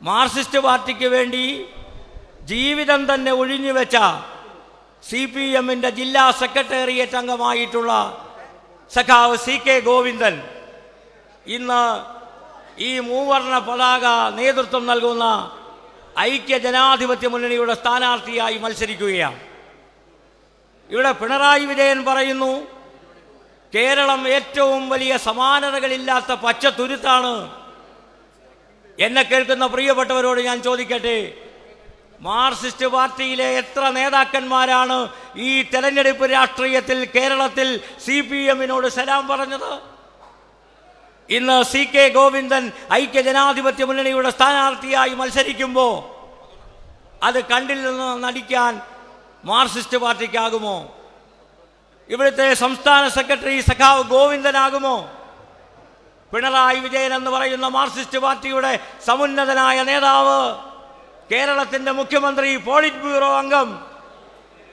Marxist പാർട്ടിക്ക് വേണ്ടി ജീവിതം തന്നെ ഒഴിഞ്ഞുവെച്ച CPM-ന്റെ ജില്ലാ സെക്രട്ടേറിയറ്റ് അംഗമായിട്ടുള്ള സഖാവ് CK ഗോവിന്ദൻ ഇന്ന് ഈ മൂവർണ്ണ പതാക നേതൃത്വം നൽകുന്ന ഐക്യ ജനാധിപത്യ മുന്നണിയുടെ സ്ഥാനാർത്ഥിയായി മത്സരിക്കുകയാണ്. ഇവിടെ പിണറായി വിജയൻ പറയുന്നു, കേരളം ഏറ്റവും വലിയ സമാനതകളില്ലാത്ത പച്ചത്തുരുത്താണ്. എന്നെ കേൾക്കുന്ന പ്രിയപ്പെട്ടവരോട് ഞാൻ ചോദിക്കട്ടെ, മാർക്സിസ്റ്റ് പാർട്ടിയിലെ എത്ര നേതാക്കന്മാരാണ് ഈ തെരഞ്ഞെടുപ്പ് രാഷ്ട്രീയത്തിൽ കേരളത്തിൽ CPM-നോട് സലാം പറഞ്ഞത്? ഇന്ന് CK ഗോവിന്ദൻ ഐക്യ ജനാധിപത്യ മുന്നണിയുടെ സ്ഥാനാർത്ഥിയായി മത്സരിക്കുമ്പോൾ അത് കണ്ടില്ലെന്ന് നടിക്കാൻ മാർക്സിസ്റ്റ് പാർട്ടിക്കാകുമോ? ഇവിടുത്തെ സംസ്ഥാന സെക്രട്ടറി സഖാവ് ഗോവിന്ദനാകുമോ? പിണറായി വിജയൻ എന്ന് പറയുന്ന മാർക്സിസ്റ്റ് പാർട്ടിയുടെ സമുന്നതനായ നേതാവ്, കേരളത്തിൻ്റെ മുഖ്യമന്ത്രി, പോളിറ്റ് ബ്യൂറോ അംഗം,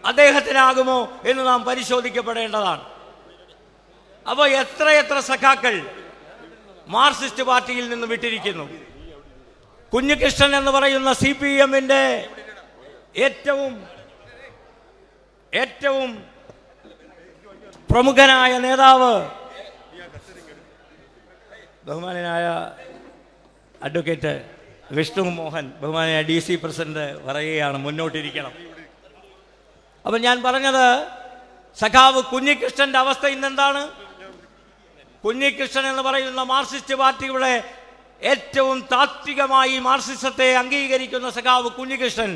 അദ്ദേഹത്തിനാകുമോ എന്ന് നാം പരിശോധിക്കപ്പെടേണ്ടതാണ്. അപ്പോൾ എത്രയെത്ര സഖാക്കൾ മാർക്സിസ്റ്റ് പാർട്ടിയിൽ നിന്ന് വിട്ടിരിക്കുന്നു. കുഞ്ഞികൃഷ്ണൻ എന്ന് പറയുന്ന CPM-ന്റെ ഏറ്റവും പ്രമുഖനായ നേതാവ്, ബഹുമാനനായ അഡ്വക്കേറ്റ് വിഷ്ണു മോഹൻ, ബഹുമാനനായ DC പ്രസിഡന്റ് പറയുകയാണ്, മുന്നോട്ടിരിക്കണം. അപ്പം ഞാൻ പറഞ്ഞത്, സഖാവ് കുഞ്ഞികൃഷ്ണൻ്റെ അവസ്ഥ ഇന്നെന്താണ്? കുഞ്ഞികൃഷ്ണൻ എന്ന് പറയുന്ന മാർക്സിസ്റ്റ് പാർട്ടിയുടെ ഏറ്റവും താത്വികമായി മാർക്സിസത്തെ അംഗീകരിക്കുന്ന സഖാവ് കുഞ്ഞികൃഷ്ണൻ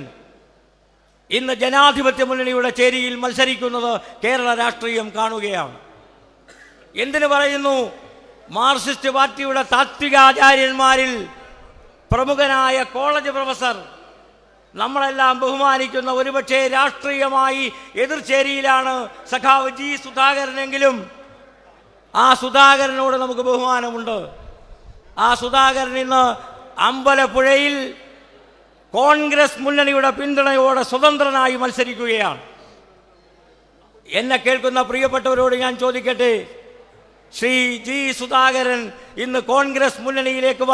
ഇന്ന് ജനാധിപത്യ മുന്നണിയുടെ ചേരിയിൽ മത്സരിക്കുന്നത് കേരള രാഷ്ട്രീയം കാണുകയാണ്. എന്തിനു പറയുന്നു? മാർക്സിസ്റ്റ് പാർട്ടിയുടെ താത്വികാചാര്യന്മാരിൽ പ്രമുഖനായ കോളേജ് പ്രൊഫസർ, നമ്മളെല്ലാം ബഹുമാനിക്കുന്ന, ഒരുപക്ഷെ രാഷ്ട്രീയമായി എതിർചേരിയിലാണ് സഖാവ് G സുധാകരനെങ്കിലും ആ സുധാകരനോട് നമുക്ക് ബഹുമാനമുണ്ട്. ആ സുധാകരൻ ഇന്ന് അമ്പലപ്പുഴയിൽ കോൺഗ്രസ് മുന്നണിയുടെ പിന്തുണയോടെ സ്വതന്ത്രനായി മത്സരിക്കുകയാണ്. എന്നെ കേൾക്കുന്ന പ്രിയപ്പെട്ടവരോട് ഞാൻ ചോദിക്കട്ടെ, ശ്രീ G സുധാകരൻ ഇന്ന് കോൺഗ്രസ് മുന്നണിയിലേക്ക്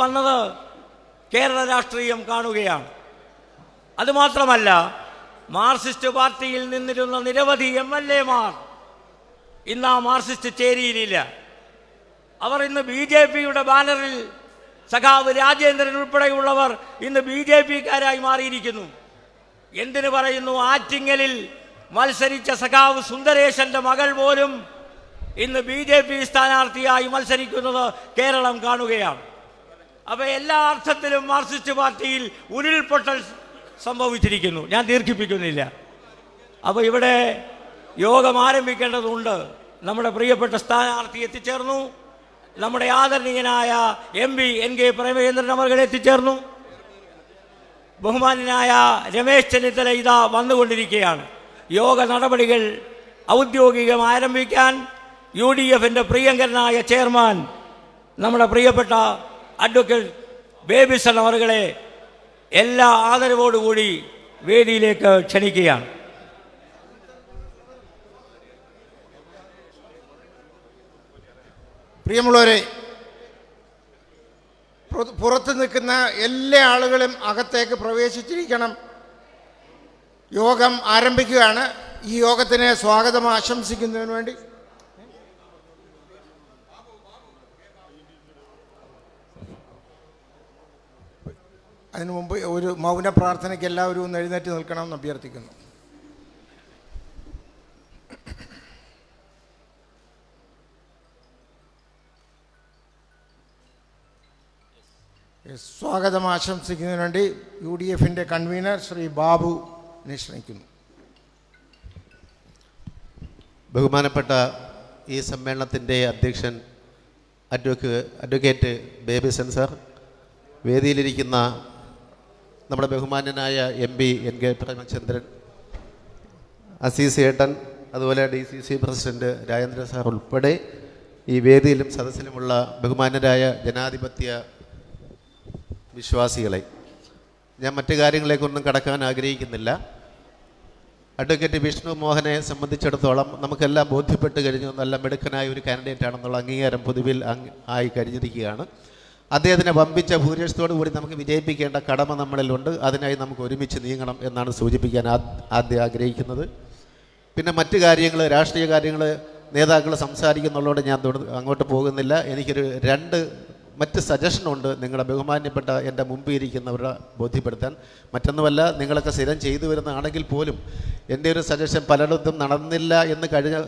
വന്നത് കേരള രാഷ്ട്രീയം കാണുകയാണ്. അതുമാത്രമല്ല, മാർക്സിസ്റ്റ് പാർട്ടിയിൽ നിന്നിരുന്ന നിരവധി MLA-മാർ ഇന്ന് ആ മാർക്സിസ്റ്റ് ചേരിയിലില്ല. അവർ ഇന്ന് BJP-യുടെ ബാനറിൽ, സഖാവ് രാജേന്ദ്രൻ ഉൾപ്പെടെയുള്ളവർ ഇന്ന് BJP-ക്കാരായി മാറിയിരിക്കുന്നു. എന്തിനു പറയുന്നു? ആറ്റിങ്ങലിൽ മത്സരിച്ച സഖാവ് സുന്ദരേശന്റെ മകൾ പോലും ഇന്ന് BJP സ്ഥാനാർത്ഥിയായി മത്സരിക്കുന്നത് കേരളം കാണുകയാണ്. അപ്പോൾ എല്ലാ അർത്ഥത്തിലും മാർക്സിസ്റ്റ് പാർട്ടിയിൽ ഉരുൾപൊട്ടൽ സംഭവിച്ചിരിക്കുന്നു. ഞാൻ ദീർഘിപ്പിക്കുന്നില്ല. അപ്പോൾ ഇവിടെ യോഗം ആരംഭിക്കേണ്ടതുണ്ട്. നമ്മുടെ പ്രിയപ്പെട്ട സ്ഥാനാർത്ഥി എത്തിച്ചേർന്നു. നമ്മുടെ ആദരണീയനായ MP NK പ്രേമചന്ദ്രൻ അവർ എത്തിച്ചേർന്നു. ബഹുമാന്യനായ രമേശ് ചെന്നിത്തല ഇതാ വന്നുകൊണ്ടിരിക്കുകയാണ്. യോഗ നടപടികൾ ഔദ്യോഗികമായി ആരംഭിക്കാൻ UDF-ന്റെ പ്രിയങ്കരനായ ചെയർമാൻ നമ്മുടെ പ്രിയപ്പെട്ട അഡ്വക്കേറ്റ് ബേബിസൺ അവരുടെ എല്ലാ ആദരവോടുകൂടി വേദിയിലേക്ക് ക്ഷണിക്കുകയാണ്. പ്രിയമുള്ളവരെ, പുറത്ത് നിൽക്കുന്ന എല്ലാ ആളുകളും അകത്തേക്ക് പ്രവേശിച്ചിരിക്കണം. യോഗം ആരംഭിക്കുകയാണ്. ഈ യോഗത്തിന് സ്വാഗതം ആശംസിക്കുന്നതിന് വേണ്ടി അതിനു മുമ്പ് ഒരു മൗന പ്രാർത്ഥനയ്ക്ക് എല്ലാവരും ഒന്ന് എഴുന്നേറ്റ് നിൽക്കണമെന്ന് അഭ്യർത്ഥിക്കുന്നു. സ്വാഗതം ആശംസിക്കുന്നതിന് വേണ്ടി UDF-ന്റെ കൺവീനർ ശ്രീ ബാബു ക്ഷണിക്കുന്നു. ബഹുമാനപ്പെട്ട ഈ സമ്മേളനത്തിൻ്റെ അധ്യക്ഷൻ അഡ്വക്കേറ്റ് ബേബിസൺ സാർ, വേദിയിലിരിക്കുന്ന നമ്മുടെ ബഹുമാന്യനായ MP NK പ്രേമചന്ദ്രൻ, അസീസ് ഏട്ടൻ, അതുപോലെ DCC പ്രസിഡന്റ് രാജേന്ദ്ര സാർ ഉൾപ്പെടെ ഈ വേദിയിലും സദസ്സിലുമുള്ള ബഹുമാന്യരായ ജനാധിപത്യ വിശ്വാസികളെ, ഞാൻ മറ്റു കാര്യങ്ങളിലേക്കൊന്നും കടക്കാൻ ആഗ്രഹിക്കുന്നില്ല. അഡ്വക്കേറ്റ് വിഷ്ണു മോഹനെ സംബന്ധിച്ചിടത്തോളം നമുക്കെല്ലാം ബോധ്യപ്പെട്ട് കഴിഞ്ഞു, നല്ല മിടുക്കനായ ഒരു കാൻഡിഡേറ്റ് ആണെന്നുള്ള അംഗീകാരം പൊതുവിൽ ആയി കഴിഞ്ഞിരിക്കുകയാണ്. അദ്ദേഹത്തിനെ വമ്പിച്ച ഭൂരിപക്ഷത്തോടു കൂടി നമുക്ക് വിജയിപ്പിക്കേണ്ട കടമ നമ്മളിലുണ്ട്. അതിനായി നമുക്ക് ഒരുമിച്ച് നീങ്ങണം എന്നാണ് സൂചിപ്പിക്കാൻ ആദ്യം ആഗ്രഹിക്കുന്നത്. പിന്നെ മറ്റ് കാര്യങ്ങൾ, രാഷ്ട്രീയ കാര്യങ്ങൾ നേതാക്കൾ സംസാരിക്കുന്നുള്ളതുകൊണ്ട് ഞാൻ അങ്ങോട്ട് പോകുന്നില്ല. എനിക്കൊരു 2 മറ്റ് സജഷനുണ്ട് നിങ്ങളുടെ ബഹുമാന്യപ്പെട്ട എൻ്റെ മുമ്പിൽ ഇരിക്കുന്നവരെ ബോധ്യപ്പെടുത്താൻ. മറ്റൊന്നുമല്ല, നിങ്ങളൊക്കെ സ്ഥിരം ചെയ്തു വരുന്നതാണെങ്കിൽ പോലും എൻ്റെ ഒരു സജഷൻ പലയിടത്തും നടന്നില്ല എന്ന് കഴിഞ്ഞ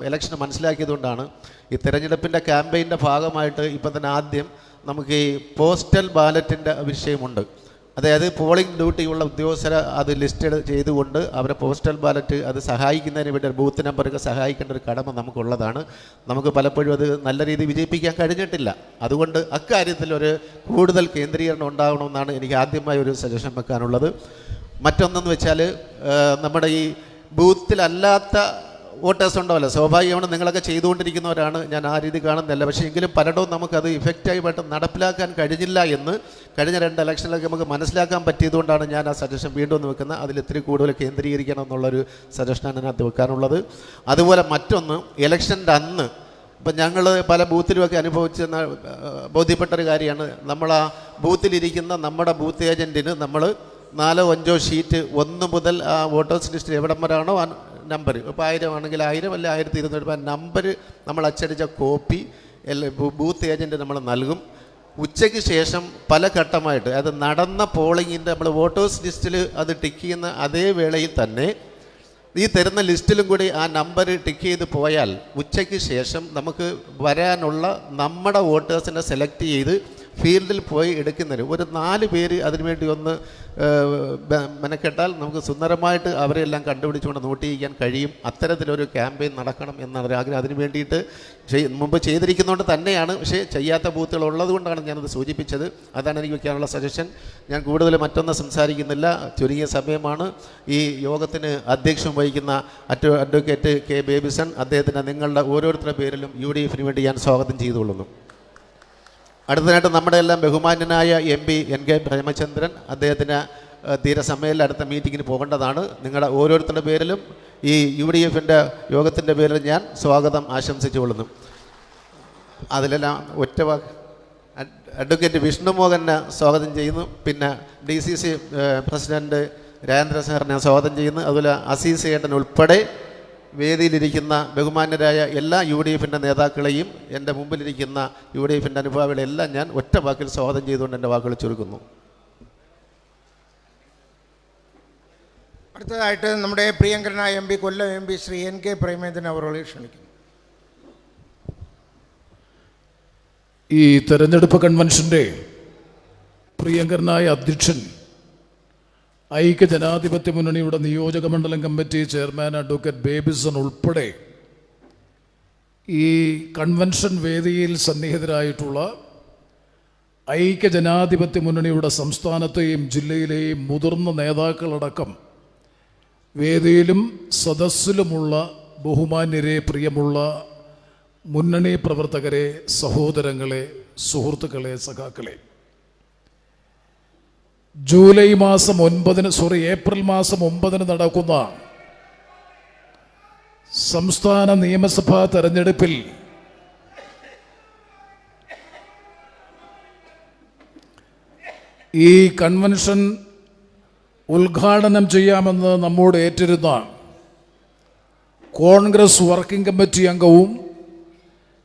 ഇലക്ഷന് മനസ്സിലാക്കിയതുകൊണ്ടാണ് ഈ തിരഞ്ഞെടുപ്പിൻ്റെ ക്യാമ്പയിൻ്റെ ഭാഗമായിട്ട് ഇപ്പം തന്നെ ആദ്യം നമുക്ക് ഈ പോസ്റ്റൽ ബാലറ്റിൻ്റെ വിഷയമുണ്ട്. അതായത് പോളിംഗ് ഡ്യൂട്ടിയുള്ള ഉദ്യോഗസ്ഥരെ അത് ലിസ്റ്റ് ചെയ്തുകൊണ്ട് അവരെ പോസ്റ്റൽ ബാലറ്റ് അത് സഹായിക്കുന്നതിന് വേണ്ടി ബൂത്ത് നമ്പറൊക്കെ സഹായിക്കേണ്ട ഒരു കടമ നമുക്കുള്ളതാണ്. നമുക്ക് പലപ്പോഴും അത് നല്ല രീതിയിൽ വിജയിപ്പിക്കാൻ കഴിഞ്ഞിട്ടില്ല. അതുകൊണ്ട് അക്കാര്യത്തിൽ ഒരു കൂടുതൽ കേന്ദ്രീകരണം ഉണ്ടാകണമെന്നാണ് എനിക്ക് ആദ്യമായി ഒരു സജഷൻ വെക്കാനുള്ളത്. മറ്റൊന്നെന്ന് വെച്ചാൽ നമ്മുടെ ഈ ബൂത്തിലല്ലാത്ത വോട്ടേഴ്സ് ഉണ്ടാവല്ലോ, സ്വാഭാവികമാണ് നിങ്ങളൊക്കെ ചെയ്തുകൊണ്ടിരിക്കുന്നവരാണ്, ഞാൻ ആ രീതി കാണുന്നില്ല. പക്ഷേ എങ്കിലും പലയിടവും നമുക്കത് ഇഫക്റ്റീവായിട്ട് നടപ്പിലാക്കാൻ കഴിഞ്ഞില്ല എന്ന് കഴിഞ്ഞ 2 ഇലക്ഷനിലൊക്കെ നമുക്ക് മനസ്സിലാക്കാൻ പറ്റിയതുകൊണ്ടാണ് ഞാൻ ആ സജഷൻ വീണ്ടും ഒന്ന് വെക്കുന്നത്. അതിൽ ഇത്തിരി കൂടുതൽ കേന്ദ്രീകരിക്കണം എന്നുള്ളൊരു സജഷനാണ് അതിനകത്ത് വെക്കാനുള്ളത്. അതുപോലെ മറ്റൊന്ന്, ഇലക്ഷൻ്റെ അന്ന് ഇപ്പം ഞങ്ങൾ പല ബൂത്തിലുമൊക്കെ അനുഭവിച്ചെന്ന ബോധ്യപ്പെട്ടൊരു കാര്യമാണ്, നമ്മൾ ആ ബൂത്തിലിരിക്കുന്ന നമ്മുടെ ബൂത്ത് ഏജൻറ്റിന് നമ്മൾ 4-5 ഷീറ്റ് 1 മുതൽ ആ വോട്ടേഴ്സ് ലിസ്റ്റിൽ എവിടം വരാണോ ആ നമ്പർ, ഇപ്പോൾ 1000 ആണെങ്കിൽ 1000 അല്ല 1200 ആ നമ്പർ നമ്മൾ അച്ചടിച്ച കോപ്പി ബൂത്ത് ഏജൻറ്റ് നമ്മൾ നൽകും. ഉച്ചയ്ക്ക് ശേഷം പല ഘട്ടമായിട്ട് അത് നടന്ന പോളിങ്ങിൻ്റെ നമ്മൾ വോട്ടേഴ്സ് ലിസ്റ്റിൽ അത് ടിക്ക് ചെയ്യുന്ന അതേ വേളയിൽ തന്നെ ഈ തരുന്ന ലിസ്റ്റിലും കൂടി ആ നമ്പർ ടിക്ക് ചെയ്ത് പോയാൽ ഉച്ചയ്ക്ക് ശേഷം നമുക്ക് വരാനുള്ള നമ്മുടെ വോട്ടേഴ്സിനെ സെലക്ട് ചെയ്ത് ഫീൽഡിൽ പോയി എടുക്കുന്നതിന് ഒരു 4 പേര് അതിനുവേണ്ടി ഒന്ന് മെനക്കെട്ടാൽ നമുക്ക് സുന്ദരമായിട്ട് അവരെല്ലാം കണ്ടുപിടിച്ചുകൊണ്ട് നോട്ട് ചെയ്യാൻ കഴിയും. അത്തരത്തിലൊരു ക്യാമ്പയിൻ നടക്കണം എന്നാണ് ആഗ്രഹം. അതിന് വേണ്ടിയിട്ട് മുമ്പ് ചെയ്തിരിക്കുന്നതുകൊണ്ട് തന്നെയാണ്, പക്ഷേ ചെയ്യാത്ത ബൂത്തുകൾ ഉള്ളത് കൊണ്ടാണ് ഞാനത് സൂചിപ്പിച്ചത്. അതാണ് എനിക്ക് വയ്ക്കാനുള്ള സജഷൻ. ഞാൻ കൂടുതൽ മറ്റൊന്നും സംസാരിക്കുന്നില്ല, ചുരുങ്ങിയ സമയമാണ്. ഈ യോഗത്തിന് അധ്യക്ഷം വഹിക്കുന്ന അഡ്വക്കേറ്റ് കെ ബേബിസൺ, അദ്ദേഹത്തിന് നിങ്ങളുടെ ഓരോരുത്തരുടെ പേരിലും UDF വേണ്ടി ഞാൻ സ്വാഗതം ചെയ്തുകൊള്ളുന്നു. അടുത്തതായിട്ട് നമ്മുടെ എല്ലാം ബഹുമാന്യനായ MP NK പ്രേമചന്ദ്രൻ, അദ്ദേഹത്തിന് തീരസമയത്തിൽ അടുത്ത മീറ്റിങ്ങിന് പോകേണ്ടതാണ്. നിങ്ങളുടെ ഓരോരുത്തരുടെ പേരിലും ഈ UDF യോഗത്തിൻ്റെ പേരിൽ ഞാൻ സ്വാഗതം ആശംസിച്ചുകൊള്ളുന്നു. അതിലെല്ലാം ഒറ്റ അഡ്വക്കേറ്റ് വിഷ്ണു മോഹനെ സ്വാഗതം ചെയ്യുന്നു. പിന്നെ DCC പ്രസിഡൻറ്റ് രാജേന്ദ്ര സാറിനെ സ്വാഗതം ചെയ്യുന്നു. അതുപോലെ അസീസ് ഏട്ടൻ ഉൾപ്പെടെ വേദിയിലിരിക്കുന്ന ബഹുമാന്യരായ എല്ലാ UDF നേതാക്കളെയും എൻ്റെ മുമ്പിലിരിക്കുന്ന UDF അനുഭാവികളെല്ലാം ഞാൻ ഒറ്റ വാക്കിൽ സ്വാഗതം ചെയ്തുകൊണ്ട് എൻ്റെ വാക്കുകൾ ചുരുക്കുന്നു. അടുത്തതായിട്ട് നമ്മുടെ പ്രിയങ്കരനായ MP കൊല്ലം MP ശ്രീ NK പ്രേമചന്ദ്രൻ അവരോട് ക്ഷണിക്കുന്നു. ഈ തെരഞ്ഞെടുപ്പ് കൺവെൻഷൻ്റെ പ്രിയങ്കരനായ അധ്യക്ഷൻ, ഐക്യജനാധിപത്യ മുന്നണിയുടെ നിയോജക മണ്ഡലം കമ്മിറ്റി ചെയർമാൻ അഡ്വക്കേറ്റ് ബേബിസൺ ഉൾപ്പെടെ ഈ കൺവെൻഷൻ വേദിയിൽ സന്നിഹിതരായിട്ടുള്ള ഐക്യജനാധിപത്യ മുന്നണിയുടെ സംസ്ഥാനത്തെയും ജില്ലയിലെയും മുതിർന്ന നേതാക്കളടക്കം വേദിയിലും സദസ്സിലുമുള്ള ബഹുമാന്യരെ, പ്രിയമുള്ള മുന്നണി പ്രവർത്തകരെ, സഹോദരങ്ങളെ, സുഹൃത്തുക്കളെ, സഖാക്കളെ, ഏപ്രിൽ മാസം 9 നടക്കുന്ന സംസ്ഥാന നിയമസഭാ തെരഞ്ഞെടുപ്പിൽ ഈ കൺവെൻഷൻ ഉദ്ഘാടനം ചെയ്യാമെന്ന് നമ്മോട് ഏറ്റിരുന്ന കോൺഗ്രസ് വർക്കിംഗ് കമ്മിറ്റി അംഗവും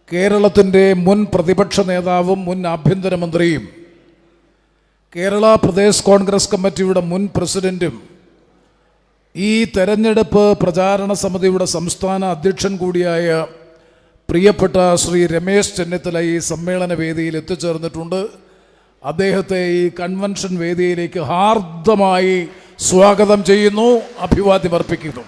കേരളത്തിൻ്റെ മുൻ പ്രതിപക്ഷ നേതാവും മുൻ ആഭ്യന്തരമന്ത്രിയും കേരള പ്രദേശ് കോൺഗ്രസ് കമ്മിറ്റിയുടെ മുൻ പ്രസിഡന്റും ഈ തെരഞ്ഞെടുപ്പ് പ്രചാരണ സമിതിയുടെ സംസ്ഥാന അധ്യക്ഷൻ കൂടിയായ പ്രിയപ്പെട്ട ശ്രീ രമേശ് ചെന്നിത്തല ഈ സമ്മേളന വേദിയിൽ എത്തിച്ചേർന്നിട്ടുണ്ട്. അദ്ദേഹത്തെ ഈ കൺവെൻഷൻ വേദിയിലേക്ക് ഹാർദമായി സ്വാഗതം ചെയ്യുന്നു, അഭിവാദ്യം അർപ്പിക്കുന്നു.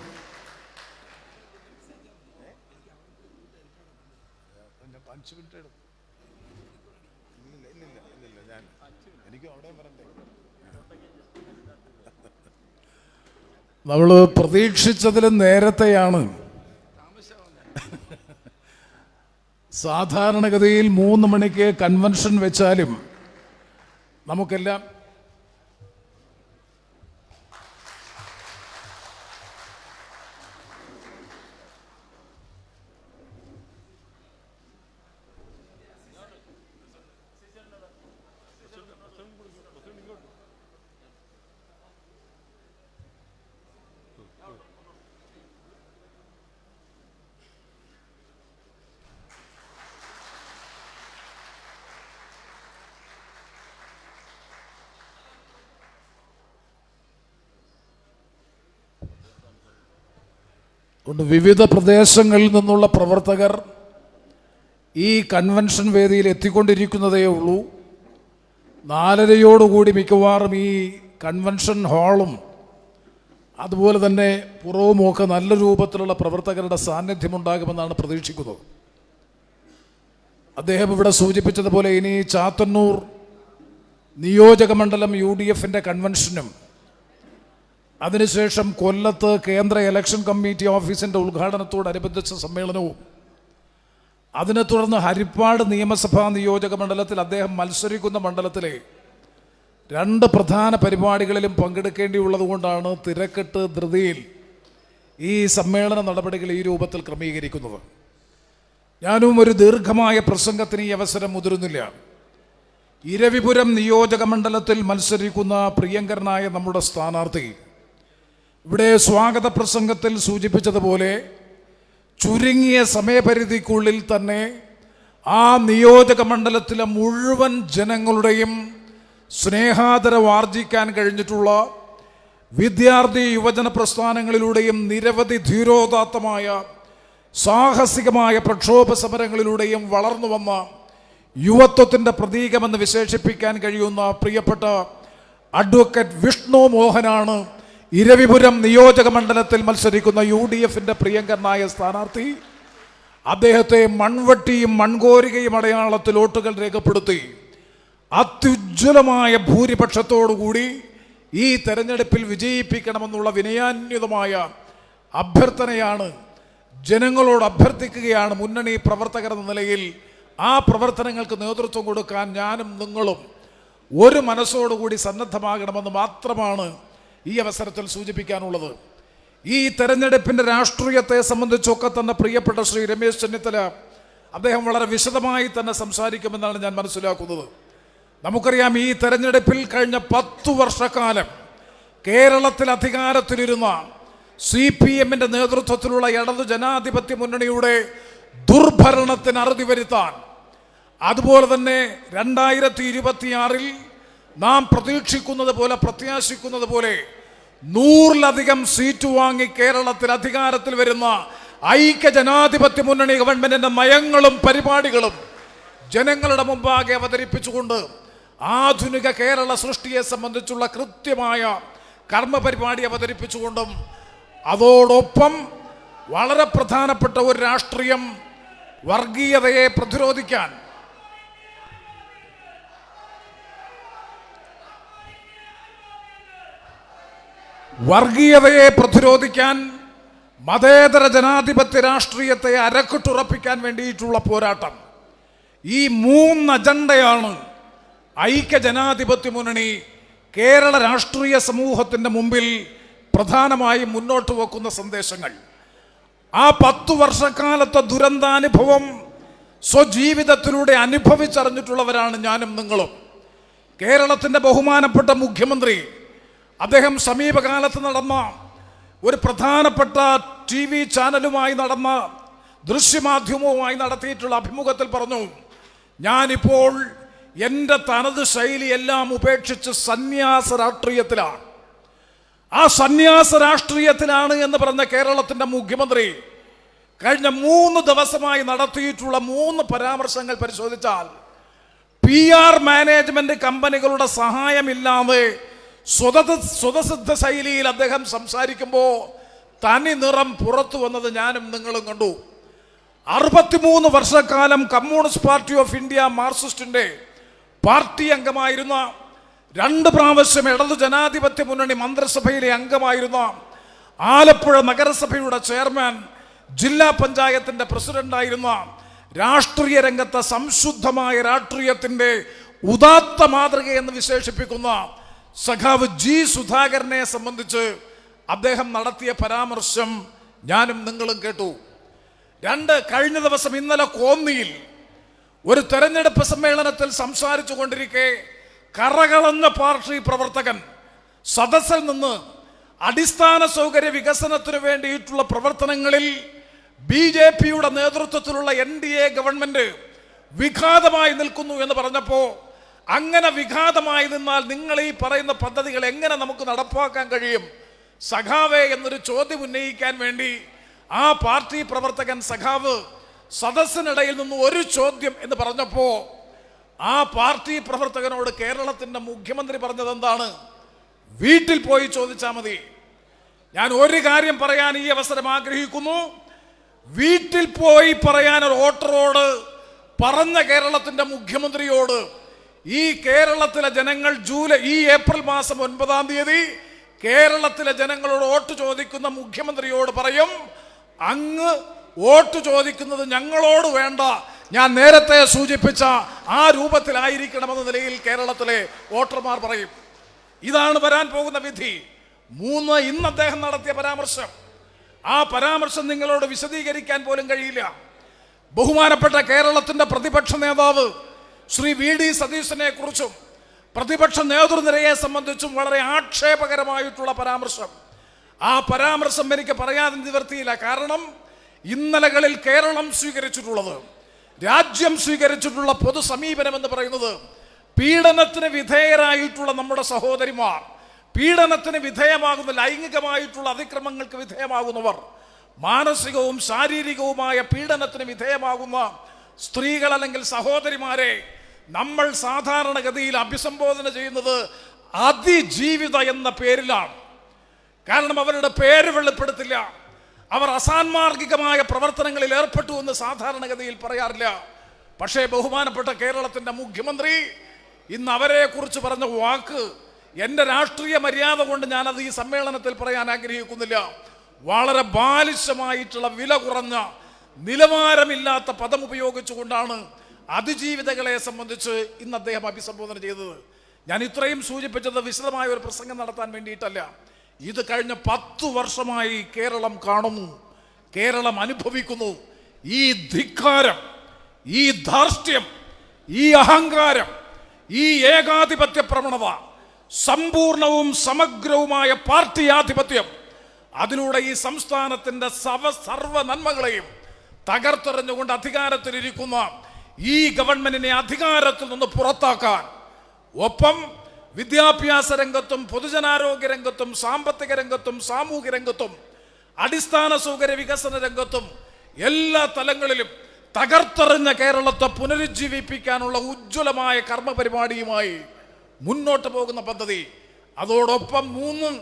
നമ്മൾ പ്രതീക്ഷിച്ചതിലും നേരത്തെയാണ്. സാധാരണഗതിയിൽ 3 മണിക്ക് കൺവെൻഷൻ വെച്ചാലും നമുക്കെല്ലാം അതുകൊണ്ട് വിവിധ പ്രദേശങ്ങളിൽ നിന്നുള്ള പ്രവർത്തകർ ഈ കൺവെൻഷൻ വേദിയിൽ എത്തിക്കൊണ്ടിരിക്കുന്നതേ ഉള്ളൂ. 4:30 മിക്കവാറും ഈ കൺവെൻഷൻ ഹാളും അതുപോലെ തന്നെ പുറവുമൊക്കെ നല്ല രൂപത്തിലുള്ള പ്രവർത്തകരുടെ സാന്നിധ്യമുണ്ടാകുമെന്നാണ് പ്രതീക്ഷിക്കുന്നത്. അദ്ദേഹം ഇവിടെ സൂചിപ്പിച്ചതുപോലെ ഇനി ചാത്തന്നൂർ നിയോജക മണ്ഡലം UDFൻ്റെ കൺവെൻഷനും അതിനുശേഷം കൊല്ലത്ത് കേന്ദ്ര ഇലക്ഷൻ കമ്മിറ്റി ഓഫീസിൻ്റെ ഉദ്ഘാടനത്തോടനുബന്ധിച്ച സമ്മേളനവും അതിനെ തുടർന്ന് ഹരിപ്പാട് നിയമസഭാ നിയോജക മണ്ഡലത്തിൽ അദ്ദേഹം മത്സരിക്കുന്ന മണ്ഡലത്തിലെ 2 പ്രധാന പരിപാടികളിലും പങ്കെടുക്കേണ്ടിയുള്ളത് കൊണ്ടാണ് തിരക്കെട്ട് ധൃതിയിൽ ഈ സമ്മേളന നടപടികൾ ഈ രൂപത്തിൽ ക്രമീകരിക്കുന്നത്. ഞാനും ഒരു ദീർഘമായ പ്രസംഗത്തിന് ഈ അവസരം മുതിരുന്നില്ല. ഇരവിപുരം നിയോജക മണ്ഡലത്തിൽ മത്സരിക്കുന്ന പ്രിയങ്കരനായ നമ്മുടെ സ്ഥാനാർത്ഥി ഇവിടെ സ്വാഗത പ്രസംഗത്തിൽ സൂചിപ്പിച്ചതുപോലെ ചുരുങ്ങിയ സമയപരിധിക്കുള്ളിൽ തന്നെ ആ നിയോജക മണ്ഡലത്തിലെ മുഴുവൻ ജനങ്ങളുടെയും സ്നേഹാദരവാർജിക്കാൻ കഴിഞ്ഞിട്ടുള്ള വിദ്യാർത്ഥി യുവജന പ്രസ്ഥാനങ്ങളിലൂടെയും നിരവധി ധീരോദാത്തമായ സാഹസികമായ പ്രക്ഷോഭ സമരങ്ങളിലൂടെയും വളർന്നു വന്ന യുവത്വത്തിൻ്റെ പ്രതീകമെന്ന് വിശേഷിപ്പിക്കാൻ കഴിയുന്ന പ്രിയപ്പെട്ട അഡ്വക്കേറ്റ് വിഷ്ണു മോഹനാണ് ഇരവിപുരം നിയോജക മണ്ഡലത്തിൽ മത്സരിക്കുന്ന UDFൻ്റെ പ്രിയങ്കരനായ സ്ഥാനാർത്ഥി. അദ്ദേഹത്തെ മൺവെട്ടിയും മൺകോരികയും അടയാളത്തിൽ വോട്ടുകൾ രേഖപ്പെടുത്തി അത്യുജ്വലമായ ഭൂരിപക്ഷത്തോടുകൂടി ഈ തെരഞ്ഞെടുപ്പിൽ വിജയിപ്പിക്കണമെന്നുള്ള വിനയാന്വിതമായ അഭ്യർത്ഥനയാണ്, ജനങ്ങളോട് അഭ്യർത്ഥിക്കുകയാണ് മുന്നണി പ്രവർത്തകർ എന്ന നിലയിൽ. ആ പ്രവർത്തനങ്ങൾക്ക് നേതൃത്വം കൊടുക്കാൻ ഞാനും നിങ്ങളും ഒരു മനസ്സോടുകൂടി സന്നദ്ധമാകണമെന്ന് മാത്രമാണ് ഈ അവസരത്തിൽ സൂചിപ്പിക്കാനുള്ളത്. ഈ തെരഞ്ഞെടുപ്പിൻ്റെ രാഷ്ട്രീയത്തെ സംബന്ധിച്ചൊക്കെ തന്നെ പ്രിയപ്പെട്ട ശ്രീ രമേശ് ചെന്നിത്തല അദ്ദേഹം വളരെ വിശദമായി തന്നെ സംസാരിക്കുമെന്നാണ് ഞാൻ മനസ്സിലാക്കുന്നത്. നമുക്കറിയാം, ഈ തെരഞ്ഞെടുപ്പിൽ കഴിഞ്ഞ 10 വർഷക്കാലം കേരളത്തിൽ അധികാരത്തിലിരുന്ന CPMൻ്റെ നേതൃത്വത്തിലുള്ള ഇടതു ജനാധിപത്യ മുന്നണിയുടെ ദുർഭരണത്തിന് അറുതി വരുത്താൻ, അതുപോലെ തന്നെ 2026 നാം പ്രതീക്ഷിക്കുന്നത് പോലെ പ്രത്യാശിക്കുന്നത് പോലെ 100-ലധികം സീറ്റ് വാങ്ങി കേരളത്തിൽ അധികാരത്തിൽ വരുന്ന ഐക്യ ജനാധിപത്യ മുന്നണി ഗവൺമെന്റിന്റെ നയങ്ങളും പരിപാടികളും ജനങ്ങളുടെ മുമ്പാകെ അവതരിപ്പിച്ചുകൊണ്ട് ആധുനിക കേരള സൃഷ്ടിയെ സംബന്ധിച്ചുള്ള കൃത്യമായ കർമ്മപരിപാടി അവതരിപ്പിച്ചുകൊണ്ടും അതോടൊപ്പം വളരെ പ്രധാനപ്പെട്ട ഒരു രാഷ്ട്രീയം വർഗീയതയെ പ്രതിരോധിക്കാൻ, മതേതര ജനാധിപത്യ രാഷ്ട്രീയത്തെ അരക്കിട്ടുറപ്പിക്കാൻ വേണ്ടിയിട്ടുള്ള പോരാട്ടം, ഈ 3 അജണ്ടയാണ് ഐക്യ ജനാധിപത്യ മുന്നണി കേരള രാഷ്ട്രീയ സമൂഹത്തിൻ്റെ മുമ്പിൽ പ്രധാനമായും മുന്നോട്ട് വെക്കുന്ന സന്ദേശങ്ങൾ. ആ 10 വർഷക്കാലത്തെ ദുരന്താനുഭവം സ്വജീവിതത്തിലൂടെ അനുഭവിച്ചറിഞ്ഞിട്ടുള്ളവരാണ് ഞാനും നിങ്ങളും. കേരളത്തിൻ്റെ ബഹുമാനപ്പെട്ട മുഖ്യമന്ത്രി അദ്ദേഹം സമീപകാലത്ത് നടന്ന ഒരു പ്രധാനപ്പെട്ട TV ചാനലുമായി നടന്ന ദൃശ്യമാധ്യമവുമായി നടത്തിയിട്ടുള്ള അഭിമുഖത്തിൽ പറഞ്ഞു, ഞാനിപ്പോൾ എൻ്റെ തനത് ശൈലി എല്ലാം ഉപേക്ഷിച്ച് സന്യാസ രാഷ്ട്രീയത്തിലാണ്. ആ സന്യാസ രാഷ്ട്രീയത്തിലാണ് എന്ന് പറഞ്ഞ കേരളത്തിൻ്റെ മുഖ്യമന്ത്രി കഴിഞ്ഞ 3 ദിവസമായി നടത്തിയിട്ടുള്ള 3 പരാമർശങ്ങൾ പരിശോധിച്ചാൽ PR മാനേജ്മെന്റ് കമ്പനികളുടെ സഹായമില്ലാതെ സ്വതസിദ്ധ ശൈലിയിൽ അദ്ദേഹം സംസാരിക്കുമ്പോൾ തനി നിറം പുറത്തു വന്നത് ഞാനും നിങ്ങളും കണ്ടു. 63 വർഷക്കാലം കമ്മ്യൂണിസ്റ്റ് പാർട്ടി ഓഫ് ഇന്ത്യ മാർക്സിസ്റ്റിന്റെ പാർട്ടി അംഗമായിരുന്ന, 2 പ്രാവശ്യം ഇടതു ജനാധിപത്യ മുന്നണി മന്ത്രിസഭയിലെ അംഗമായിരുന്ന, ആലപ്പുഴ നഗരസഭയുടെ ചെയർമാൻ, ജില്ലാ പഞ്ചായത്തിന്റെ പ്രസിഡന്റായിരുന്ന, രാഷ്ട്രീയ രംഗത്തെ സംശുദ്ധമായ രാഷ്ട്രീയത്തിന്റെ ഉദാത്ത മാതൃകയെന്ന് വിശേഷിപ്പിക്കുന്ന സഖാവ് G. സുധാകരനെ സംബന്ധിച്ച് അദ്ദേഹം നടത്തിയ പരാമർശം ഞാനും നിങ്ങളും കേട്ടു. 2, കഴിഞ്ഞ ദിവസം ഇന്നലെ കോന്നിയിൽ ഒരു തെരഞ്ഞെടുപ്പ് സമ്മേളനത്തിൽ സംസാരിച്ചു കൊണ്ടിരിക്കെ കറകളഞ്ഞ പാർട്ടി പ്രവർത്തകൻ സദസ്സിൽ നിന്ന് അടിസ്ഥാന സൗകര്യ വികസനത്തിന് വേണ്ടിയിട്ടുള്ള പ്രവർത്തനങ്ങളിൽ BJPയുടെ നേതൃത്വത്തിലുള്ള NDA ഗവൺമെന്റ് വിഘാതമായി നിൽക്കുന്നു എന്ന് പറഞ്ഞപ്പോൾ, അങ്ങനെ വിഘാതമായി നിന്നാൽ നിങ്ങൾ ഈ പറയുന്ന പദ്ധതികൾ എങ്ങനെ നമുക്ക് നടപ്പാക്കാൻ കഴിയും സഖാവേ എന്നൊരു ചോദ്യം ഉന്നയിക്കാൻ വേണ്ടി ആ പാർട്ടി പ്രവർത്തകൻ സഖാവ് സദസ്സിനിടയിൽ നിന്ന് ഒരു ചോദ്യം എന്ന് പറഞ്ഞപ്പോ ആ പാർട്ടി പ്രവർത്തകനോട് കേരളത്തിന്റെ മുഖ്യമന്ത്രി പറഞ്ഞത് എന്താണ്? വീട്ടിൽ പോയി ചോദിച്ചാൽ മതി. ഞാൻ ഒരു കാര്യം പറയാൻ ഈ അവസരം ആഗ്രഹിക്കുന്നു. വീട്ടിൽ പോയി പറയാൻ ഒരു വോട്ടറോട് പറഞ്ഞ കേരളത്തിന്റെ മുഖ്യമന്ത്രിയോട് ഈ കേരളത്തിലെ ജനങ്ങൾ ഏപ്രിൽ മാസം 9-ാം തീയതി കേരളത്തിലെ ജനങ്ങളോട് വോട്ട് ചോദിക്കുന്ന മുഖ്യമന്ത്രിയോട് പറയും, അങ്ങ് വോട്ട് ചോദിക്കുന്നത് ഞങ്ങളോട് വേണ്ട, ഞാൻ നേരത്തെ സൂചിപ്പിച്ച ആ രൂപത്തിലായിരിക്കണമെന്ന നിലയിൽ കേരളത്തിലെ വോട്ടർമാർ പറയും. ഇതാണ് വരാൻ പോകുന്ന വിധി. 3, ഇന്ന് അദ്ദേഹം നടത്തിയ പരാമർശം, ആ പരാമർശം നിങ്ങളോട് വിശദീകരിക്കാൻ പോലും കഴിയില്ല. ബഹുമാനപ്പെട്ട കേരളത്തിന്റെ പ്രതിപക്ഷ നേതാവ് ശ്രീ VD സതീശനെ കുറിച്ചും പ്രതിപക്ഷ നേതൃനിരയെ സംബന്ധിച്ചും വളരെ ആക്ഷേപകരമായിട്ടുള്ള പരാമർശം. ആ പരാമർശം എനിക്ക് പറയാതെ നിവർത്തിയില്ല. കാരണം ഇന്നലകളിൽ കേരളം സ്വീകരിച്ചിട്ടുള്ളത്, രാജ്യം സ്വീകരിച്ചിട്ടുള്ള പൊതു സമീപനം എന്ന് പറയുന്നത് പീഡനത്തിന് വിധേയരായിട്ടുള്ള നമ്മുടെ സഹോദരിമാർ, പീഡനത്തിന് വിധേയമാകുന്ന ലൈംഗികമായിട്ടുള്ള അതിക്രമങ്ങൾക്ക് വിധേയമാകുന്നവർ, മാനസികവും ശാരീരികവുമായ പീഡനത്തിന് വിധേയമാകുന്ന സ്ത്രീകൾ അല്ലെങ്കിൽ സഹോദരിമാരെ നമ്മൾ സാധാരണഗതിയിൽ അഭിസംബോധന ചെയ്യുന്നത് അതിജീവിത എന്ന പേരിലാണ്. കാരണം അവരുടെ പേര് വെളിപ്പെടുത്തില്ല, അവർ അസാൻമാർഗികമായ പ്രവർത്തനങ്ങളിൽ ഏർപ്പെട്ടു എന്ന് സാധാരണഗതിയിൽ പറയാറില്ല. പക്ഷേ ബഹുമാനപ്പെട്ട കേരളത്തിന്റെ മുഖ്യമന്ത്രി ഇന്ന് അവരെ കുറിച്ച് പറഞ്ഞ വാക്ക് എൻ്റെ രാഷ്ട്രീയ മര്യാദ കൊണ്ട് ഞാനത് ഈ സമ്മേളനത്തിൽ പറയാൻ ആഗ്രഹിക്കുന്നില്ല. വളരെ ബാലിശമായിട്ടുള്ള വില കുറഞ്ഞ നിലവാരമില്ലാത്ത പദം ഉപയോഗിച്ചുകൊണ്ടാണ് അതിജീവിതകളെ സംബന്ധിച്ച് ഇന്ന് അദ്ദേഹം അഭിസംബോധന ചെയ്തത്. ഞാൻ ഇത്രയും സൂചിപ്പിച്ചത് വിശദമായ ഒരു പ്രസംഗം നടത്താൻ വേണ്ടിയിട്ടല്ല. ഇത് കഴിഞ്ഞ 10 വർഷമായി കേരളം കാണുന്നു, കേരളം അനുഭവിക്കുന്നു. ഈ ധിക്കാരം, ഈ ധാർഷ്ട്യം, ഈ അഹങ്കാരം, ഈ ഏകാധിപത്യ പ്രവണത, സമ്പൂർണവും സമഗ്രവുമായ പാർട്ടി ആധിപത്യം, അതിലൂടെ ഈ സംസ്ഥാനത്തിന്റെ സർവ നന്മകളെയും തകർത്തെറിഞ്ഞുകൊണ്ട് അധികാരത്തിലിരിക്കുന്ന ഈ ഗവൺമെന്റിനെ അധികാരത്തിൽ നിന്ന് പുറത്താക്കാൻ, ഒപ്പം വിദ്യാഭ്യാസ രംഗത്തും പൊതുജനാരോഗ്യ രംഗത്തും സാമ്പത്തിക രംഗത്തും സാമൂഹ്യ രംഗത്തും അടിസ്ഥാന സൗകര്യ വികസന രംഗത്തും എല്ലാ തലങ്ങളിലും തകർത്തെറിഞ്ഞ കേരളത്തെ പുനരുജ്ജീവിപ്പിക്കാനുള്ള ഉജ്ജ്വലമായ കർമ്മപരിപാടിയുമായി മുന്നോട്ട് പോകുന്ന പദ്ധതി. അതോടൊപ്പം 3,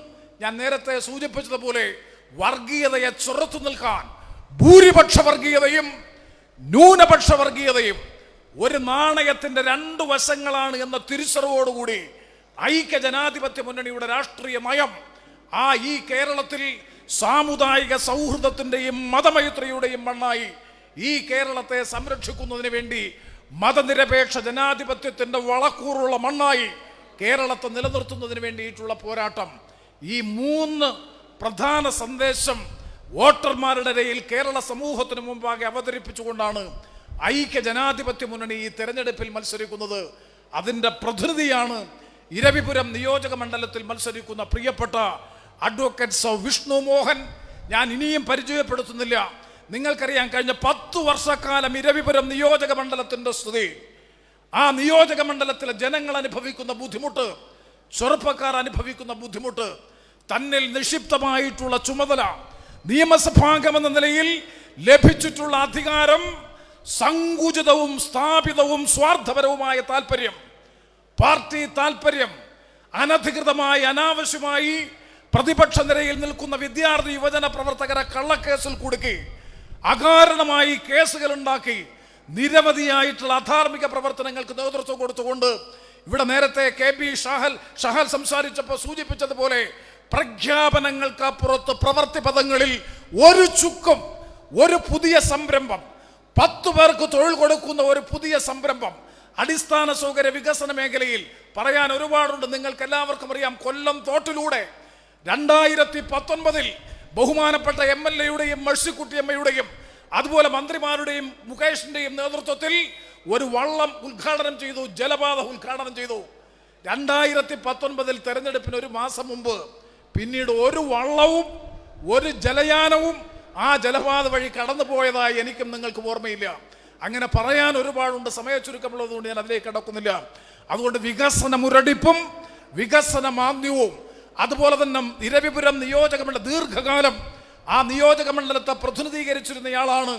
ഞാൻ നേരത്തെ സൂചിപ്പിച്ചതുപോലെ വർഗീയതയെ ചെറുത്തു നിൽക്കാൻ ഭൂരിപക്ഷ വർഗീയതയും ന്യൂനപക്ഷ വർഗീയതയും ഒരു നാണയത്തിന്റെ 2 വശങ്ങളാണ് എന്ന തിരിച്ചറിവോടുകൂടി ഐക്യ ജനാധിപത്യ മുന്നണിയുടെ രാഷ്ട്രീയ നയം ഈ കേരളത്തിൽ സാമുദായിക സൗഹൃദത്തിന്റെയും മതമൈത്രിയുടെയും മണ്ണായി ഈ കേരളത്തെ സംരക്ഷിക്കുന്നതിന് വേണ്ടി മതനിരപേക്ഷ ജനാധിപത്യത്തിന്റെ വളക്കൂറുള്ള മണ്ണായി കേരളത്തെ നിലനിർത്തുന്നതിന് വേണ്ടിയിട്ടുള്ള പോരാട്ടം. ഈ 3 പ്രധാന സന്ദേശം വോട്ടർമാരുടെ ഇടയിൽ കേരള സമൂഹത്തിന് മുമ്പാകെ അവതരിപ്പിച്ചുകൊണ്ടാണ് ഐക്യ ജനാധിപത്യ മുന്നണി ഈ തെരഞ്ഞെടുപ്പിൽ മത്സരിക്കുന്നത്. അതിൻ്റെ പ്രതിനിധിയാണ് ഇരവിപുരം നിയോജക മണ്ഡലത്തിൽ മത്സരിക്കുന്ന പ്രിയപ്പെട്ട അഡ്വക്കേറ്റ് വിഷ്ണു മോഹൻ. ഞാൻ ഇനിയും പരിചയപ്പെടുത്തുന്നില്ല. നിങ്ങൾക്കറിയാം, കഴിഞ്ഞ 10 വർഷക്കാലം ഇരവിപുരം നിയോജക മണ്ഡലത്തിൻ്റെ സ്ഥിതി, ആ നിയോജക മണ്ഡലത്തിലെ ജനങ്ങൾ അനുഭവിക്കുന്ന ബുദ്ധിമുട്ട്, ചെറുപ്പക്കാർ അനുഭവിക്കുന്ന ബുദ്ധിമുട്ട്, തന്നിൽ നിക്ഷിപ്തമായിട്ടുള്ള ചുമതല, നിയമസഭാംഗമെന്ന നിലയിൽ ലഭിച്ചിട്ടുള്ള അധികാരം, സങ്കുചിതവും സ്ഥാപിതവും സ്വാർത്ഥപരവുമായ താല്പര്യം, പാർട്ടി താല്പര്യം, അനധികൃതമായി അനാവശ്യമായി പ്രതിപക്ഷ നിരയിൽ നിൽക്കുന്ന വിദ്യാർത്ഥി യുവജന പ്രവർത്തകരെ കള്ളക്കേസിൽ കുടുക്കി, അകാരണമായി കേസുകൾ ഉണ്ടാക്കി, നിരവധിയായിട്ടുള്ള അധാർമിക പ്രവർത്തനങ്ങൾക്ക് നേതൃത്വം കൊടുത്തുകൊണ്ട് ഇവിടെ നേരത്തെ KB ഷഹൽ സംസാരിച്ചപ്പോൾ സൂചിപ്പിച്ചതുപോലെ പ്രഖ്യാപനങ്ങൾക്കപ്പുറത്ത് പ്രവൃത്തി പദങ്ങളിൽ ഒരു ചുക്കും, ഒരു പുതിയ സംരംഭം, 10 പേർക്ക് തൊഴിൽ കൊടുക്കുന്ന ഒരു പുതിയ സംരംഭം, അടിസ്ഥാന സൗകര്യ വികസന മേഖലയിൽ പറയാൻ ഒരുപാടുണ്ട്. നിങ്ങൾക്ക് എല്ലാവർക്കും അറിയാം, കൊല്ലം തോട്ടിലൂടെ 2019 ബഹുമാനപ്പെട്ട MLA-യുടെയും മേഴ്സിക്കുട്ടിയമ്മയുടെയും അതുപോലെ മന്ത്രിമാരുടെയും മുകേഷിന്റെയും നേതൃത്വത്തിൽ ഒരു വള്ളം ഉദ്ഘാടനം ചെയ്തു, ജലപാത ഉദ്ഘാടനം ചെയ്തു. 2019 തെരഞ്ഞെടുപ്പിന് 1 മാസം മുമ്പ് പിന്നീട് ഒരു വള്ളവും ഒരു ജലയാനവും ആ ജലപാത വഴി കടന്നു പോയതായി എനിക്കും നിങ്ങൾക്കും ഓർമ്മയില്ല. അങ്ങനെ പറയാൻ ഒരുപാടുണ്ട്, സമയ ചുരുക്കമുള്ളതുകൊണ്ട് ഞാൻ അതിലേക്ക് കടക്കുന്നില്ല. അതുകൊണ്ട് വികസന മുരടിപ്പും വികസന മാന്ദ്യവും അതുപോലെ തന്നെ ഇരവിപുരം നിയോജകമണ്ഡലം ദീർഘകാലം ആ നിയോജക മണ്ഡലത്തെ പ്രതിനിധീകരിച്ചിരുന്നയാളാണ്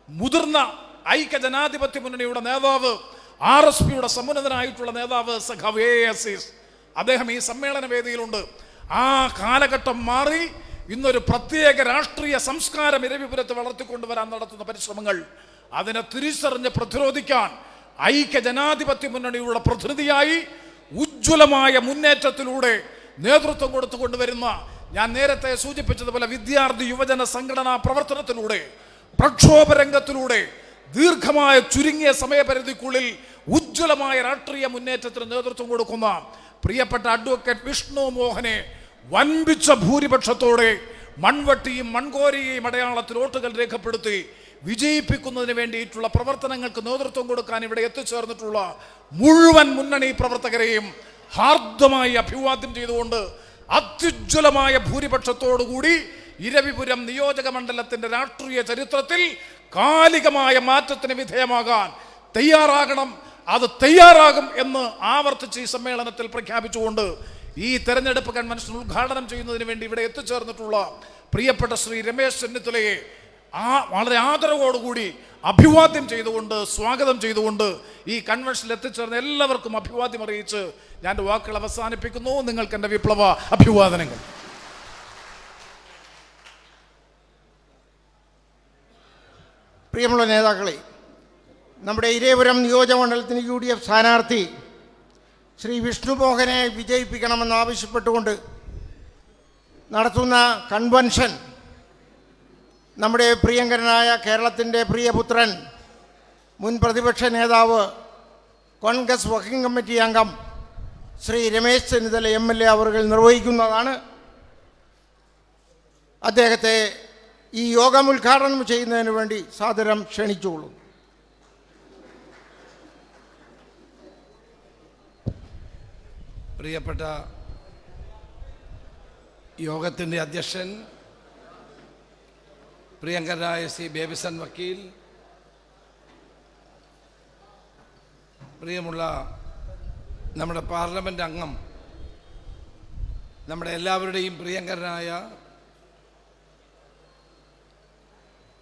മുതിർന്ന ഐക്യ ജനാധിപത്യ മുന്നണിയുടെ നേതാവ്, RSPയുടെ സമുന്നതനായിട്ടുള്ള നേതാവ് സഖാവ് A. അസീസ്. അദ്ദേഹം ഈ സമ്മേളന വേദിയിലുണ്ട്. ആ കാലഘട്ടം മാറി ഇന്നൊരു പ്രത്യേക രാഷ്ട്രീയ സംസ്കാരം ഇരവിപുരത്ത് വളർത്തിക്കൊണ്ടുവരാൻ നടത്തുന്ന പരിശ്രമങ്ങൾ അതിനെ തിരിച്ചറിഞ്ഞ് പ്രതിരോധിക്കാൻ ഐക്യ ജനാധിപത്യ മുന്നണിയുടെ പ്രതിനിധിയായി ഉജ്ജ്വലമായ മുന്നേറ്റത്തിലൂടെ നേതൃത്വം കൊടുത്തുകൊണ്ടുവരുന്ന, ഞാൻ നേരത്തെ സൂചിപ്പിച്ചതുപോലെ വിദ്യാർത്ഥി യുവജന സംഘടനാ പ്രവർത്തനത്തിലൂടെ, പ്രക്ഷോഭ രംഗത്തിലൂടെ ദീർഘമായ ചുരുങ്ങിയ സമയപരിധിക്കുള്ളിൽ ഉജ്ജ്വലമായ രാഷ്ട്രീയ മുന്നേറ്റത്തിന് നേതൃത്വം കൊടുക്കുന്ന പ്രിയപ്പെട്ട അഡ്വക്കേറ്റ് വിഷ്ണു മോഹനെ വൻപിച്ച ഭൂരിപക്ഷത്തോടെ മൺവട്ടിയും മൺകോരിയെയും അടയാളത്തിൽ വോട്ടുകൾ രേഖപ്പെടുത്തി വിജയിപ്പിക്കുന്നതിന് വേണ്ടിയിട്ടുള്ള പ്രവർത്തനങ്ങൾക്ക് നേതൃത്വം കൊടുക്കാൻ ഇവിടെ എത്തിച്ചേർന്നിട്ടുള്ള മുഴുവൻ മുന്നണി പ്രവർത്തകരെയും ഹാർദമായി അഭിവാദ്യം ചെയ്തുകൊണ്ട് അത്യുജ്വലമായ ഭൂരിപക്ഷത്തോടുകൂടി ഇരവിപുരം നിയോജക മണ്ഡലത്തിന്റെ രാഷ്ട്രീയ ചരിത്രത്തിൽ കാലികമായ മാറ്റത്തിന് വിധേയമാകാൻ തയ്യാറാകണം, അത് തയ്യാറാകും എന്ന് ആവർത്തിച്ച് ഈ സമ്മേളനത്തിൽ പ്രഖ്യാപിച്ചുകൊണ്ട് ഈ തെരഞ്ഞെടുപ്പ് കൺവെൻഷൻ ഉദ്ഘാടനം ചെയ്യുന്നതിന് വേണ്ടി ഇവിടെ എത്തിച്ചേർന്നിട്ടുള്ള പ്രിയപ്പെട്ട ശ്രീ രമേശ് ചെന്നിത്തലയെ വളരെ ആദരവോടുകൂടി അഭിവാദ്യം ചെയ്തുകൊണ്ട്, സ്വാഗതം ചെയ്തുകൊണ്ട് ഈ കൺവെൻഷനിൽ എത്തിച്ചേർന്ന എല്ലാവർക്കും അഭിവാദ്യം അറിയിച്ച് ഞാൻ എൻ്റെ വാക്കുകൾ അവസാനിപ്പിക്കുന്നു. നിങ്ങൾക്ക് എൻ്റെ വിപ്ലവ അഭിവാദനങ്ങൾ. പ്രിയമുള്ള നേതാക്കളെ, നമ്മുടെ ഇരവിപുരം നിയോജകമണ്ഡലത്തിന് UDF സ്ഥാനാർത്ഥി ശ്രീ വിഷ്ണു മോഹനെ വിജയിപ്പിക്കണമെന്നാവശ്യപ്പെട്ടുകൊണ്ട് നടത്തുന്ന കൺവെൻഷൻ നമ്മുടെ പ്രിയങ്കരനായ കേരളത്തിൻ്റെ പ്രിയപുത്രൻ, മുൻ പ്രതിപക്ഷ നേതാവ്, കോൺഗ്രസ് വർക്കിംഗ് കമ്മിറ്റി അംഗം ശ്രീ രമേശ് ചെന്നിത്തല MLA അവർ നിർവഹിക്കുന്നതാണ്. അദ്ദേഹത്തെ ഈ യോഗം ഉദ്ഘാടനം ചെയ്യുന്നതിന് വേണ്ടി സാദരം ക്ഷണിച്ചുകൊള്ളുന്നു. പ്രിയപ്പെട്ട യോഗത്തിൻ്റെ അധ്യക്ഷൻ പ്രിയങ്കരനായ ശ്രീ ബേബിസൺ വക്കീൽ, പ്രിയമുള്ള നമ്മുടെ പാർലമെൻറ്റ് അംഗം, നമ്മുടെ എല്ലാവരുടെയും പ്രിയങ്കരനായ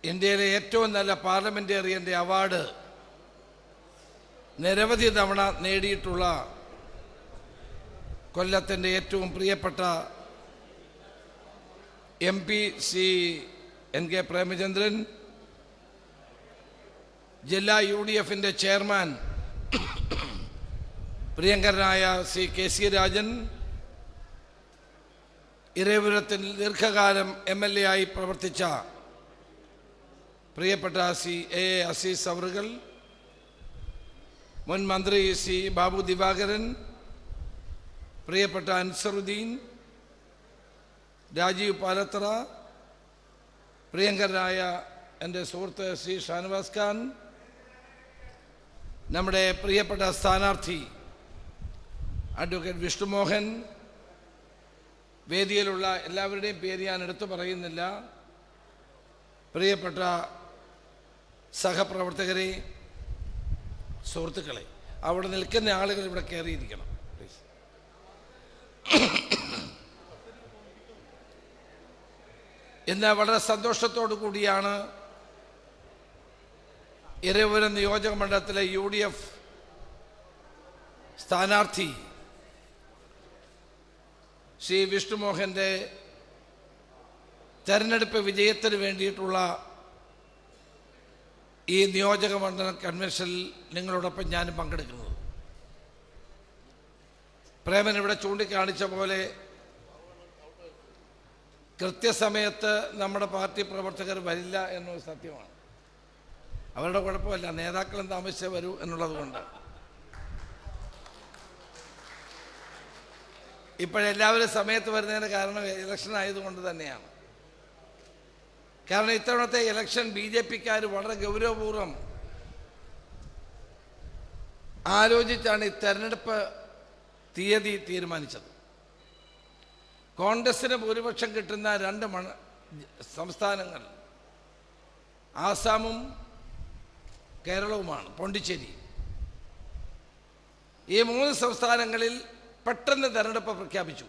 ഇന്ത്യയിലെ ഏറ്റവും നല്ല പാർലമെൻറ്റേറിയൻ്റെ അവാർഡ് നിരവധി തവണ നേടിയിട്ടുള്ള കൊല്ലത്തിൻ്റെ ഏറ്റവും പ്രിയപ്പെട്ട MP ശ്രീ NK പ്രേമചന്ദ്രൻ, ജില്ലാ UDFൻ്റെ ചെയർമാൻ പ്രിയങ്കരനായ ശ്രീ KC രാജൻ, ഇരവിപുരത്തിൽ ദീർഘകാലം MLA ആയി പ്രവർത്തിച്ച പ്രിയപ്പെട്ട ശ്രീ A. അസീസ് അവറുകൾ, മുൻ മന്ത്രി ശ്രീ ബാബു ദിവാകരൻ, പ്രിയപ്പെട്ട അൻസറുദ്ദീൻ, രാജീവ് പാലത്തറ, പ്രിയങ്കരനായ എൻ്റെ സുഹൃത്ത് ശ്രീ ഷാനവാസ് ഖാൻ, നമ്മുടെ പ്രിയപ്പെട്ട സ്ഥാനാർത്ഥി അഡ്വക്കേറ്റ് വിഷ്ണു മോഹൻ, വേദിയിലുള്ള എല്ലാവരുടെയും പേര് ഞാൻ എടുത്തു പറയുന്നില്ല, പ്രിയപ്പെട്ട സഹപ്രവർത്തകരെ, സുഹൃത്തുക്കളെ, അവിടെ നിൽക്കുന്ന ആളുകൾ ഇവിടെ കയറിയിരിക്കണം. ഇന്ന് വളരെ സന്തോഷത്തോടു കൂടിയാണ് ഇരവിപുരം നിയോജക മണ്ഡലത്തിലെ UDF സ്ഥാനാർത്ഥി ശ്രീ വിഷ്ണുമോഹൻ്റെ തെരഞ്ഞെടുപ്പ് വിജയത്തിന് വേണ്ടിയിട്ടുള്ള ഈ നിയോജക മണ്ഡലം കൺവെൻഷനിൽ നിങ്ങളോടൊപ്പം ഞാനും പങ്കെടുക്കുന്നത്. പ്രേമൻ ഇവിടെ ചൂണ്ടിക്കാണിച്ച പോലെ കൃത്യസമയത്ത് നമ്മുടെ പാർട്ടി പ്രവർത്തകർ വരില്ല എന്നത് സത്യമാണ്. അവരുടെ കുഴപ്പമല്ല, നേതാക്കളും താമസിച്ചേ വരൂ എന്നുള്ളത് കൊണ്ട്. ഇപ്പോഴെല്ലാവരും സമയത്ത് വരുന്നതിന് കാരണം ഇലക്ഷൻ ആയതുകൊണ്ട് തന്നെയാണ്. കാരണം ഇത്തവണത്തെ ഇലക്ഷൻ BJPക്കാർ വളരെ ഗൗരവപൂർവ്വം ആലോചിച്ചാണ് ഈ തെരഞ്ഞെടുപ്പ് തീയതി തീരുമാനിച്ചത്. കോൺഗ്രസിന് ഭൂരിപക്ഷം കിട്ടുന്ന 2 സംസ്ഥാനങ്ങൾ ആസാമും കേരളവുമാണ്, പോണ്ടിച്ചേരി. ഈ 3 സംസ്ഥാനങ്ങളിൽ പെട്ടെന്ന് തെരഞ്ഞെടുപ്പ് പ്രഖ്യാപിച്ചു.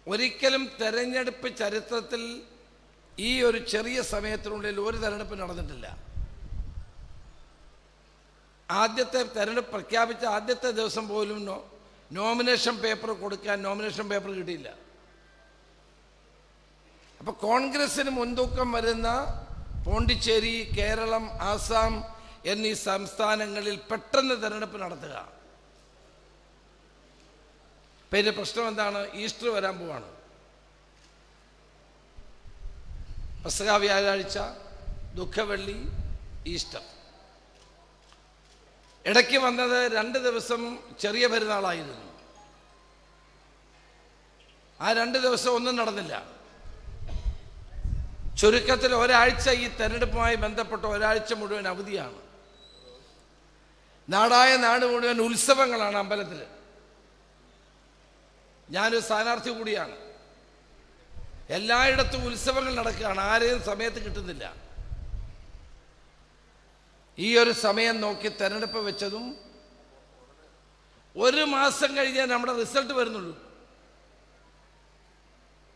ഒരിക്കലും തെരഞ്ഞെടുപ്പ് ചരിത്രത്തിൽ ഈ ഒരു ചെറിയ സമയത്തിനുള്ളിൽ ഒരു തെരഞ്ഞെടുപ്പ് നടന്നിട്ടില്ല. ആദ്യത്തെ തെരഞ്ഞെടുപ്പ് പ്രഖ്യാപിച്ച ആദ്യത്തെ ദിവസം പോലും നോമിനേഷൻ പേപ്പർ കൊടുക്കാൻ നോമിനേഷൻ പേപ്പർ കിട്ടിയില്ല. അപ്പോൾ കോൺഗ്രസിന് മുൻതൂക്കം വരുന്ന പോണ്ടിച്ചേരി, കേരളം, ആസാം എന്നീ സംസ്ഥാനങ്ങളിൽ പെട്ടെന്ന് തെരഞ്ഞെടുപ്പ് നടത്തുക. ഇപ്പം ഇതിൻ്റെ പ്രശ്നം എന്താണ്? ഈസ്റ്റർ വരാൻ പോവാണ്. പെസഹ വ്യാഴാഴ്ച, ദുഃഖവെള്ളി, ഈസ്റ്റർ. ഇടയ്ക്ക് വന്നത് 2 ദിവസം ചെറിയ പെരുന്നാളായിരുന്നു. ആ 2 ദിവസം ഒന്നും നടന്നില്ല. ചുരുക്കത്തിൽ ഒരാഴ്ച ഈ തെരഞ്ഞെടുപ്പുമായി ബന്ധപ്പെട്ട ഒരാഴ്ച മുഴുവൻ അവധിയാണ്. നാടായ നാട് മുഴുവൻ ഉത്സവങ്ങളാണ് അമ്പലത്തിൽ. ഞാനൊരു സ്ഥാനാർത്ഥി കൂടിയാണ്. എല്ലായിടത്തും ഉത്സവങ്ങൾ നടക്കുകയാണ്. ആരെയും സമയത്ത് കിട്ടുന്നില്ല. ഈ ഒരു സമയം നോക്കി തെരഞ്ഞെടുപ്പ് വെച്ചതും 1 മാസം കഴിഞ്ഞേ നമ്മുടെ റിസൾട്ട് വരുന്നുള്ളൂ.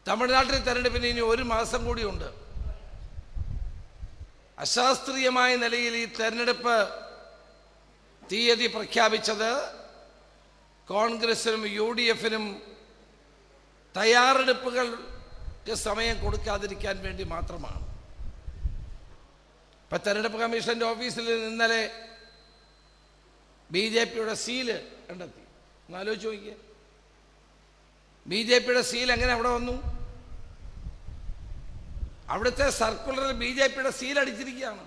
തമിഴ്നാട്ടിൽ തെരഞ്ഞെടുപ്പിന് ഇനി 1 മാസം കൂടിയുണ്ട്. അശാസ്ത്രീയമായ നിലയിൽ ഈ തെരഞ്ഞെടുപ്പ് തീയതി പ്രഖ്യാപിച്ചത് കോൺഗ്രസിനും UDFനും തയ്യാറെടുപ്പുകൾക്ക് സമയം കൊടുക്കാതിരിക്കാൻ വേണ്ടി മാത്രമാണ്. ഇപ്പം തെരഞ്ഞെടുപ്പ് കമ്മീഷൻ്റെ ഓഫീസിൽ ഇന്നലെ BJPയുടെ സീല് കണ്ടെത്തി. ഒന്ന് ആലോചിച്ച് നോക്കിയേ, BJPയുടെ സീൽ എങ്ങനെ അവിടെ വന്നു? അവിടുത്തെ സർക്കുലറിൽ BJPയുടെ സീൽ അടിച്ചിരിക്കുകയാണ്.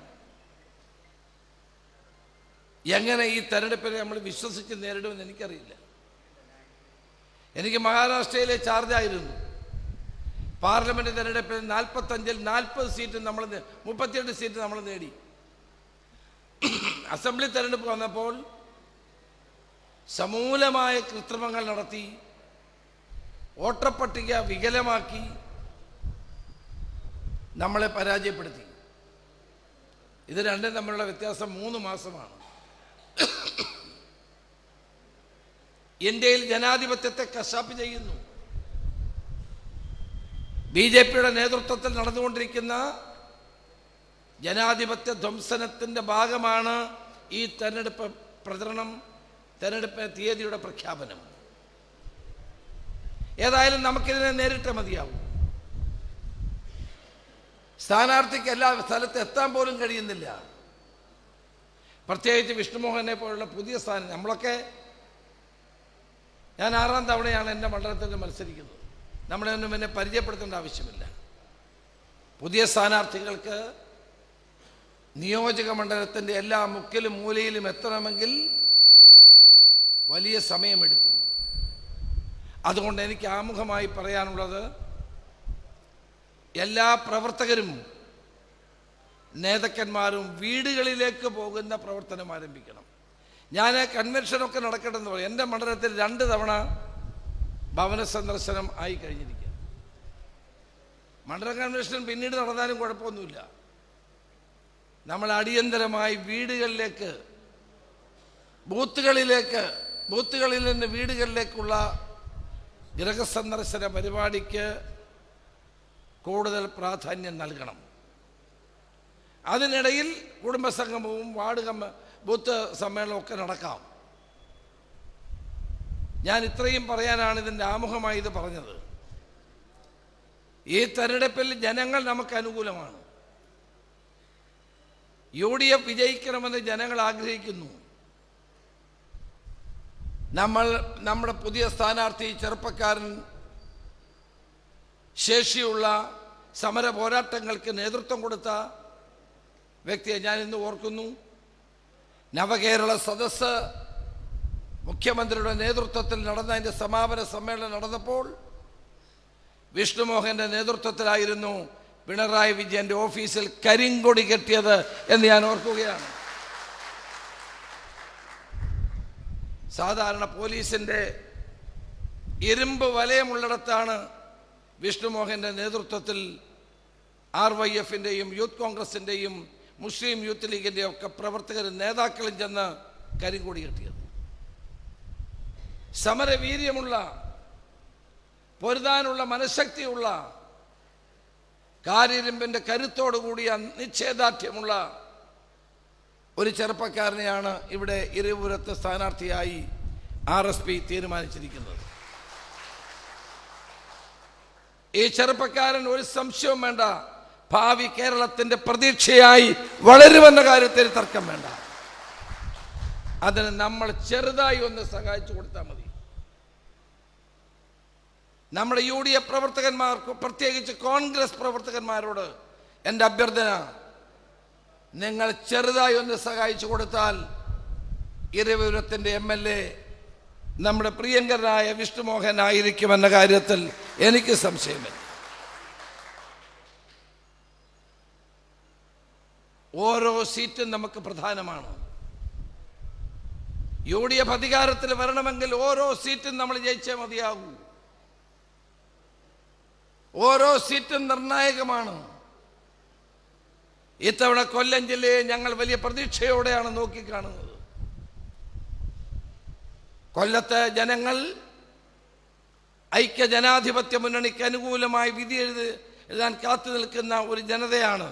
എങ്ങനെ ഈ തെരഞ്ഞെടുപ്പിനെ നമ്മൾ വിശ്വസിച്ച് നേരിടുമെന്ന് എനിക്കറിയില്ല. എനിക്ക് മഹാരാഷ്ട്രയിലെ ചാർജായിരുന്നു. പാർലമെന്റ് തെരഞ്ഞെടുപ്പിൽ 45-ൽ 40 സീറ്റ് 38 സീറ്റ് നമ്മൾ നേടി. അസംബ്ലി തെരഞ്ഞെടുപ്പ് വന്നപ്പോൾ സമൂലമായ കൃത്രിമങ്ങൾ നടത്തി, വോട്ടർ പട്ടിക വികലമാക്കി നമ്മളെ പരാജയപ്പെടുത്തി. ഇത് രണ്ടും തമ്മിലുള്ള വ്യത്യാസം 3 മാസമാണ്. ഇന്ത്യയിൽ ജനാധിപത്യത്തെ കശാപ്പ് ചെയ്യുന്നു. BJPയുടെ നേതൃത്വത്തിൽ നടന്നുകൊണ്ടിരിക്കുന്ന ജനാധിപത്യ ധ്വംസനത്തിൻ്റെ ഭാഗമാണ് ഈ തെരഞ്ഞെടുപ്പ് പ്രചരണം, തെരഞ്ഞെടുപ്പ് തീയതിയുടെ പ്രഖ്യാപനം. ഏതായാലും നമുക്കിതിനെ നേരിട്ട് മതിയാവും. സ്ഥാനാർത്ഥിക്ക് എല്ലാ സ്ഥലത്ത് എത്താൻ പോലും കഴിയുന്നില്ല. പ്രത്യേകിച്ച് വിഷ്ണുമോഹനെ പോലുള്ള പുതിയ സ്ഥാനം. ഞാൻ 6ാം തവണയാണ് എൻ്റെ മണ്ഡലത്തിൽ മത്സരിക്കുന്നത്. നമ്മളൊന്നും എന്നെ പരിചയപ്പെടുത്തേണ്ട ആവശ്യമില്ല. പുതിയ സ്ഥാനാർത്ഥികൾക്ക് നിയോജക മണ്ഡലത്തിൻ്റെ എല്ലാ മുക്കിലും മൂലയിലും എത്തണമെങ്കിൽ വലിയ സമയമെടുക്കും. അതുകൊണ്ട് എനിക്ക് ആമുഖമായി പറയാനുള്ളത്, എല്ലാ പ്രവർത്തകരും നേതാക്കന്മാരും വീടുകളിലേക്ക് പോകുന്ന പ്രവർത്തനം ആരംഭിക്കണം. ഞാൻ കൺവെൻഷനൊക്കെ നടക്കട്ടെന്ന് പറയും. എൻ്റെ മണ്ഡലത്തിൽ 2 തവണ ഭവന സന്ദർശനം ആയി കഴിഞ്ഞിരിക്കുക. മണ്ഡലം കൺവെൻഷൻ പിന്നീട് നടന്നാലും കുഴപ്പമൊന്നുമില്ല. നമ്മൾ അടിയന്തരമായി വീടുകളിലേക്ക്, ബൂത്തുകളിൽ നിന്ന് വീടുകളിലേക്കുള്ള ഗൃഹസന്ദർശന പരിപാടിക്ക് കൂടുതൽ പ്രാധാന്യം നൽകണം. അതിനിടയിൽ കുടുംബസംഗമവും ബൂത്ത് സമ്മേളനവും ഒക്കെ നടക്കാം. ഞാൻ ഇത്രയും പറയാനാണ് ഇതിൻ്റെ ആമുഖമായി ഇത് പറഞ്ഞത്. ഈ തെരഞ്ഞെടുപ്പിൽ ജനങ്ങൾ നമുക്ക് അനുകൂലമാണ്. UDF വിജയിക്കണമെന്ന് ജനങ്ങൾ ആഗ്രഹിക്കുന്നു. നമ്മുടെ പുതിയ സ്ഥാനാർത്ഥി ചെറുപ്പക്കാരൻ, ശേഷിയുള്ള സമര പോരാട്ടങ്ങൾക്ക് നേതൃത്വം കൊടുത്ത വ്യക്തിയെ ഞാൻ ഇന്ന് ഓർക്കുന്നു. നവകേരള സദസ്സ് മുഖ്യമന്ത്രിയുടെ നേതൃത്വത്തിൽ നടന്ന അതിൻ്റെ സമാപന സമ്മേളനം നടന്നപ്പോൾ വിഷ്ണുമോഹൻ്റെ നേതൃത്വത്തിലായിരുന്നു പിണറായി വിജയൻ്റെ ഓഫീസിൽ കരിങ്കൊടി കെട്ടിയത് എന്ന് ഞാൻ ഓർക്കുകയാണ്. സാധാരണ പോലീസിൻ്റെ ഇരുമ്പ് വലയമുള്ളിടത്താണ് വിഷ്ണുമോഹൻ്റെ നേതൃത്വത്തിൽ RYFൻ്റെയും യൂത്ത് കോൺഗ്രസിൻ്റെയും മുസ്ലിം യൂത്ത് ലീഗിൻ്റെയും ഒക്കെ പ്രവർത്തകരും നേതാക്കളും ചെന്ന് കരിങ്കൊടി കെട്ടിയത്. സമരവീര്യമുള്ള പൊരുതാനുള്ള മനഃശക്തിയുള്ള, കാരിരുമ്പിൻ്റെ കരുത്തോടു കൂടിയ നിശ്ചയദാർഢ്യമുള്ള ഒരു ചെറുപ്പക്കാരനെയാണ് ഇവിടെ ഇരവിപുരത്ത് സ്ഥാനാർത്ഥിയായി RSP തീരുമാനിച്ചിരിക്കുന്നത്. ഈ ചെറുപ്പക്കാരൻ ഒരു സംശയവും വേണ്ട, ഭാവി കേരളത്തിൻ്റെ പ്രതീക്ഷയായി വളരുമെന്ന കാര്യത്തിൽ തർക്കം വേണ്ട. അതിന് നമ്മൾ ചെറുതായി ഒന്ന് സഹായിച്ചു കൊടുത്താൽ മതി. നമ്മുടെ UDF പ്രവർത്തകന്മാർക്ക്, പ്രത്യേകിച്ച് കോൺഗ്രസ് പ്രവർത്തകന്മാരോട് എൻ്റെ അഭ്യർത്ഥന, നിങ്ങൾ ചെറുതായി ഒന്ന് സഹായിച്ചു കൊടുത്താൽ ഇരവിപുരത്തിൻ്റെ MLA നമ്മുടെ പ്രിയങ്കരനായ വിഷ്ണുമോഹൻ ആയിരിക്കുമെന്ന കാര്യത്തിൽ എനിക്ക് സംശയമില്ല. ഓരോ സീറ്റും നമുക്ക് പ്രധാനമാണ്. UDF അധികാരത്തിൽ വരണമെങ്കിൽ ഓരോ സീറ്റും നമ്മൾ ജയിച്ചേ മതിയാകൂ. ഓരോ സീറ്റും നിർണായകമാണ്. ഇത്തവണ കൊല്ലം ജില്ലയെ ഞങ്ങൾ വലിയ പ്രതീക്ഷയോടെയാണ് നോക്കിക്കാണുന്നത്. കൊല്ലത്തെ ജനങ്ങൾ ഐക്യ ജനാധിപത്യ മുന്നണിക്ക് അനുകൂലമായി വിധി എഴുതാൻ കാത്തു നിൽക്കുന്ന ഒരു ജനതയാണ്.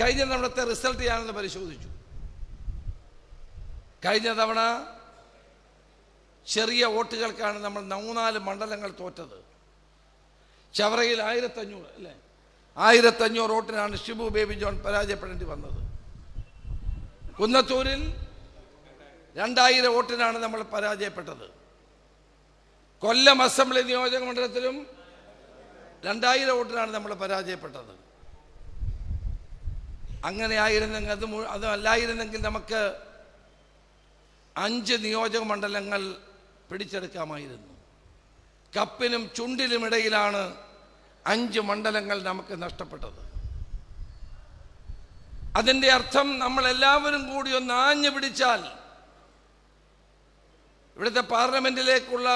കഴിഞ്ഞ തവണത്തെ റിസൾട്ട് ഞാനൊന്ന് പരിശോധിച്ചു. കഴിഞ്ഞ തവണ ചെറിയ വോട്ടുകൾക്കാണ് നമ്മൾ 4 മണ്ഡലങ്ങൾ തോറ്റത്. ചവറയിൽ 1500 അല്ലേ, 1500 വോട്ടിനാണ് ഷിബു ബേബി ജോൺ പരാജയപ്പെടേണ്ടി വന്നത്. കുന്നത്തൂരിൽ 2000 വോട്ടിനാണ് നമ്മൾ പരാജയപ്പെട്ടത്. കൊല്ലം അസംബ്ലി നിയോജക മണ്ഡലത്തിലും 2000 വോട്ടിനാണ് നമ്മൾ പരാജയപ്പെട്ടത്. അങ്ങനെ ആയിരുന്നെങ്കിൽ അതല്ലായിരുന്നെങ്കിൽ നമുക്ക് 5 നിയോജക മണ്ഡലങ്ങൾ പിടിച്ചെടുക്കാമായിരുന്നു. കപ്പിനും ചുണ്ടിനും ഇടയിലാണ് 5 മണ്ഡലങ്ങൾ നമുക്ക് നഷ്ടപ്പെട്ടത്. അതിൻ്റെ അർത്ഥം നമ്മളെല്ലാവരും കൂടി ഒന്ന് ആഞ്ഞു പിടിച്ചാൽ ഇവിടുത്തെ പാർലമെന്റിലേക്കുള്ള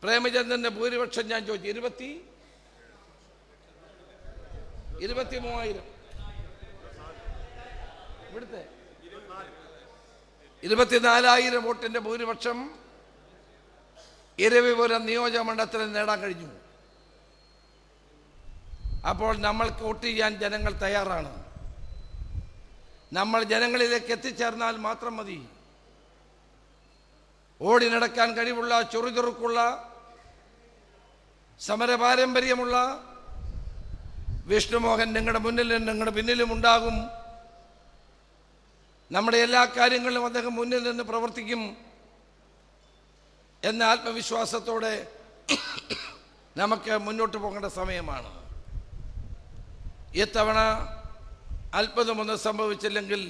പ്രേമചന്ദ്രന്റെ ഭൂരിപക്ഷം ഞാൻ ചോദിച്ചു 23,000, ഇവിടുത്തെ 24,000 വോട്ടിന്റെ ഭൂരിപക്ഷം ഇരവിപുരം നിയോജക മണ്ഡലത്തിൽ നേടാൻ കഴിഞ്ഞു. അപ്പോൾ നമ്മൾക്ക് വോട്ട് ചെയ്യാൻ ജനങ്ങൾ തയ്യാറാണ്. നമ്മൾ ജനങ്ങളിലേക്ക് എത്തിച്ചേർന്നാൽ മാത്രം മതി. ഓടി നടക്കാൻ കഴിവുള്ള, ചുറുചുറുക്കുള്ള, സമര പാരമ്പര്യമുള്ള വിഷ്ണുമോഹൻ നിങ്ങളുടെ മുന്നിലും നിങ്ങളുടെ പിന്നിലും ഉണ്ടാകും. നമ്മുടെ എല്ലാ കാര്യങ്ങളിലും അദ്ദേഹം മുന്നിൽ നിന്ന് പ്രവർത്തിക്കും എന്ന ആത്മവിശ്വാസത്തോടെ നമുക്ക് മുന്നോട്ട് പോകേണ്ട സമയമാണ്. ഇത്തവണ അത്ഭുതമൊന്നും സംഭവിച്ചില്ലെങ്കിൽ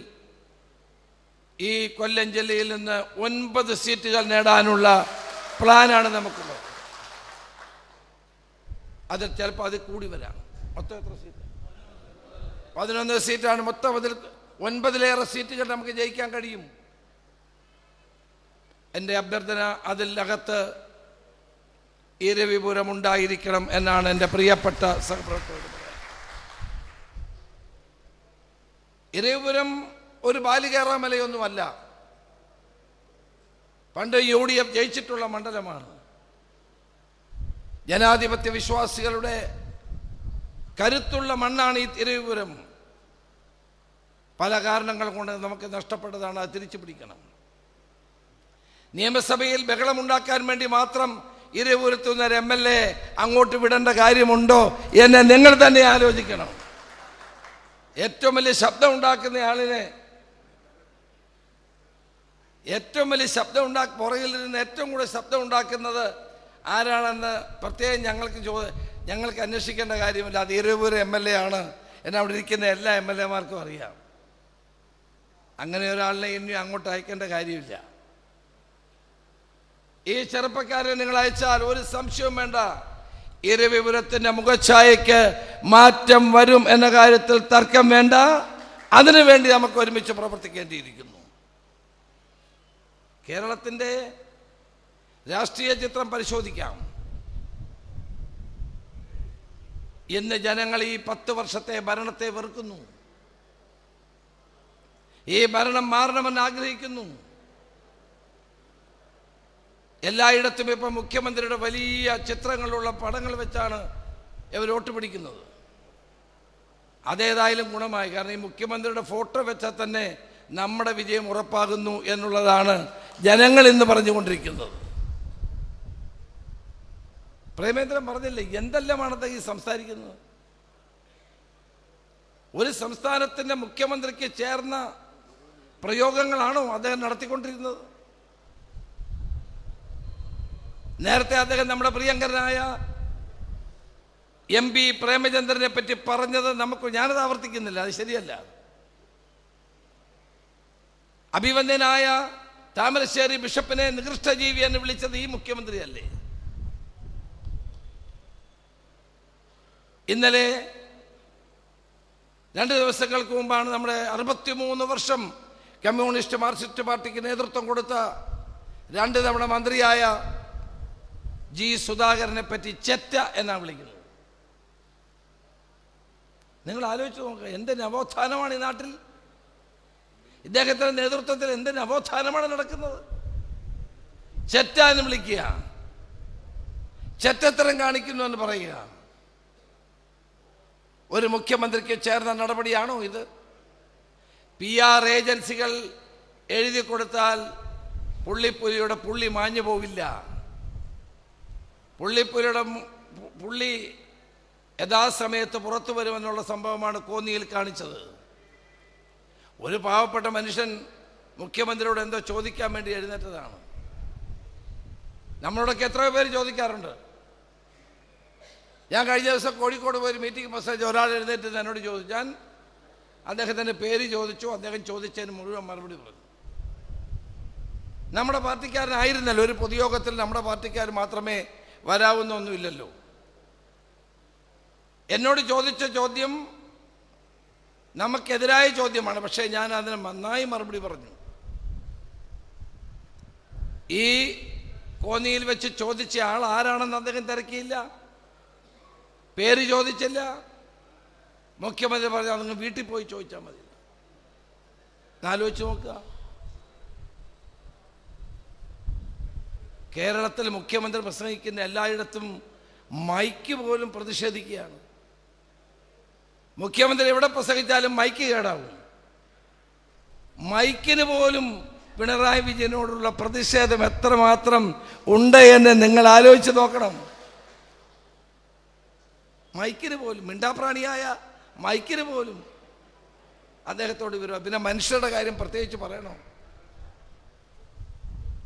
ഈ കൊല്ലം ജില്ലയിൽ നിന്ന് 9 സീറ്റുകൾ നേടാനുള്ള പ്ലാനാണ് നമുക്കുള്ളത്. അത് ചിലപ്പോൾ അത് കൂടി വരാം. മൊത്തം എത്ര സീറ്റ്? 11 സീറ്റാണ് മൊത്തം. അതിൽ 9-ലേറെ സീറ്റുകൾ നമുക്ക് ജയിക്കാൻ കഴിയും. എൻ്റെ അഭ്യർത്ഥന, അതിനകത്ത് ഇരവിപുരം ഉണ്ടായിരിക്കണം എന്നാണ് എൻ്റെ പ്രിയപ്പെട്ട സഹപ്രവർത്തകരോട് പറയാൻ. ഇരവിപുരം ഒരു ബാലികേറാമലയൊന്നുമല്ല. പണ്ട് UDF ജയിച്ചിട്ടുള്ള മണ്ഡലമാണ്. ജനാധിപത്യ വിശ്വാസികളുടെ കരുത്തുള്ള മണ്ണാണ് ഈ ഇരവിപുരം. പല കാരണങ്ങൾ കൊണ്ട് നമുക്ക് നഷ്ടപ്പെട്ടതാണ്. അത് തിരിച്ചു പിടിക്കണം. നിയമസഭയിൽ ബഹളമുണ്ടാക്കാൻ വേണ്ടി മാത്രം ഇരവിപുരത്തുനിന്ന് ഒരു MLA അങ്ങോട്ട് വിടേണ്ട കാര്യമുണ്ടോ എന്ന് നിങ്ങൾ തന്നെ ആലോചിക്കണം. ഏറ്റവും വലിയ ശബ്ദം ഉണ്ടാക്കുന്ന ആളിനെ, ഏറ്റവും വലിയ പുറകിൽ നിന്ന് ഏറ്റവും കൂടുതൽ ശബ്ദം ഉണ്ടാക്കുന്നത് ആരാണെന്ന് പ്രത്യേകം ഞങ്ങൾക്ക് അന്വേഷിക്കേണ്ട കാര്യമില്ല. അത് ഇരവിപുരം MLA ആണ് എന്ന് അവിടെ ഇരിക്കുന്ന എല്ലാ MLA-മാർക്കും അറിയാം. അങ്ങനെ ഒരാളിനെ ഇനി അങ്ങോട്ട് അയക്കേണ്ട കാര്യമില്ല. ഈ ചെറുപ്പക്കാരെ നിങ്ങൾ അയച്ചാൽ ഒരു സംശയവും വേണ്ട, ഇരവിപുരത്തിൻ്റെ മുഖഛായയ്ക്ക് മാറ്റം വരും എന്ന കാര്യത്തിൽ തർക്കം വേണ്ട. അതിനുവേണ്ടി നമുക്ക് ഒരുമിച്ച് പ്രവർത്തിക്കേണ്ടിയിരിക്കുന്നു. കേരളത്തിൻ്റെ രാഷ്ട്രീയ ചിത്രം പരിശോധിക്കാം. ഇന്ന് ജനങ്ങൾ ഈ 10 വർഷത്തെ ഭരണത്തെ വെറുക്കുന്നു. ഈ ഭരണം മാറണമെന്ന് ആഗ്രഹിക്കുന്നു. എല്ലായിടത്തും ഇപ്പം മുഖ്യമന്ത്രിയുടെ വലിയ ചിത്രങ്ങളുള്ള പടങ്ങൾ വെച്ചാണ് ഇവർ വോട്ട് പിടിക്കുന്നത്. അതേതായാലും ഗുണമായി. കാരണം ഈ മുഖ്യമന്ത്രിയുടെ ഫോട്ടോ വെച്ചാൽ തന്നെ നമ്മുടെ വിജയം ഉറപ്പാകുന്നു എന്നുള്ളതാണ് ജനങ്ങൾ ഇന്ന് പറഞ്ഞുകൊണ്ടിരിക്കുന്നത്. പ്രേമേന്ദ്രൻ പറഞ്ഞില്ലേ എന്തെല്ലാമാണത് ഈ സംസാരിക്കുന്നത്? ഒരു സംസ്ഥാനത്തിൻ്റെ മുഖ്യമന്ത്രിക്ക് ചേർന്ന പ്രയോഗങ്ങളാണോ അദ്ദേഹം നടത്തിക്കൊണ്ടിരുന്നത്? നേരത്തെ അദ്ദേഹം നമ്മുടെ പ്രിയങ്കരനായ MP പ്രേമചന്ദ്രനെ പറ്റി പറഞ്ഞത് ഞാനത് ആവർത്തിക്കുന്നില്ല, അത് ശരിയല്ല. അഭിവന്ദ്യനായ താമരശ്ശേരി ബിഷപ്പിനെ നികൃഷ്ടജീവി എന്ന് വിളിച്ചത് ഈ മുഖ്യമന്ത്രിയല്ലേ? ഇന്നലെ 2 ദിവസങ്ങൾക്ക് മുമ്പാണ് നമ്മുടെ 63 വർഷം കമ്മ്യൂണിസ്റ്റ് മാർക്സിസ്റ്റ് പാർട്ടിക്ക് നേതൃത്വം കൊടുത്ത 2 തവണ മന്ത്രിയായ G. സുധാകരനെ പറ്റി ചെറ്റ എന്നാണ് വിളിക്കുന്നത്. നിങ്ങൾ ആലോചിച്ച് നോക്കുക, എന്ത് നവോത്ഥാനമാണ് ഈ നാട്ടിൽ? ഇദ്ദേഹത്തിൻ്റെ നേതൃത്വത്തിൽ എന്ത് നവോത്ഥാനമാണ് നടക്കുന്നത്? ചെറ്റ എന്ന് വിളിക്കുക, ചെറ്റത്തരം കാണിക്കുന്നു എന്ന് പറയുക. ഒരു മുഖ്യമന്ത്രിക്ക് ചേർന്ന നടപടിയാണോ ഇത്? PR ഏജൻസികൾ എഴുതി കൊടുത്താൽ പുള്ളിപ്പുലിയുടെ പുള്ളി മാഞ്ഞു പോവില്ല. പുള്ളിപ്പുലിയുടെ പുള്ളി യഥാസമയത്ത് പുറത്തു വരുമെന്നുള്ള സംഭവമാണ് കോന്നിയിൽ കാണിച്ചത്. ഒരു പാവപ്പെട്ട മനുഷ്യൻ മുഖ്യമന്ത്രിയോട് എന്തോ ചോദിക്കാൻ വേണ്ടി എഴുന്നേറ്റതാണ്. നമ്മളോടൊക്കെ എത്രയോ പേര് ചോദിക്കാറുണ്ട്. ഞാൻ കഴിഞ്ഞ ദിവസം കോഴിക്കോട് പോയി മീറ്റിംഗ് മെസ്സേജ് ഒരാൾ എഴുന്നേറ്റ് എന്നോട് ചോദിച്ചു. ഞാൻ അദ്ദേഹത്തിൻ്റെ പേര് ചോദിച്ചു. അദ്ദേഹം ചോദിച്ചതിന് മുഴുവൻ മറുപടി പറഞ്ഞു. നമ്മുടെ പാർട്ടിക്കാരനായിരുന്നല്ലോ. ഒരു പൊതുയോഗത്തിൽ നമ്മുടെ പാർട്ടിക്കാർ മാത്രമേ വരാവുന്നൊന്നുമില്ലല്ലോ. എന്നോട് ചോദിച്ച ചോദ്യം നമുക്കെതിരായ ചോദ്യമാണ്. പക്ഷേ ഞാൻ അതിന് നന്നായി മറുപടി പറഞ്ഞു. ഈ കോന്നിയിൽ വെച്ച് ചോദിച്ച ആൾ ആരാണെന്ന് അദ്ദേഹം തിരക്കിയില്ല, പേര് ചോദിച്ചില്ല. മുഖ്യമന്ത്രി പറഞ്ഞാൽ നിങ്ങൾ വീട്ടിൽ പോയി ചോദിച്ചാൽ മതി. ആലോചിച്ച് നോക്കുക. കേരളത്തിൽ മുഖ്യമന്ത്രി പ്രസംഗിക്കുന്ന എല്ലായിടത്തും മൈക്ക് പോലും പ്രതിഷേധിക്കുകയാണ്. മുഖ്യമന്ത്രി എവിടെ പ്രസംഗിച്ചാലും മൈക്ക് കേടാവും. മൈക്കിന് പോലും പിണറായി വിജയനോടുള്ള പ്രതിഷേധം എത്രമാത്രം ഉണ്ട് എന്ന് നിങ്ങൾ ആലോചിച്ച് നോക്കണം. മൈക്കിന് പോലും, മിണ്ടാപ്രാണിയായ മൈക്കിന് പോലും അദ്ദേഹത്തോട് വിരോധം. പിന്നെ മനുഷ്യരുടെ കാര്യം പ്രത്യേകിച്ച് പറയണോ?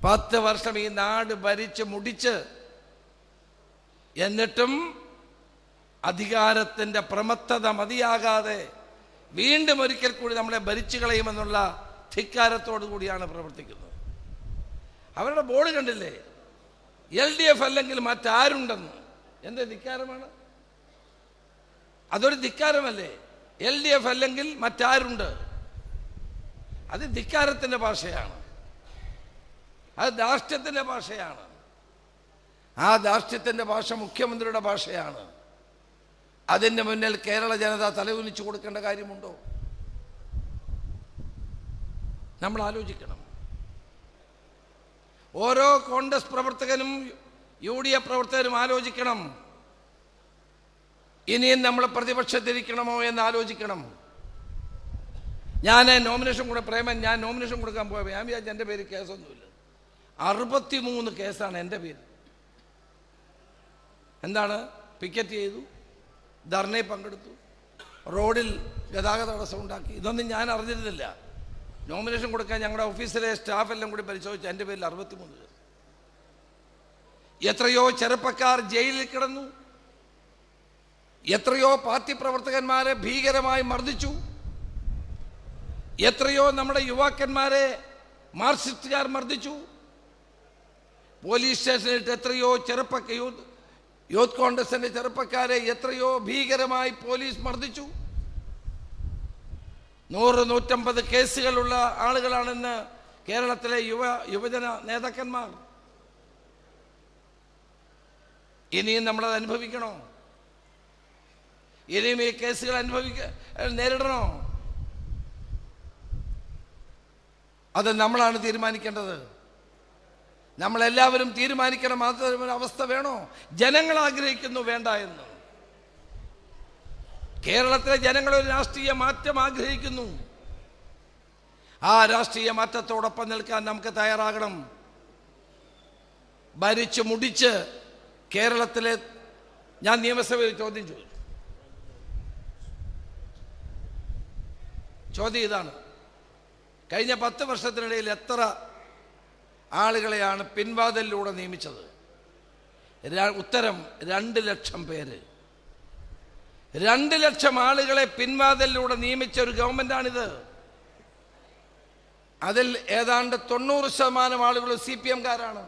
10 വർഷം ഈ നാട് ഭരിച്ച് മുടിച്ച്, എന്നിട്ടും അധികാരത്തിൻ്റെ പ്രമത്തത മതിയാകാതെ വീണ്ടും ഒരിക്കൽ കൂടി നമ്മളെ ഭരിച്ചു കളയുമെന്നുള്ള ധിക്കാരത്തോടു കൂടിയാണ് പ്രവർത്തിക്കുന്നത്. അവരുടെ ബോർഡ് കണ്ടില്ലേ? LDF അല്ലെങ്കിൽ മറ്റാരുണ്ടെന്ന്. എന്ത് ധിക്കാരമാണ്? അതൊരു ധിക്കാരമല്ലേ? LDF അല്ലെങ്കിൽ മറ്റാരുണ്ട്. അത് ധിക്കാരത്തിൻ്റെ ഭാഷയാണ്, അത് ധാർഷ്ട്യത്തിൻ്റെ ഭാഷയാണ്. ആ ധാർഷ്ട്യത്തിൻ്റെ ഭാഷ മുഖ്യമന്ത്രിയുടെ ഭാഷയാണ്. അതിൻ്റെ മുന്നിൽ കേരള ജനത തലകുനിച്ചു കൊടുക്കേണ്ട കാര്യമുണ്ടോ? നമ്മൾ ആലോചിക്കണം. ഓരോ കോൺഗ്രസ് പ്രവർത്തകനും UDF പ്രവർത്തകരും ആലോചിക്കണം. ഇനിയും നമ്മൾ പ്രതിപക്ഷത്തിരിക്കണമോ എന്ന് ആലോചിക്കണം. ഞാൻ നോമിനേഷൻ ഞാൻ നോമിനേഷൻ കൊടുക്കാൻ പോയപ്പോൾ ഞാൻ വിചാരിച്ചു എൻ്റെ പേര് കേസൊന്നുമില്ല. 63 കേസാണ് എൻ്റെ പേര്. എന്താണ്? പിക്കറ്റ് ചെയ്തു, ധർണയിൽ പങ്കെടുത്തു, റോഡിൽ ഗതാഗത തടസ്സം ഉണ്ടാക്കി. ഇതൊന്നും ഞാൻ അറിഞ്ഞിരുന്നില്ല. നോമിനേഷൻ കൊടുക്കാൻ ഞങ്ങളുടെ ഓഫീസിലെ സ്റ്റാഫെല്ലാം കൂടി പരിശോധിച്ചു. എൻ്റെ പേരിൽ 63 കേസ്. എത്രയോ ചെറുപ്പക്കാർ ജയിലിൽ കിടന്നു. എത്രയോ പാർട്ടി പ്രവർത്തകന്മാരെ ഭീകരമായി മർദ്ദിച്ചു. എത്രയോ നമ്മുടെ യുവാക്കന്മാരെ മാർക്സിസ്റ്റുകാർ മർദ്ദിച്ചു. പോലീസ് സ്റ്റേഷനിലിട്ട് എത്രയോ യൂത്ത് കോൺഗ്രസിന്റെ ചെറുപ്പക്കാരെ എത്രയോ ഭീകരമായി പോലീസ് മർദ്ദിച്ചു. 100-150 കേസുകളുള്ള ആളുകളാണെന്ന് കേരളത്തിലെ യുവജന നേതാക്കന്മാർ. ഇനിയും നമ്മളത് അനുഭവിക്കണോ? ഇനിയും ഈ കേസുകൾ നേരിടണോ? അത് നമ്മളാണ് തീരുമാനിക്കേണ്ടത്. നമ്മളെല്ലാവരും തീരുമാനിക്കണം. മാത്രമൊരു അവസ്ഥ വേണോ? ജനങ്ങൾ ആഗ്രഹിക്കുന്നു വേണ്ട എന്ന്. കേരളത്തിലെ ജനങ്ങൾ ഒരു രാഷ്ട്രീയ മാറ്റം ആഗ്രഹിക്കുന്നു. ആ രാഷ്ട്രീയ മാറ്റത്തോടൊപ്പം നിൽക്കാൻ നമുക്ക് തയ്യാറാകണം. ഭരിച്ച് മുടിച്ച് കേരളത്തിലെ, ഞാൻ നിയമസഭയിൽ ചോദ്യം ചോദിച്ചു. ചോദ്യം ഇതാണ്: കഴിഞ്ഞ 10 വർഷത്തിനിടയിൽ എത്ര ആളുകളെയാണ് പിൻവാതിലൂടെ നിയമിച്ചത്? ഉത്തരം 2 ലക്ഷം പേര്. 2 ലക്ഷം ആളുകളെ പിൻവാതിലൂടെ നിയമിച്ച ഒരു ഗവൺമെന്റാണിത്. അതിൽ ഏതാണ്ട് 90% ആളുകൾ CPM-കാരാണ്.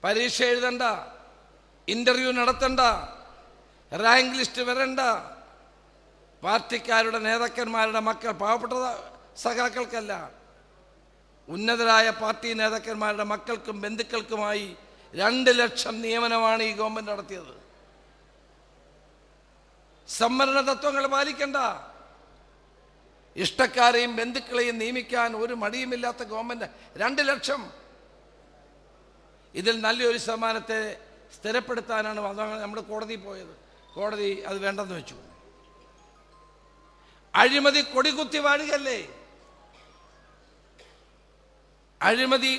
പരീക്ഷ എഴുതണ്ട, ഇന്റർവ്യൂ നടത്തണ്ട, റാങ്ക് ലിസ്റ്റ് വരണ്ട. പാർട്ടിക്കാരുടെ നേതാക്കന്മാരുടെ മക്കൾ, പാവപ്പെട്ട സഖാക്കൾക്കല്ല, ഉന്നതരായ പാർട്ടി നേതാക്കന്മാരുടെ മക്കൾക്കും ബന്ധുക്കൾക്കുമായി 2 ലക്ഷം നിയമനമാണ് ഈ ഗവൺമെന്റ് നടത്തിയത്. സംവരണ തത്വങ്ങൾ പാലിക്കണ്ട, ഇഷ്ടക്കാരെയും ബന്ധുക്കളെയും നിയമിക്കാൻ ഒരു മടിയുമില്ലാത്ത ഗവൺമെന്റ്. 2 ലക്ഷം. ഇതിൽ നല്ലൊരു ശതമാനത്തെ സ്ഥിരപ്പെടുത്താനാണ് നമ്മൾ കോടതിയിൽ പോയത്. കോടതി അത് വേണ്ടെന്ന് വെച്ചു. അഴിമതി കൊടികുത്തി വാഴുകയല്ലേ? അഴിമതി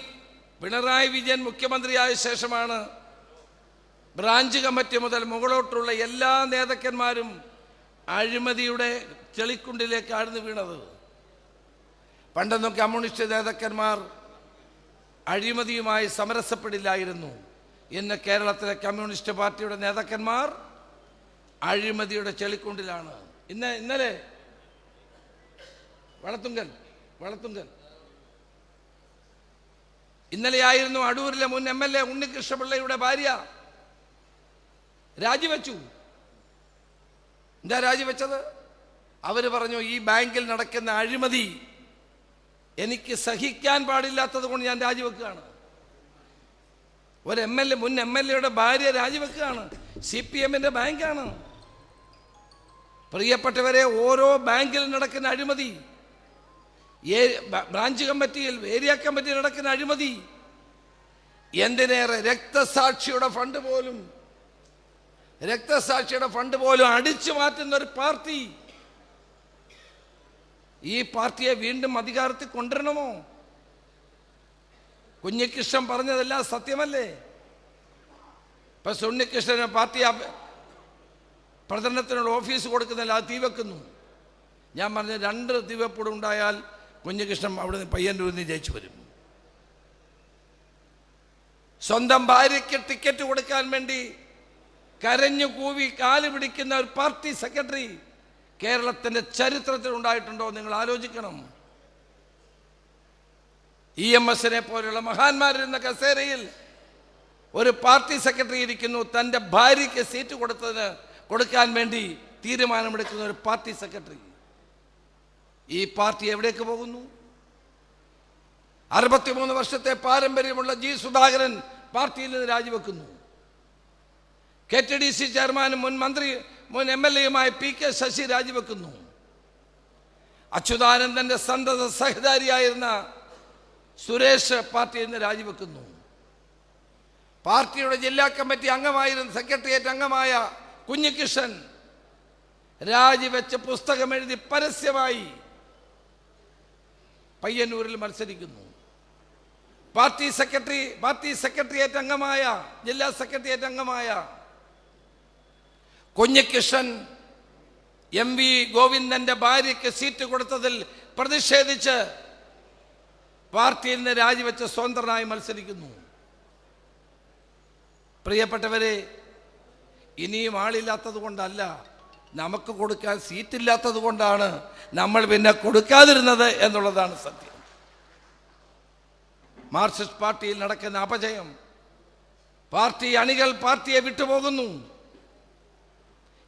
പിണറായി വിജയൻ മുഖ്യമന്ത്രിയായ ശേഷമാണ് ബ്രാഞ്ച് കമ്മിറ്റി മുതൽ മുകളോട്ടുള്ള എല്ലാ നേതാക്കന്മാരും അഴിമതിയുടെ ചെളിക്കുണ്ടിലേക്ക് ആഴ്ന്നു വീണത്. പണ്ടൊന്നും കമ്മ്യൂണിസ്റ്റ് നേതാക്കന്മാർ അഴിമതിയുമായി സമരസപ്പെടില്ലായിരുന്നു. ഇന്ന് കേരളത്തിലെ കമ്മ്യൂണിസ്റ്റ് പാർട്ടിയുടെ നേതാക്കന്മാർ അഴിമതിയുടെ ചെളിക്കുണ്ടിലാണ്. ഇന്നലെ വളത്തുങ്കൽ ഇന്നലെയായിരുന്നു അടൂരിലെ മുൻ MLA ഉണ്ണികൃഷ്ണപിള്ളയുടെ ഭാര്യ രാജിവെച്ചു. എന്താ രാജിവെച്ചത്? അവര് പറഞ്ഞു, ഈ ബാങ്കിൽ നടക്കുന്ന അഴിമതി എനിക്ക് സഹിക്കാൻ പാടില്ലാത്തത് കൊണ്ട് ഞാൻ രാജിവെക്കുകയാണ്. ഒരു മുൻ MLA ഭാര്യ രാജിവെക്കുകയാണ്. CPM-ന്റെ ബാങ്കാണ്. പ്രിയപ്പെട്ടവരെ, ഓരോ ബാങ്കിൽ നടക്കുന്ന അഴിമതി, ബ്രാഞ്ച് കമ്മിറ്റിയിൽ, ഏരിയ കമ്മിറ്റിയിൽ നടക്കുന്ന അഴിമതി, എന്തിനേറെ രക്തസാക്ഷിയുടെ ഫണ്ട് പോലും അടിച്ചു മാറ്റുന്ന ഒരു പാർട്ടി. ഈ പാർട്ടിയെ വീണ്ടും അധികാരത്തിൽ കൊണ്ടുവരണമോ? കുഞ്ഞികൃഷ്ണൻ പറഞ്ഞതെല്ലാം സത്യമല്ലേ? ഇപ്പൊ ഉണ്ണികൃഷ്ണന് പാർട്ടി പ്രചരണത്തിനുള്ള ഓഫീസ് കൊടുക്കുന്നില്ല, അത് തീവെക്കുന്നു. ഞാൻ പറഞ്ഞ 2 തീവെപ്പൂടെ ഉണ്ടായാൽ കുഞ്ഞികൃഷ്ണൻ അവിടെ നിന്ന് പയ്യന്നൂരിൽ നിന്ന് ജയിച്ചു വരും. സ്വന്തം ഭാര്യയ്ക്ക് ടിക്കറ്റ് കൊടുക്കാൻ വേണ്ടി കരഞ്ഞു കൂവി കാല് പിടിക്കുന്ന ഒരു പാർട്ടി സെക്രട്ടറി കേരളത്തിന്റെ ചരിത്രത്തിൽ ഉണ്ടായിട്ടുണ്ടോ? നിങ്ങൾ ആലോചിക്കണം. EMS-നെ പോലുള്ള മഹാന്മാരിരുന്ന കസേരയിൽ ഒരു പാർട്ടി സെക്രട്ടറി ഇരിക്കുന്നു. തൻ്റെ ഭാര്യയ്ക്ക് സീറ്റ് കൊടുക്കാൻ വേണ്ടി തീരുമാനമെടുക്കുന്ന ഒരു പാർട്ടി സെക്രട്ടറി. ഈ പാർട്ടി എവിടേക്ക് പോകുന്നു? 63 വർഷത്തെ പാരമ്പര്യമുള്ള G. സുധാകരൻ പാർട്ടിയിൽ നിന്ന് രാജിവെക്കുന്നു. KTDC ചെയർമാനും മുൻ MLA-യുമായ PK ശശി രാജിവെക്കുന്നു. അച്യുതാനന്ദന്റെ സന്തത സഹചാരിയായിരുന്ന സുരേഷ് പാർട്ടിയിൽ നിന്ന് രാജിവെക്കുന്നു. പാർട്ടിയുടെ ജില്ലാ കമ്മിറ്റി അംഗമായിരുന്ന, സെക്രട്ടേറിയറ്റ് അംഗമായ കുഞ്ഞികൃഷ്ണൻ രാജിവെച്ച് പുസ്തകം എഴുതി പരസ്യമായി പയ്യന്നൂരിൽ മത്സരിക്കുന്നു. പാർട്ടി സെക്രട്ടേറിയറ്റ് അംഗമായ, ജില്ലാ സെക്രട്ടേറിയറ്റ് അംഗമായ കുഞ്ഞികൃഷ്ണൻ MV ഗോവിന്ദന്റെ ഭാര്യയ്ക്ക് സീറ്റ് കൊടുത്തതിൽ പ്രതിഷേധിച്ച് പാർട്ടിയിൽ നിന്ന് രാജിവെച്ച് സ്വതന്ത്രനായി മത്സരിക്കുന്നു. പ്രിയപ്പെട്ടവരെ, ഇനിയും ആളില്ലാത്തത് കൊണ്ടല്ല, നമുക്ക് കൊടുക്കാൻ സീറ്റില്ലാത്തത് കൊണ്ടാണ് നമ്മൾ പിന്നെ കൊടുക്കാതിരുന്നത് എന്നുള്ളതാണ് സത്യം. മാർക്സിസ്റ്റ് പാർട്ടിയിൽ നടക്കുന്ന അപജയം, പാർട്ടി അണികൾ പാർട്ടിയെ വിട്ടുപോകുന്നു.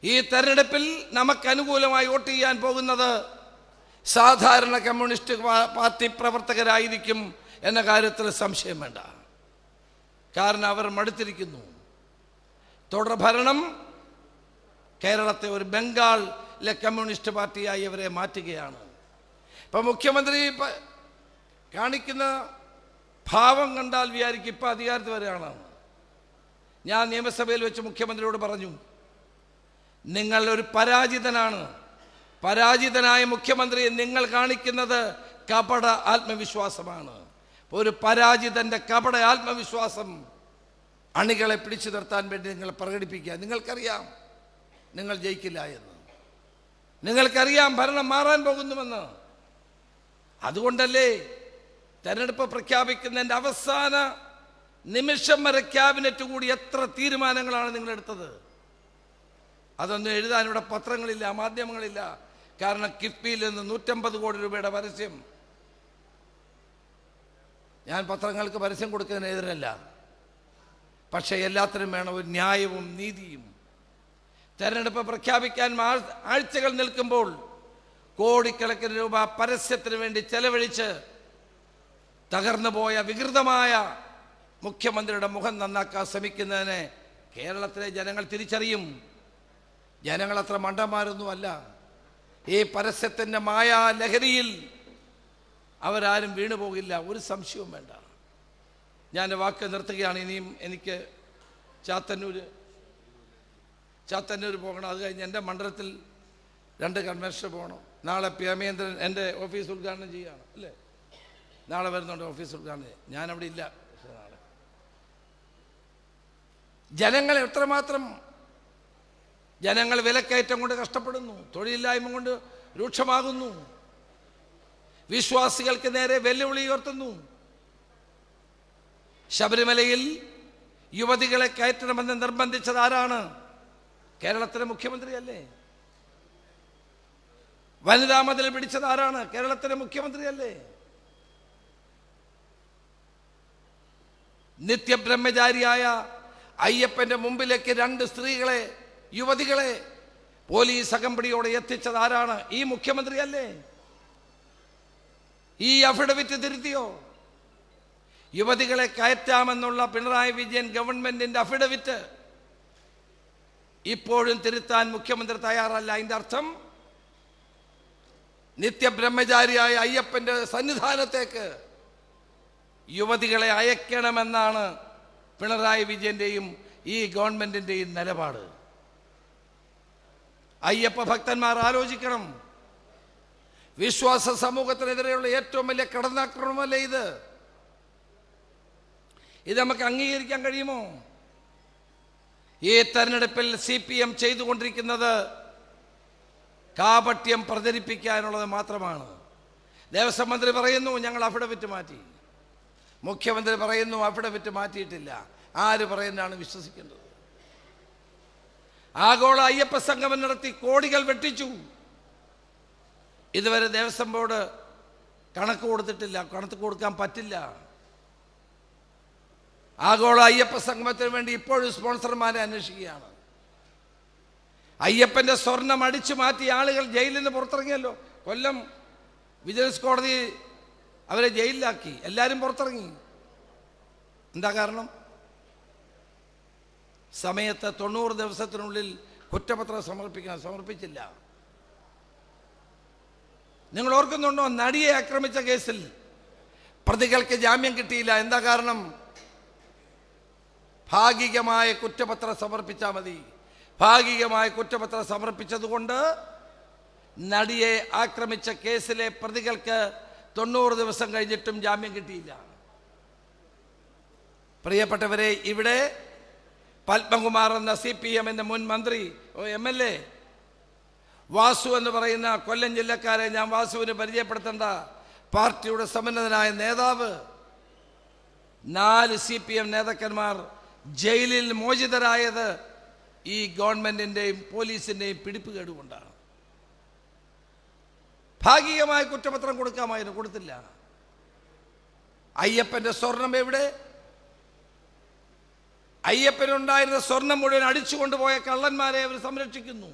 ഈ തെരഞ്ഞെടുപ്പിൽ നമുക്ക് അനുകൂലമായി വോട്ട് ചെയ്യാൻ പോകുന്നത് സാധാരണ കമ്മ്യൂണിസ്റ്റ് പാർട്ടി പ്രവർത്തകരായിരിക്കും എന്ന കാര്യത്തിൽ സംശയം വേണ്ട. കാരണം അവർ മടുത്തിരിക്കുന്നു. തുടർഭരണം കേരളത്തെ ഒരു ബംഗാളിലെ കമ്മ്യൂണിസ്റ്റ് പാർട്ടിയായി അവരെ മാറ്റുകയാണ്. ഇപ്പം മുഖ്യമന്ത്രി കാണിക്കുന്ന ഭാവം കണ്ടാൽ വിചാരിക്കും ഇപ്പം അധികാരത്തിൽ വരികയാണ്. ഞാൻ നിയമസഭയിൽ വെച്ച് മുഖ്യമന്ത്രിയോട് പറഞ്ഞു, നിങ്ങൾ ഒരു പരാജിതനാണ്. പരാജിതനായ മുഖ്യമന്ത്രി നിങ്ങൾ കാണിക്കുന്നത് കപട ആത്മവിശ്വാസമാണ്. ഒരു പരാജിതൻ്റെ കപട ആത്മവിശ്വാസം അണികളെ പിടിച്ചു നിർത്താൻ വേണ്ടി നിങ്ങൾ പ്രകടിപ്പിക്കുക. നിങ്ങൾക്കറിയാം നിങ്ങൾ ജയിക്കില്ല എന്ന്, നിങ്ങൾക്കറിയാം ഭരണം മാറാൻ പോകുന്നുവെന്ന്. അതുകൊണ്ടല്ലേ തെരഞ്ഞെടുപ്പ് പ്രഖ്യാപിക്കുന്നതിൻ്റെ അവസാന നിമിഷം വരെ ക്യാബിനറ്റ് കൂടി എത്ര തീരുമാനങ്ങളാണ് നിങ്ങളെടുത്തത്? അതൊന്നും എഴുതാൻ ഇവിടെ പത്രങ്ങളില്ല, മാധ്യമങ്ങളില്ല. കാരണം കിഫ്ബിയിൽ നിന്ന് 150 കോടി രൂപയുടെ പരസ്യം. ഞാൻ പത്രങ്ങൾക്ക് പരസ്യം കൊടുക്കുന്നതിനെതിരല്ല, പക്ഷേ എല്ലാത്തിനും വേണം ഒരു ന്യായവും നീതിയും. തെരഞ്ഞെടുപ്പ് പ്രഖ്യാപിക്കാൻ ആഴ്ചകൾ നിൽക്കുമ്പോൾ കോടിക്കണക്കിന് രൂപ പരസ്യത്തിന് വേണ്ടി ചെലവഴിച്ച് തകർന്നു പോയ വികൃതമായ മുഖ്യമന്ത്രിയുടെ മുഖം നന്നാക്കാൻ ശ്രമിക്കുന്നതിനെ കേരളത്തിലെ ജനങ്ങൾ തിരിച്ചറിയും. ജനങ്ങൾ അത്ര മണ്ടന്മാരൊന്നുമല്ല. ഈ പരസ്യത്തിൻ്റെ മായാ ലഹരിയിൽ അവരാരും വീണുപോകില്ല, ഒരു സംശയവും വേണ്ട. ഞാൻ വാക്ക് നിർത്തുകയാണ്. ഇനിയും എനിക്ക് ചാത്തന്നൂർ പോകണം. അത് കഴിഞ്ഞ് എൻ്റെ മണ്ഡലത്തിൽ 2 കൺവെൻഷൻ പോകണം. നാളെ പ്രേമേന്ദ്രൻ എൻ്റെ ഓഫീസ് ഉദ്ഘാടനം ചെയ്യുകയാണ് അല്ലേ? നാളെ വരുന്നുണ്ട് ഓഫീസ് ഉദ്ഘാടനം. ഞാനവിടെ ഇല്ല. പക്ഷേ നാളെ ജനങ്ങൾ എത്രമാത്രം ജനങ്ങൾ വിലക്കയറ്റം കൊണ്ട് കഷ്ടപ്പെടുന്നു, തൊഴിലില്ലായ്മ കൊണ്ട് രൂക്ഷമാകുന്നു, വിശ്വാസികൾക്ക് നേരെ വെല്ലുവിളി ഉയർത്തുന്നു. ശബരിമലയിൽ യുവതികളെ കയറ്റണമെന്ന് നിർബന്ധിച്ചത് ആരാണ്? കേരളത്തിലെ മുഖ്യമന്ത്രിയല്ലേ? വനിതാ മതിൽ പിടിച്ചത് ആരാണ്? കേരളത്തിലെ മുഖ്യമന്ത്രിയല്ലേ? നിത്യബ്രഹ്മചാരിയായ അയ്യപ്പന്റെ മുമ്പിലേക്ക് 2 സ്ത്രീകളെ, യുവതികളെ പോലീസ് അകമ്പടിയോടെ എത്തിച്ചത് ആരാണ്? ഈ മുഖ്യമന്ത്രിയല്ലേ? ഈ അഫിഡവിറ്റ് തിരുത്തിയോ? യുവതികളെ കയറ്റാമെന്നുള്ള പിണറായി വിജയൻ ഗവൺമെന്റിന്റെ അഫിഡവിറ്റ് ഇപ്പോഴും തിരുത്താൻ മുഖ്യമന്ത്രി തയ്യാറല്ല. അതിൻ്റെ അർത്ഥം നിത്യബ്രഹ്മചാരിയായ അയ്യപ്പന്റെ സന്നിധാനത്തേക്ക് യുവതികളെ അയക്കണമെന്നാണ് പിണറായി വിജയന്റെയും ഈ ഗവൺമെന്റിന്റെയും നിലപാട്. അയ്യപ്പ ഭക്തന്മാർ ആലോചിക്കണം. വിശ്വാസ സമൂഹത്തിനെതിരെയുള്ള ഏറ്റവും വലിയ കടന്നാക്രമണമല്ലേ ഇത്? ഇത് നമുക്ക് അംഗീകരിക്കാൻ കഴിയുമോ? ഈ തെരഞ്ഞെടുപ്പിൽ CPM ചെയ്തുകൊണ്ടിരിക്കുന്നത് കാപട്യം പ്രചരിപ്പിക്കാനുള്ളത് മാത്രമാണ്. ദേവസ്വം മന്ത്രി പറയുന്നു ഞങ്ങൾ അഫിഡവിറ്റ് മാറ്റി, മുഖ്യമന്ത്രി പറയുന്നു അഫിഡവിറ്റ് മാറ്റിയിട്ടില്ല. ആര് പറയുന്നതാണ് വിശ്വസിക്കേണ്ടത്? ആഗോള അയ്യപ്പ സംഗമം നടത്തി കോടികൾ വെട്ടിച്ചു. ഇതുവരെ ദേവസ്വം ബോർഡ് കണക്ക് കൊടുത്തിട്ടില്ല, കണക്ക് കൊടുക്കാൻ പറ്റില്ല. ആഗോള അയ്യപ്പ സംഗമത്തിന് വേണ്ടി ഇപ്പോഴും സ്പോൺസർമാരെ അന്വേഷിക്കുകയാണ്. അയ്യപ്പന്റെ സ്വർണം അടിച്ചു മാറ്റി ആളുകൾ ജയിലിൽ നിന്ന് പുറത്തിറങ്ങിയല്ലോ. കൊല്ലം വിജിലൻസ് കോടതി അവരെ ജയിലിലാക്കി, എല്ലാവരും പുറത്തിറങ്ങി. എന്താ കാരണം? സമയത്ത് 90 ദിവസത്തിനുള്ളിൽ കുറ്റപത്രം സമർപ്പിച്ചില്ല. നിങ്ങൾ ഓർക്കുന്നുണ്ടോ? നടിയെ ആക്രമിച്ച കേസിൽ പ്രതികൾക്ക് ജാമ്യം കിട്ടിയില്ല. എന്താ കാരണം? ഭാഗികമായ കുറ്റപത്രം സമർപ്പിച്ചാൽ മതി. ഭാഗികമായ കുറ്റപത്രം സമർപ്പിച്ചതുകൊണ്ട് നടിയെ ആക്രമിച്ച കേസിലെ പ്രതികൾക്ക് 90 ദിവസം കഴിഞ്ഞിട്ടും ജാമ്യം കിട്ടിയില്ല. പ്രിയപ്പെട്ടവരെ, ഇവിടെ പത്മകുമാർ എന്ന CPMന്റെ മുൻ മന്ത്രി MLA വാസു എന്ന് പറയുന്ന കൊല്ലം ജില്ലക്കാരെ ഞാൻ വാസുവിന് പരിചയപ്പെടുത്തേണ്ട, പാർട്ടിയുടെ സമുന്നതനായ നേതാവ്, 4 CPM നേതാക്കന്മാർ ജയിലിൽ മോചിതരായത് ഈ ഗവൺമെന്റിന്റെയും പോലീസിന്റെയും പിടിപ്പ് കേടുകൊണ്ടാണ്. ഭാഗികമായ കുറ്റപത്രം കൊടുക്കാമായിരുന്നു, കൊടുത്തില്ല. അയ്യപ്പന്റെ സ്വർണം എവിടെ? അയ്യപ്പനുണ്ടായിരുന്ന സ്വർണം മുഴുവൻ അടിച്ചുകൊണ്ടുപോയ കള്ളന്മാരെ അവർ സംരക്ഷിക്കുന്നു.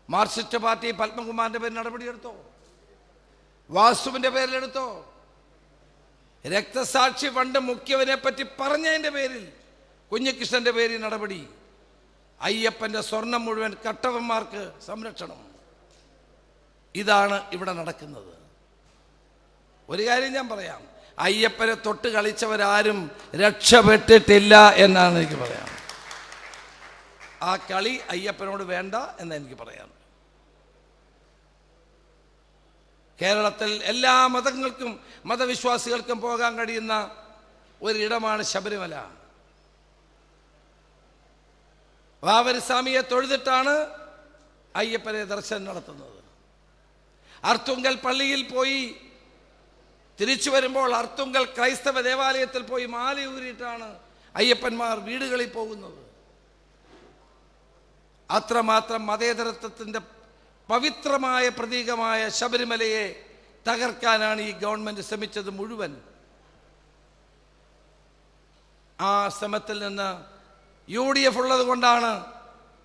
മാർക്സിസ്റ്റ് പാർട്ടി പത്മകുമാറിന്റെ പേരിൽ നടപടിയെടുത്തോ? വാസുവിന്റെ പേരിലെടുത്തോ? രക്തസാക്ഷി ഫണ്ട് മുഖ്യവനെ പറ്റി പറഞ്ഞതിന്റെ പേരിൽ കുഞ്ഞികൃഷ്ണന്റെ പേരിൽ നടപടി. അയ്യപ്പന്റെ സ്വർണം മുഴുവൻ കട്ടവന്മാർക്ക് സംരക്ഷണം. ഇതാണ് ഇവിടെ നടക്കുന്നത്. ഒരു കാര്യം ഞാൻ പറയാം, അയ്യപ്പനെ തൊട്ട് കളിച്ചവരാരും രക്ഷപ്പെട്ടിട്ടില്ല എന്നാണ് എനിക്ക് പറയാം. ആ കളി അയ്യപ്പനോട് വേണ്ട എന്ന് എനിക്ക് പറയാം. കേരളത്തിൽ എല്ലാ മതങ്ങൾക്കും മതവിശ്വാസികൾക്കും പോകാൻ കഴിയുന്ന ഒരിടമാണ് ശബരിമല. വാവരസ്വാമിയെ തൊഴുതിട്ടാണ് അയ്യപ്പനെ ദർശനം നടത്തുന്നത്. അർത്തുങ്കൽ പള്ളിയിൽ പോയി തിരിച്ചു വരുമ്പോൾ അർത്തുങ്കൽ ക്രൈസ്തവ ദേവാലയത്തിൽ പോയി മാലയൂരിയിട്ടാണ് അയ്യപ്പന്മാർ വീടുകളിൽ പോകുന്നത്. അത്രമാത്രം മതേതരത്വത്തിൻ്റെ പവിത്രമായ പ്രതീകമായ ശബരിമലയെ തകർക്കാനാണ് ഈ ഗവൺമെൻറ് ശ്രമിച്ചത് മുഴുവൻ. ആ ശ്രമത്തിൽ നിന്ന് UDF ഉള്ളത് കൊണ്ടാണ്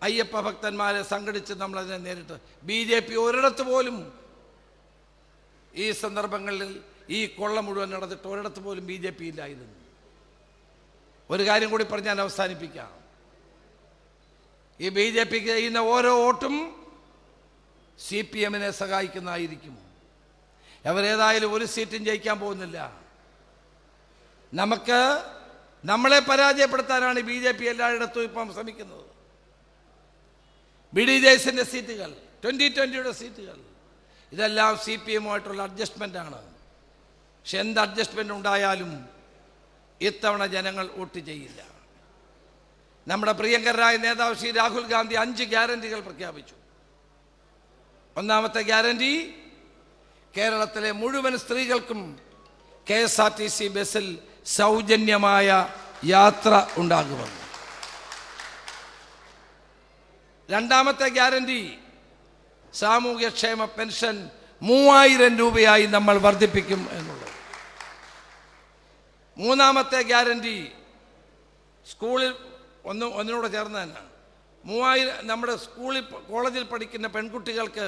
അയ്യപ്പ ഭക്തന്മാരെ സംഘടിച്ച് നമ്മളതിനെ നേരിട്ട്. BJP ഒരിടത്ത് പോലും ഈ സന്ദർഭങ്ങളിൽ ഈ കൊള്ള മുഴുവൻ നടന്നിട്ട് ഒരിടത്ത് പോലും BJP ഇല്ലായിരുന്നു. ഒരു കാര്യം കൂടി പറഞ്ഞ് ഞാൻ അവസാനിപ്പിക്കാം. ഈ BJPക്ക് ചെയ്യുന്ന ഓരോ വോട്ടും CPM-നെ സഹായിക്കുന്നതായിരിക്കും. അവരേതായാലും ഒരു സീറ്റും ജയിക്കാൻ പോകുന്നില്ല. നമ്മളെ പരാജയപ്പെടുത്താനാണ് BJP എല്ലായിടത്തും ഇപ്പം ശ്രമിക്കുന്നത്. BDJസിൻ്റെ സീറ്റുകൾ, 2020 സീറ്റുകൾ, ഇതെല്ലാം CPM-ആയിട്ടുള്ള അഡ്ജസ്റ്റ്മെൻ്റാണ്. പക്ഷെ എന്ത് അഡ്ജസ്റ്റ്മെൻ്റ് ഉണ്ടായാലും ഇത്തവണ ജനങ്ങൾ വോട്ട് ചെയ്യില്ല. നമ്മുടെ പ്രിയങ്കരനായ നേതാവ് ശ്രീ രാഹുൽ ഗാന്ധി 5 ഗ്യാരണ്ടികൾ പ്രഖ്യാപിച്ചു. ഒന്നാമത്തെ ഗ്യാരണ്ടി, കേരളത്തിലെ മുഴുവൻ സ്ത്രീകൾക്കും KSRTC ബസ്സിൽ സൗജന്യമായ യാത്ര ഉണ്ടാകുമെന്ന്. രണ്ടാമത്തെ ഗ്യാരണ്ടി, സാമൂഹ്യക്ഷേമ പെൻഷൻ 3000 രൂപയായി നമ്മൾ വർദ്ധിപ്പിക്കും എന്നുള്ളത്. മൂന്നാമത്തെ ഗ്യാരണ്ടി, സ്കൂളിൽ ഒന്നിനോട് ചേർന്ന് തന്നെ 3000 നമ്മുടെ സ്കൂളിൽ കോളേജിൽ പഠിക്കുന്ന പെൺകുട്ടികൾക്ക്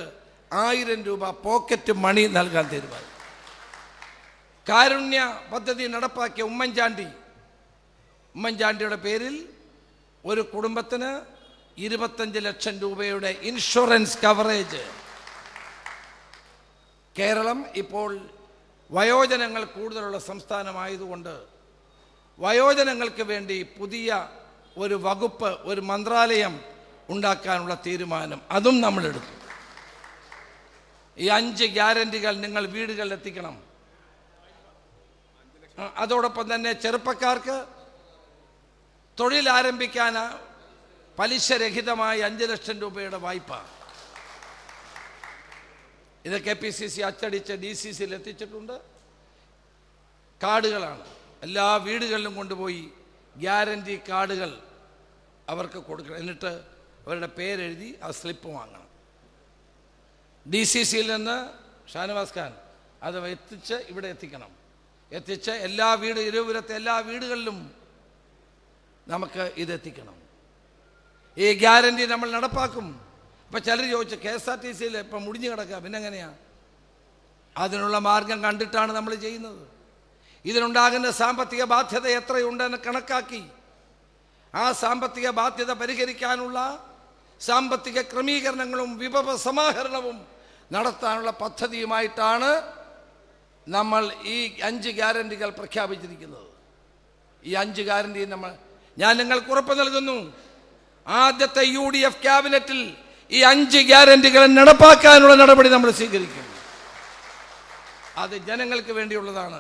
1000 രൂപ പോക്കറ്റ് മണി നൽകാൻ തീരുമാനം. കാരുണ്യ പദ്ധതി നടപ്പാക്കിയ ഉമ്മൻചാണ്ടിയുടെ പേരിൽ ഒരു കുടുംബത്തിന് 25 ലക്ഷം രൂപയുടെ ഇൻഷുറൻസ് കവറേജ്. കേരളം ഇപ്പോൾ വയോജനങ്ങൾ കൂടുതലുള്ള സംസ്ഥാനമായതുകൊണ്ട് വയോജനങ്ങൾക്ക് വേണ്ടി പുതിയ ഒരു വകുപ്പ്, ഒരു മന്ത്രാലയം ഉണ്ടാക്കാനുള്ള തീരുമാനം അതും നമ്മളെടുത്തു. ഈ 5 ഗ്യാരണ്ടികൾ നിങ്ങൾ വീടുകളിൽ എത്തിക്കണം. അതോടൊപ്പം തന്നെ ചെറുപ്പക്കാർക്ക് തൊഴിൽ ആരംഭിക്കാൻ പലിശരഹിതമായ 5 ലക്ഷം രൂപയുടെ വായ്പ. ഇത് KPCC അച്ചടിച്ച് DCCയിൽ എത്തിച്ചിട്ടുണ്ട്. കാർഡുകളാണ്. എല്ലാ വീടുകളിലും കൊണ്ടുപോയി ഗ്യാരണ്ടി കാർഡുകൾ അവർക്ക് കൊടുക്കണം. എന്നിട്ട് അവരുടെ പേരെഴുതി ആ സ്ലിപ്പ് വാങ്ങണം. DCCയിൽ നിന്ന് ഷാനവാസ് ഖാൻ അത് എത്തിച്ച് ഇവിടെ എത്തിക്കണം. എത്തിച്ച് ഇരുപുരത്തെ എല്ലാ വീടുകളിലും നമുക്ക് ഇതെത്തിക്കണം. ഈ ഗ്യാരണ്ടി നമ്മൾ നടപ്പാക്കും. ഇപ്പം ചിലർ ചോദിച്ചു, KSRTCയിൽ ഇപ്പം മുടിഞ്ഞു കിടക്കുക, പിന്നെ എങ്ങനെയാണ്? അതിനുള്ള മാർഗം കണ്ടിട്ടാണ് നമ്മൾ ചെയ്യുന്നത്. ഇതിനുണ്ടാകുന്ന സാമ്പത്തിക ബാധ്യത എത്രയുണ്ടെന്ന് കണക്കാക്കി ആ സാമ്പത്തിക ബാധ്യത പരിഹരിക്കാനുള്ള സാമ്പത്തിക ക്രമീകരണങ്ങളും വിഭവ സമാഹരണവും നടത്താനുള്ള പദ്ധതിയുമായിട്ടാണ് നമ്മൾ ഈ 5 ഗ്യാരണ്ടികൾ പ്രഖ്യാപിച്ചിരിക്കുന്നത്. ഈ 5 ഗ്യാരണ്ടി ഞാൻ നിങ്ങൾക്ക് ഉറപ്പ് നൽകുന്നു, ആദ്യത്തെ UDF ക്യാബിനറ്റിൽ ഈ 5 ഗ്യാരണ്ടികൾ നടപ്പാക്കാനുള്ള നടപടി നമ്മൾ സ്വീകരിക്കും. അത് ജനങ്ങൾക്ക് വേണ്ടിയുള്ളതാണ്.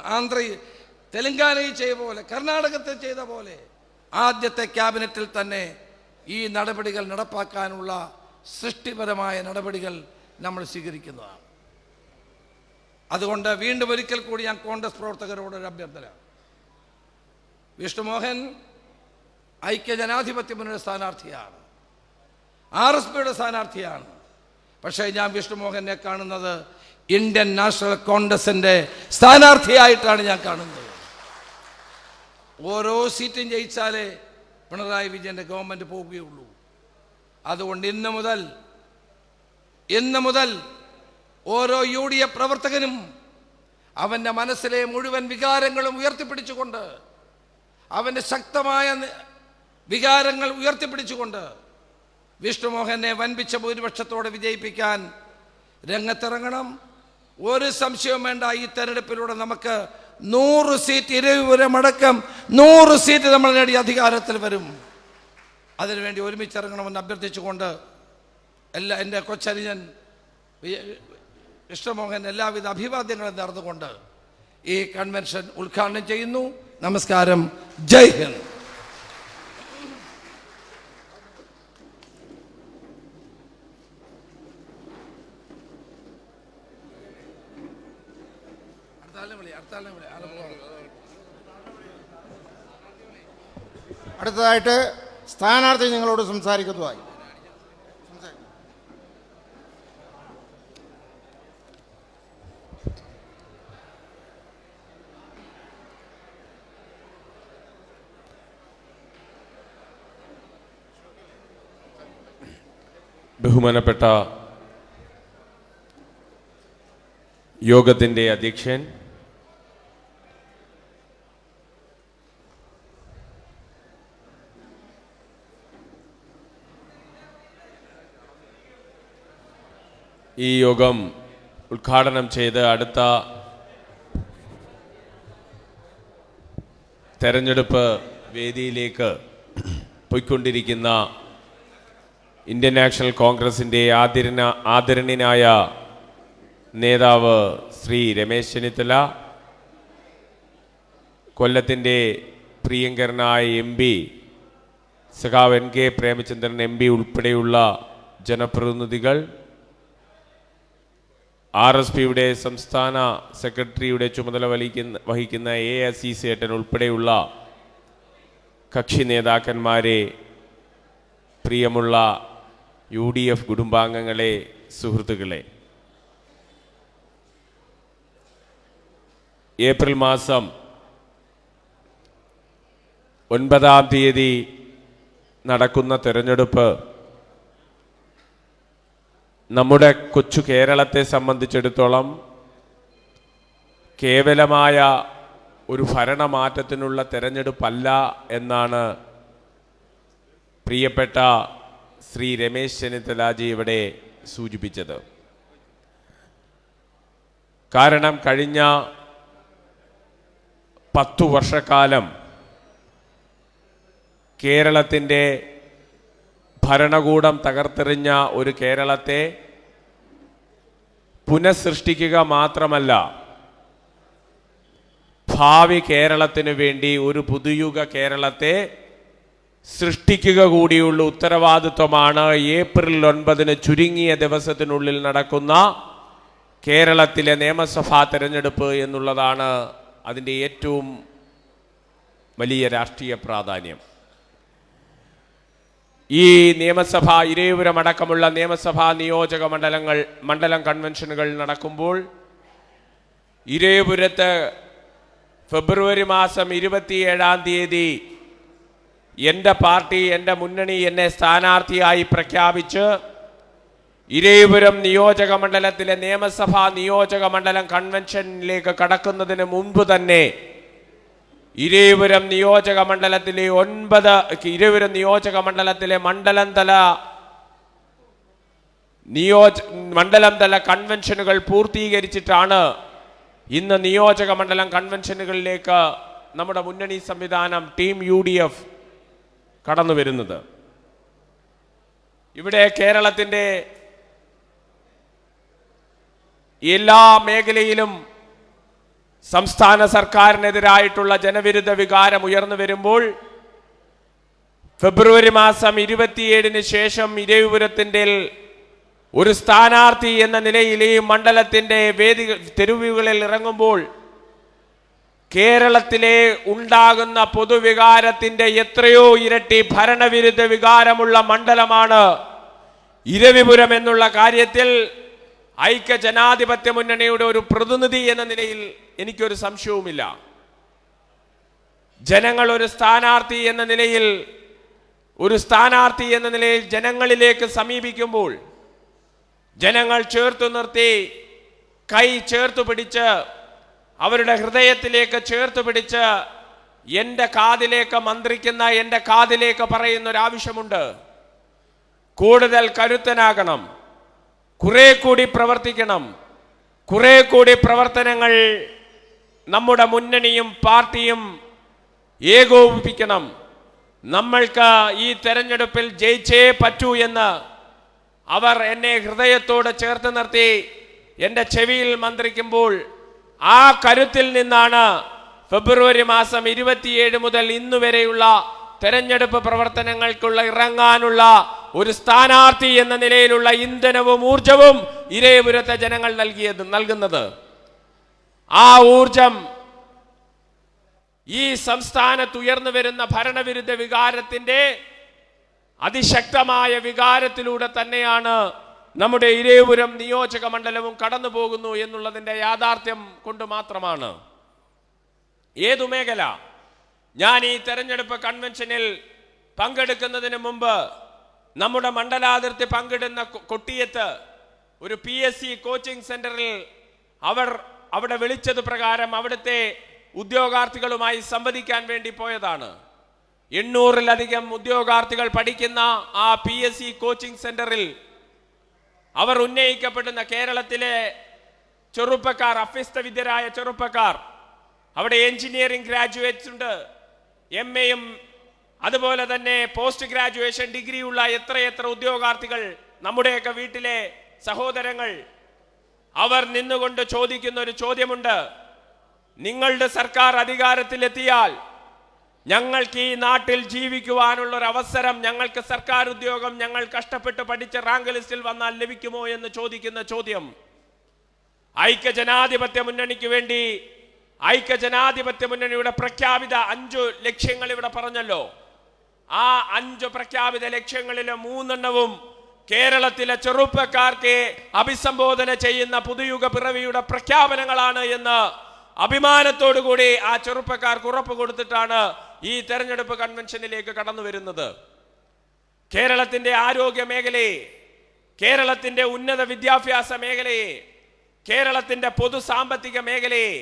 തെലങ്കാനയിൽ ചെയ്ത പോലെ, കർണാടകത്തിൽ ചെയ്ത പോലെ ആദ്യത്തെ ക്യാബിനറ്റിൽ തന്നെ ഈ നടപടികൾ നടപ്പാക്കാനുള്ള സൃഷ്ടിപരമായ നടപടികൾ നമ്മൾ സ്വീകരിക്കുന്നതാണ്. അതുകൊണ്ട് വീണ്ടും ഒരിക്കൽ കൂടി ഞാൻ കോൺഗ്രസ് പ്രവർത്തകരോട് ഒരു അഭ്യർത്ഥന. വിഷ്ണുമോഹൻ ഐക്യജനാധിപത്യ മുന്നണി സ്ഥാനാർത്ഥിയാണ്, RSPയുടെ സ്ഥാനാർത്ഥിയാണ്. പക്ഷേ ഞാൻ വിഷ്ണുമോഹനെ കാണുന്നത് ഇന്ത്യൻ നാഷണൽ കോൺഗ്രസിൻ്റെ സ്ഥാനാർത്ഥിയായിട്ടാണ് ഞാൻ കാണുന്നത്. ഓരോ സീറ്റും ജയിച്ചാലേ പിണറായി വിജയൻ്റെ ഗവൺമെൻറ് പോവുകയുള്ളൂ. അതുകൊണ്ട് ഇന്ന് മുതൽ ഓരോ UDF പ്രവർത്തകനും അവൻ്റെ മനസ്സിലെ മുഴുവൻ വികാരങ്ങളും ഉയർത്തിപ്പിടിച്ചുകൊണ്ട്, അവൻ്റെ ശക്തമായ വികാരങ്ങൾ ഉയർത്തിപ്പിടിച്ചുകൊണ്ട് വിഷ്ണുമോഹനെ വൻപിച്ച ഭൂരിപക്ഷത്തോടെ വിജയിപ്പിക്കാൻ രംഗത്തിറങ്ങണം. ഒരു സംശയവും വേണ്ട, ഈ തെരഞ്ഞെടുപ്പിലൂടെ നമുക്ക് 100 സീറ്റ് ഇരവിപുരമടക്കം 100 സീറ്റ് നമ്മൾ നേടി അധികാരത്തിൽ വരും. അതിനുവേണ്ടി ഒരുമിച്ചിറങ്ങണമെന്ന് അഭ്യർത്ഥിച്ചുകൊണ്ട് എൻ്റെ കൊച്ചനിയൻ കൃഷ്ണമോഹൻ എല്ലാവിധ അഭിവാദ്യങ്ങളും നേർന്നുകൊണ്ട് ഈ കൺവെൻഷൻ ഉദ്ഘാടനം ചെയ്യുന്നു. നമസ്കാരം. ജയ് ഹിന്ദ്. അടുത്തതായിട്ട് സ്ഥാനാർത്ഥി നിങ്ങളോട് സംസാരിക്കുന്നതായി. ബഹുമാനപ്പെട്ട യോഗത്തിൻ്റെ അധ്യക്ഷൻ, ഈ യോഗം ഉദ്ഘാടനം ചെയ്ത് അടുത്ത തെരഞ്ഞെടുപ്പ് വേദിയിലേക്ക് പോയിക്കൊണ്ടിരിക്കുന്ന ഇന്ത്യൻ നാഷണൽ കോൺഗ്രസിൻ്റെ ആദരണീയനായ നേതാവ് ശ്രീ രമേശ് ചെന്നിത്തല, കൊല്ലത്തിൻ്റെ പ്രിയങ്കരനായ MP സഖാവ് NK പ്രേമചന്ദ്രൻ MP ഉൾപ്പെടെയുള്ള ജനപ്രതിനിധികൾ, RSPയുടെ സംസ്ഥാന സെക്രട്ടറിയുടെ ചുമതല വഹിക്കുന്ന AICC ഏട്ടൻ ഉൾപ്പെടെയുള്ള കക്ഷി നേതാക്കന്മാരെ, പ്രിയമുള്ള UDF കുടുംബാംഗങ്ങളെ, സുഹൃത്തുക്കളെ, ഏപ്രിൽ മാസം 9-ാം തീയതി നടക്കുന്ന തെരഞ്ഞെടുപ്പ് നമ്മുടെ കൊച്ചു കേരളത്തെ സംബന്ധിച്ചിടത്തോളം കേവലമായ ഒരു ഭരണമാറ്റത്തിനുള്ള തെരഞ്ഞെടുപ്പല്ല എന്നാണ് പ്രിയപ്പെട്ട ശ്രീ രമേശ് ചെന്നിത്തലാജി ഇവിടെ സൂചിപ്പിച്ചത്. കാരണം കഴിഞ്ഞ 10 വർഷക്കാലം കേരളത്തിൻ്റെ ഭരണകൂടം തകർത്തെറിഞ്ഞ ഒരു കേരളത്തെ പുനഃസൃഷ്ടിക്കുക മാത്രമല്ല, ഭാവി കേരളത്തിന് വേണ്ടി ഒരു പുതുയുഗ കേരളത്തെ സൃഷ്ടിക്കുക കൂടിയുള്ള ഉത്തരവാദിത്വമാണ് ഏപ്രിൽ 9 ചുരുങ്ങിയ ദിവസത്തിനുള്ളിൽ നടക്കുന്ന കേരളത്തിലെ നിയമസഭാ തെരഞ്ഞെടുപ്പ് എന്നുള്ളതാണ് അതിൻ്റെ ഏറ്റവും വലിയ രാഷ്ട്രീയ പ്രാധാന്യം. ഈ നിയമസഭ ഇരവിപുരമടക്കമുള്ള നിയമസഭാ നിയോജക മണ്ഡലം കൺവെൻഷനുകൾ നടക്കുമ്പോൾ ഇരവിപുരത്ത് ഫെബ്രുവരി മാസം 27-ാം തീയതി എൻ്റെ പാർട്ടി, എൻ്റെ മുന്നണി എന്നെ സ്ഥാനാർത്ഥിയായി പ്രഖ്യാപിച്ച് ഇരവിപുരം നിയോജക മണ്ഡലത്തിലെ നിയമസഭാ നിയോജക മണ്ഡലം കൺവെൻഷനിലേക്ക് കടക്കുന്നതിന് മുൻപ് തന്നെ ഇരവിപുരം നിയോജക മണ്ഡലത്തിലെ 9 ഇരവിപുരം നിയോജക മണ്ഡലത്തിലെ മണ്ഡലം തല കൺവെൻഷനുകൾ പൂർത്തീകരിച്ചിട്ടാണ് ഇന്ന് നിയോജക മണ്ഡലം കൺവെൻഷനുകളിലേക്ക് നമ്മുടെ മുന്നണി സംവിധാനം ടീം UDF കടന്നു വരുന്നത്. ഇവിടെ കേരളത്തിൻ്റെ എല്ലാ മേഖലയിലും സംസ്ഥാന സർക്കാരിനെതിരായിട്ടുള്ള ജനവിരുദ്ധ വികാരം ഉയർന്നു വരുമ്പോൾ ഫെബ്രുവരി മാസം 27-ന് ശേഷം ഇരവിപുരത്തിൻ്റെ ഒരു സ്ഥാനാർത്ഥി എന്ന നിലയിൽ ഈ മണ്ഡലത്തിൻ്റെ തെരുവുകളിൽ ഇറങ്ങുമ്പോൾ കേരളത്തിലെ ഉണ്ടാകുന്ന പൊതുവികാരത്തിൻ്റെ എത്രയോ ഇരട്ടി ഭരണവിരുദ്ധ വികാരമുള്ള മണ്ഡലമാണ് ഇരവിപുരം എന്നുള്ള കാര്യത്തിൽ ഐക്യ ജനാധിപത്യ മുന്നണിയുടെ ഒരു പ്രതിനിധി എന്ന നിലയിൽ എനിക്കൊരു സംശയവുമില്ല. ജനങ്ങൾ ഒരു സ്ഥാനാർത്ഥി എന്ന നിലയിൽ ജനങ്ങളിലേക്ക് സമീപിക്കുമ്പോൾ ജനങ്ങൾ ചേർത്തു നിർത്തി കൈ ചേർത്തു പിടിച്ച് അവരുടെ ഹൃദയത്തിലേക്ക് ചേർത്ത് പിടിച്ച് എൻ്റെ കാതിലേക്ക് മന്ത്രിക്കുന്ന, എൻ്റെ കാതിലേക്ക് പറയുന്ന ഒരാവശ്യമുണ്ട്. കൂടുതൽ കരുത്തനാകണം, കുറെ കൂടി പ്രവർത്തിക്കണം, കുറെ കൂടി പ്രവർത്തനങ്ങൾ നമ്മുടെ മുന്നണിയും പാർട്ടിയും ഏകോപിപ്പിക്കണം. നമ്മൾക്ക് ഈ തെരഞ്ഞെടുപ്പിൽ ജയിച്ചേ പറ്റൂ എന്ന് അവർ എന്നെ ഹൃദയത്തോട് ചേർത്ത് നിർത്തി എൻ്റെ ചെവിയിൽ മന്ത്രിക്കുമ്പോൾ ആ കരുത്തിൽ നിന്നാണ് ഫെബ്രുവരി മാസം 27 മുതൽ ഇന്നുവരെയുള്ള തെരഞ്ഞെടുപ്പ് പ്രവർത്തനങ്ങൾക്കുള്ള ഇറങ്ങാനുള്ള ഒരു സ്ഥാനാർത്ഥി എന്ന നിലയിലുള്ള ഇന്ധനവും ഊർജവും ഇരയപുരത്തെ ജനങ്ങൾ നൽകുന്നത്. ആ ഊർജം ഈ സംസ്ഥാനത്ത് ഉയർന്നു വരുന്ന ഭരണവിരുദ്ധ വികാരത്തിന്റെ അതിശക്തമായ വികാരത്തിലൂടെ തന്നെയാണ് നമ്മുടെ ഇരയപുരം നിയോജക മണ്ഡലവും കടന്നു പോകുന്നു എന്നുള്ളതിന്റെ യാഥാർത്ഥ്യം കൊണ്ട് മാത്രമാണ്. ഏതു മേഖല? ഞാൻ ഈ തെരഞ്ഞെടുപ്പ് കൺവെൻഷനിൽ പങ്കെടുക്കുന്നതിന് മുമ്പ് നമ്മുടെ മണ്ഡലാതിർത്തി പങ്കിടുന്ന കൊട്ടിയത്ത് ഒരു PSC കോച്ചിങ് സെന്ററിൽ അവിടെ വിളിച്ചത് പ്രകാരം അവിടുത്തെ ഉദ്യോഗാർത്ഥികളുമായി സംവദിക്കാൻ വേണ്ടി പോയതാണ്. 800-ലധികം ഉദ്യോഗാർത്ഥികൾ പഠിക്കുന്ന ആ PSC കോച്ചിങ് സെന്ററിൽ അവർ ഉന്നയിക്കപ്പെടുന്ന കേരളത്തിലെ ചെറുപ്പക്കാർ, അഭ്യസ്തവിദ്യരായ ചെറുപ്പക്കാർ, അവിടെ എഞ്ചിനീയറിംഗ് ഗ്രാജുവേറ്റ്സ് ഉണ്ട്, MAയും അതുപോലെ തന്നെ പോസ്റ്റ് ഗ്രാജുവേഷൻ ഡിഗ്രിയുള്ള എത്രയെത്ര ഉദ്യോഗാർത്ഥികൾ, നമ്മുടെയൊക്കെ വീട്ടിലെ സഹോദരങ്ങൾ, അവർ നിന്നുകൊണ്ട് ചോദിക്കുന്ന ഒരു ചോദ്യമുണ്ട്. നിങ്ങളുടെ സർക്കാർ അധികാരത്തിലെത്തിയാൽ ഞങ്ങൾക്ക് ഈ നാട്ടിൽ ജീവിക്കുവാനുള്ള ഒരു അവസരം, ഞങ്ങൾക്ക് സർക്കാർ ഉദ്യോഗം ഞങ്ങൾ കഷ്ടപ്പെട്ട് പഠിച്ച റാങ്ക് ലിസ്റ്റിൽ വന്നാൽ ലഭിക്കുമോ എന്ന് ചോദിക്കുന്ന ചോദ്യം. ഐക്യജനാധിപത്യ മുന്നണിക്ക് വേണ്ടി ഐക്യജനാധിപത്യ മുന്നണിയുടെ പ്രഖ്യാപിത 5 ലക്ഷ്യങ്ങൾ ഇവിടെ പറഞ്ഞല്ലോ. ആ 5 പ്രഖ്യാപിത ലക്ഷ്യങ്ങളിലെ 3 കേരളത്തിലെ ചെറുപ്പക്കാർക്ക് അഭിസംബോധന ചെയ്യുന്ന പുതുയുഗ പിറവിയുടെ പ്രഖ്യാപനങ്ങളാണ് എന്ന് അഭിമാനത്തോടുകൂടി ആ ചെറുപ്പക്കാർക്ക് ഉറപ്പ് കൊടുത്തിട്ടാണ് ഈ തെരഞ്ഞെടുപ്പ് കൺവെൻഷനിലേക്ക് കടന്നു വരുന്നത്. കേരളത്തിന്റെ ആരോഗ്യ മേഖലയെ, കേരളത്തിന്റെ ഉന്നത വിദ്യാഭ്യാസ മേഖലയെ, കേരളത്തിന്റെ പൊതു സാമ്പത്തിക മേഖലയെ,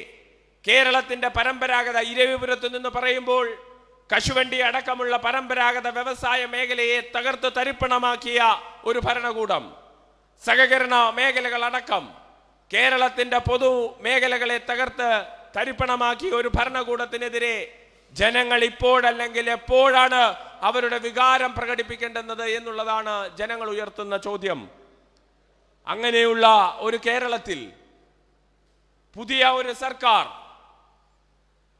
കേരളത്തിന്റെ പരമ്പരാഗത ഇരവിപുരത്ത് നിന്ന് പറയുമ്പോൾ കശുവണ്ടി അടക്കമുള്ള പരമ്പരാഗത വ്യവസായ മേഖലയെ തകർത്ത് തരിപ്പണമാക്കിയ ഒരു ഭരണകൂടം, സഹകരണ മേഖലകൾ അടക്കം കേരളത്തിന്റെ പൊതു മേഖലകളെ തകർത്ത് തരിപ്പണമാക്കിയ ഒരു ഭരണകൂടത്തിനെതിരെ ജനങ്ങൾ ഇപ്പോഴല്ലെങ്കിൽ എപ്പോഴാണ് അവരുടെ വികാരം പ്രകടിപ്പിക്കേണ്ടുന്നത് എന്നുള്ളതാണ് ജനങ്ങൾ ഉയർത്തുന്ന ചോദ്യം. അങ്ങനെയുള്ള ഒരു കേരളത്തിൽ പുതിയ ഒരു സർക്കാർ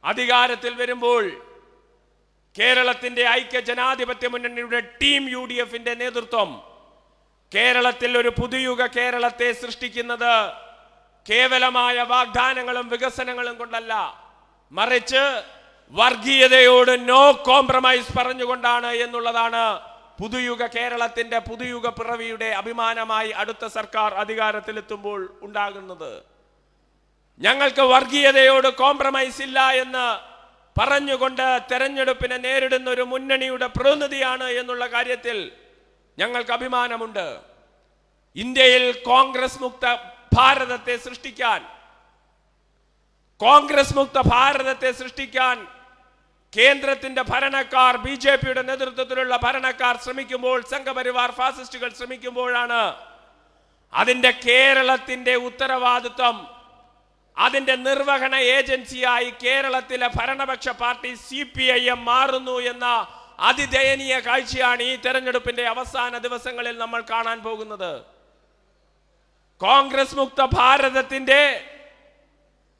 അധികാരത്തിൽ വരുമ്പോൾ കേരളത്തിന്റെ ഐക്യജനാധിപത്യ മുന്നണിയുടെ ടീം UDFന്റെ നേതൃത്വം കേരളത്തിൽ ഒരു പുതുയുഗ കേരളത്തെ സൃഷ്ടിക്കുന്നത് കേവലമായ വാഗ്ദാനങ്ങളും വികസനങ്ങളും കൊണ്ടല്ല, മറിച്ച് വർഗീയതയോട് നോ കോംപ്രമൈസ് പറഞ്ഞുകൊണ്ടാണ് എന്നുള്ളതാണ് പുതുയുഗ കേരളത്തിന്റെ പുതുയുഗ പിറവിയുടെ അഭിമാനമായി അടുത്ത സർക്കാർ അധികാരത്തിലെത്തുമ്പോൾ ഉണ്ടാകുന്നത്. ഞങ്ങൾക്ക് വർഗീയതയോട് കോംപ്രമൈസ് ഇല്ല എന്ന് പറഞ്ഞുകൊണ്ട് തെരഞ്ഞെടുപ്പിനെ നേരിടുന്ന ഒരു മുന്നണിയുടെ പ്രതിനിധിയാണ് എന്നുള്ള കാര്യത്തിൽ ഞങ്ങൾക്ക് അഭിമാനമുണ്ട്. ഇന്ത്യയിൽ കോൺഗ്രസ് മുക്ത ഭാരതത്തെ സൃഷ്ടിക്കാൻ കേന്ദ്രത്തിന്റെ ഭരണക്കാർ, BJPയുടെ നേതൃത്വത്തിലുള്ള ഭരണക്കാർ ശ്രമിക്കുമ്പോൾ, സംഘപരിവാർ ഫാസിസ്റ്റുകൾ ശ്രമിക്കുമ്പോഴാണ് അതിന്റെ കേരളത്തിന്റെ ഉത്തരവാദിത്വം, അതിന്റെ നിർവഹണ ഏജൻസിയായി കേരളത്തിലെ ഭരണപക്ഷ പാർട്ടി CPIM മാറുന്നു എന്ന അതിദയനീയ കാഴ്ചയാണ് ഈ തെരഞ്ഞെടുപ്പിന്റെ അവസാന ദിവസങ്ങളിൽ നമ്മൾ കാണാൻ പോകുന്നത്. കോൺഗ്രസ് മുക്ത ഭാരതത്തിന്റെ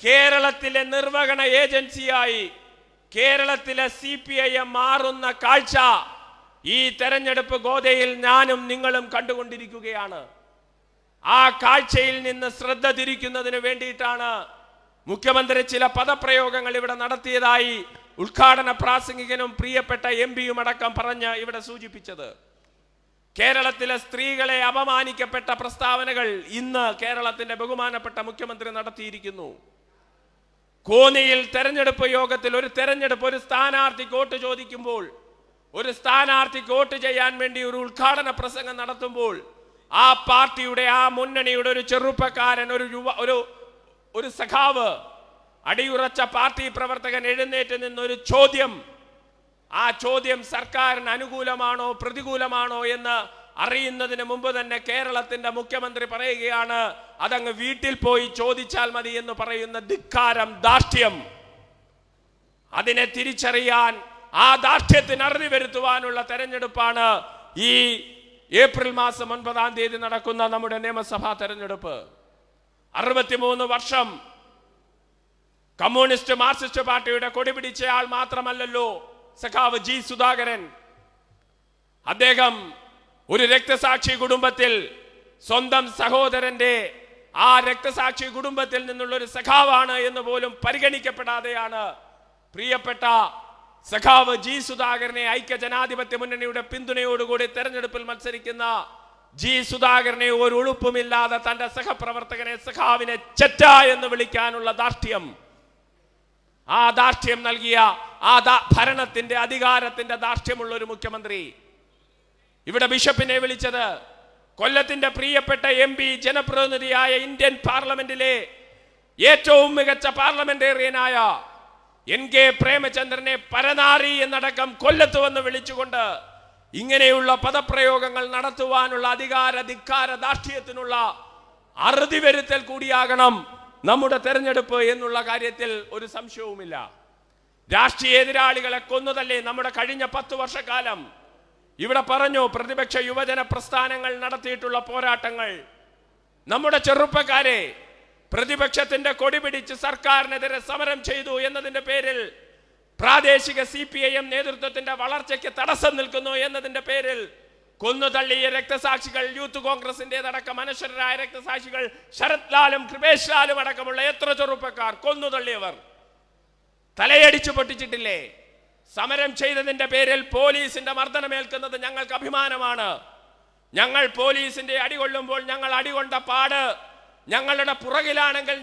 കേരളത്തിലെ നിർവഹണ ഏജൻസിയായി കേരളത്തിലെ CPIM മാറുന്ന കാഴ്ച ഈ തെരഞ്ഞെടുപ്പ് ഗോതയിൽ ഞാനും നിങ്ങളും കണ്ടുകൊണ്ടിരിക്കുകയാണ്. ആ കാഴ്ചയിൽ നിന്ന് ശ്രദ്ധ തിരിക്കുന്നതിന് വേണ്ടിയിട്ടാണ് മുഖ്യമന്ത്രി ചില പദപ്രയോഗങ്ങൾ ഇവിടെ നടത്തിയതായി ഉദ്ഘാടന പ്രാസംഗികനും പ്രിയപ്പെട്ട MP-യും അടക്കം പറഞ്ഞ് ഇവിടെ സൂചിപ്പിച്ചത്. കേരളത്തിലെ സ്ത്രീകളെ അപമാനിക്കപ്പെട്ട പ്രസ്താവനകൾ ഇന്ന് കേരളത്തിന്റെ ബഹുമാനപ്പെട്ട മുഖ്യമന്ത്രി നടത്തിയിരിക്കുന്നു. കോന്നിയിൽ തെരഞ്ഞെടുപ്പ് യോഗത്തിൽ ഒരു സ്ഥാനാർത്ഥിക്ക് വോട്ട് ചോദിക്കുമ്പോൾ, ഒരു സ്ഥാനാർത്ഥിക്ക് വോട്ട് ചെയ്യാൻ വേണ്ടി ഒരു ഉദ്ഘാടന പ്രസംഗം നടത്തുമ്പോൾ ആ പാർട്ടിയുടെ, ആ മുന്നണിയുടെ ഒരു ചെറുപ്പക്കാരൻ, ഒരു സഖാവ്, അടിയുറച്ച പാർട്ടി പ്രവർത്തകൻ എഴുന്നേറ്റ് നിന്നൊരു ചോദ്യം, ആ ചോദ്യം സർക്കാരിന് അനുകൂലമാണോ പ്രതികൂലമാണോ എന്ന് അറിയുന്നതിന് മുമ്പ് തന്നെ കേരളത്തിന്റെ മുഖ്യമന്ത്രി പറയുകയാണ് അതങ്ങ് വീട്ടിൽ പോയി ചോദിച്ചാൽ മതി എന്ന് പറയുന്ന ധിക്കാരം, ധാർഷ്ട്യം. അതിനെ തിരിച്ചറിയാൻ, ആ ധാർഷ്ട്യത്തിന് അറുതി വരുത്തുവാനുള്ള തെരഞ്ഞെടുപ്പാണ് ഈ ഏപ്രിൽ മാസം 9-ാം തീയതി നടക്കുന്ന നമ്മുടെ നിയമസഭാ തെരഞ്ഞെടുപ്പ്. 63 വർഷം കമ്മ്യൂണിസ്റ്റ് മാർക്സിസ്റ്റ് പാർട്ടിയുടെ കൊടി പിടിച്ചയാൾ മാത്രമല്ലല്ലോ സഖാവ് ജി സുധാകരൻ. അദ്ദേഹം ഒരു രക്തസാക്ഷി കുടുംബത്തിൽ, സ്വന്തം സഹോദരന്റെ ആ രക്തസാക്ഷി കുടുംബത്തിൽ നിന്നുള്ള ഒരു സഖാവാണ് എന്ന് പോലും പരിഗണിക്കപ്പെടാതെയാണ് പ്രിയപ്പെട്ട സഖാവ് ജി സുധാകരനെ ഐക്യജനാധിപത്യ മുന്നണിയുടെ പിന്തുണയോടുകൂടി തെരഞ്ഞെടുപ്പിൽ മത്സരിക്കുന്ന ജി സുധാകരനെ ഒരു ഉളുപ്പുമില്ലാതെ തന്റെ സഹപ്രവർത്തകനെ, സഖാവിനെ ചെറ്റ എന്ന് വിളിക്കാനുള്ള ധാർഷ്ട്യം, ആ ധാർഷ്ട്യം നൽകിയ ആ ഭരണത്തിന്റെ അധികാരത്തിന്റെ ധാർഷ്ട്യമുള്ള ഒരു മുഖ്യമന്ത്രി. ഇവിടെ ബിഷപ്പിനെ വിളിച്ചത് കൊല്ലത്തിന്റെ പ്രിയപ്പെട്ട MP, ജനപ്രതിനിധിയായ ഇന്ത്യൻ പാർലമെന്റിലെ ഏറ്റവും മികച്ച പാർലമെന്റേറിയനായ NK പ്രേമചന്ദ്രനെ പരനാറി എന്നടക്കം കൊല്ലത്ത് വന്ന് വിളിച്ചുകൊണ്ട് ഇങ്ങനെയുള്ള പദപ്രയോഗങ്ങൾ നടത്തുവാനുള്ള അധികാര, ധിക്കാര, ധാർഷ്ട്യത്തിനുള്ള അറുതി വരുത്തൽ കൂടിയാകണം നമ്മുടെ തെരഞ്ഞെടുപ്പ് എന്നുള്ള കാര്യത്തിൽ ഒരു സംശയവുമില്ല. രാഷ്ട്രീയ എതിരാളികളെ കൊന്നുതല്ലേ നമ്മുടെ കഴിഞ്ഞ 10 വർഷക്കാലം. ഇവിടെ പറഞ്ഞു പ്രതിപക്ഷ യുവജന പ്രസ്ഥാനങ്ങൾ നടത്തിയിട്ടുള്ള പോരാട്ടങ്ങൾ. നമ്മുടെ ചെറുപ്പക്കാരെ പ്രതിപക്ഷത്തിന്റെ കൊടി പിടിച്ച് സർക്കാരിനെതിരെ സമരം ചെയ്തു എന്നതിന്റെ പേരിൽ, പ്രാദേശിക CPIM നേതൃത്വത്തിന്റെ വളർച്ചയ്ക്ക് തടസ്സം നിൽക്കുന്നു എന്നതിന്റെ പേരിൽ കൊന്നുതള്ളിയ രക്തസാക്ഷികൾ, യൂത്ത് കോൺഗ്രസിന്റേതടക്കം അനശ്വരരായ രക്തസാക്ഷികൾ, ശരത് ലാലും കൃപേഷ് ലാലും അടക്കമുള്ള എത്ര ചെറുപ്പക്കാർ കൊന്നുതള്ളിയവർ തലയടിച്ചു പൊട്ടിച്ചിട്ടില്ലേ? സമരം ചെയ്തതിന്റെ പേരിൽ പോലീസിന്റെ മർദ്ദനമേൽക്കുന്നത് ഞങ്ങൾക്ക് അഭിമാനമാണ്. ഞങ്ങൾ പോലീസിന്റെ അടികൊള്ളുമ്പോൾ ഞങ്ങൾ അടികൊണ്ട പാട് ഞങ്ങളുടെ പുറകിലാണെങ്കിൽ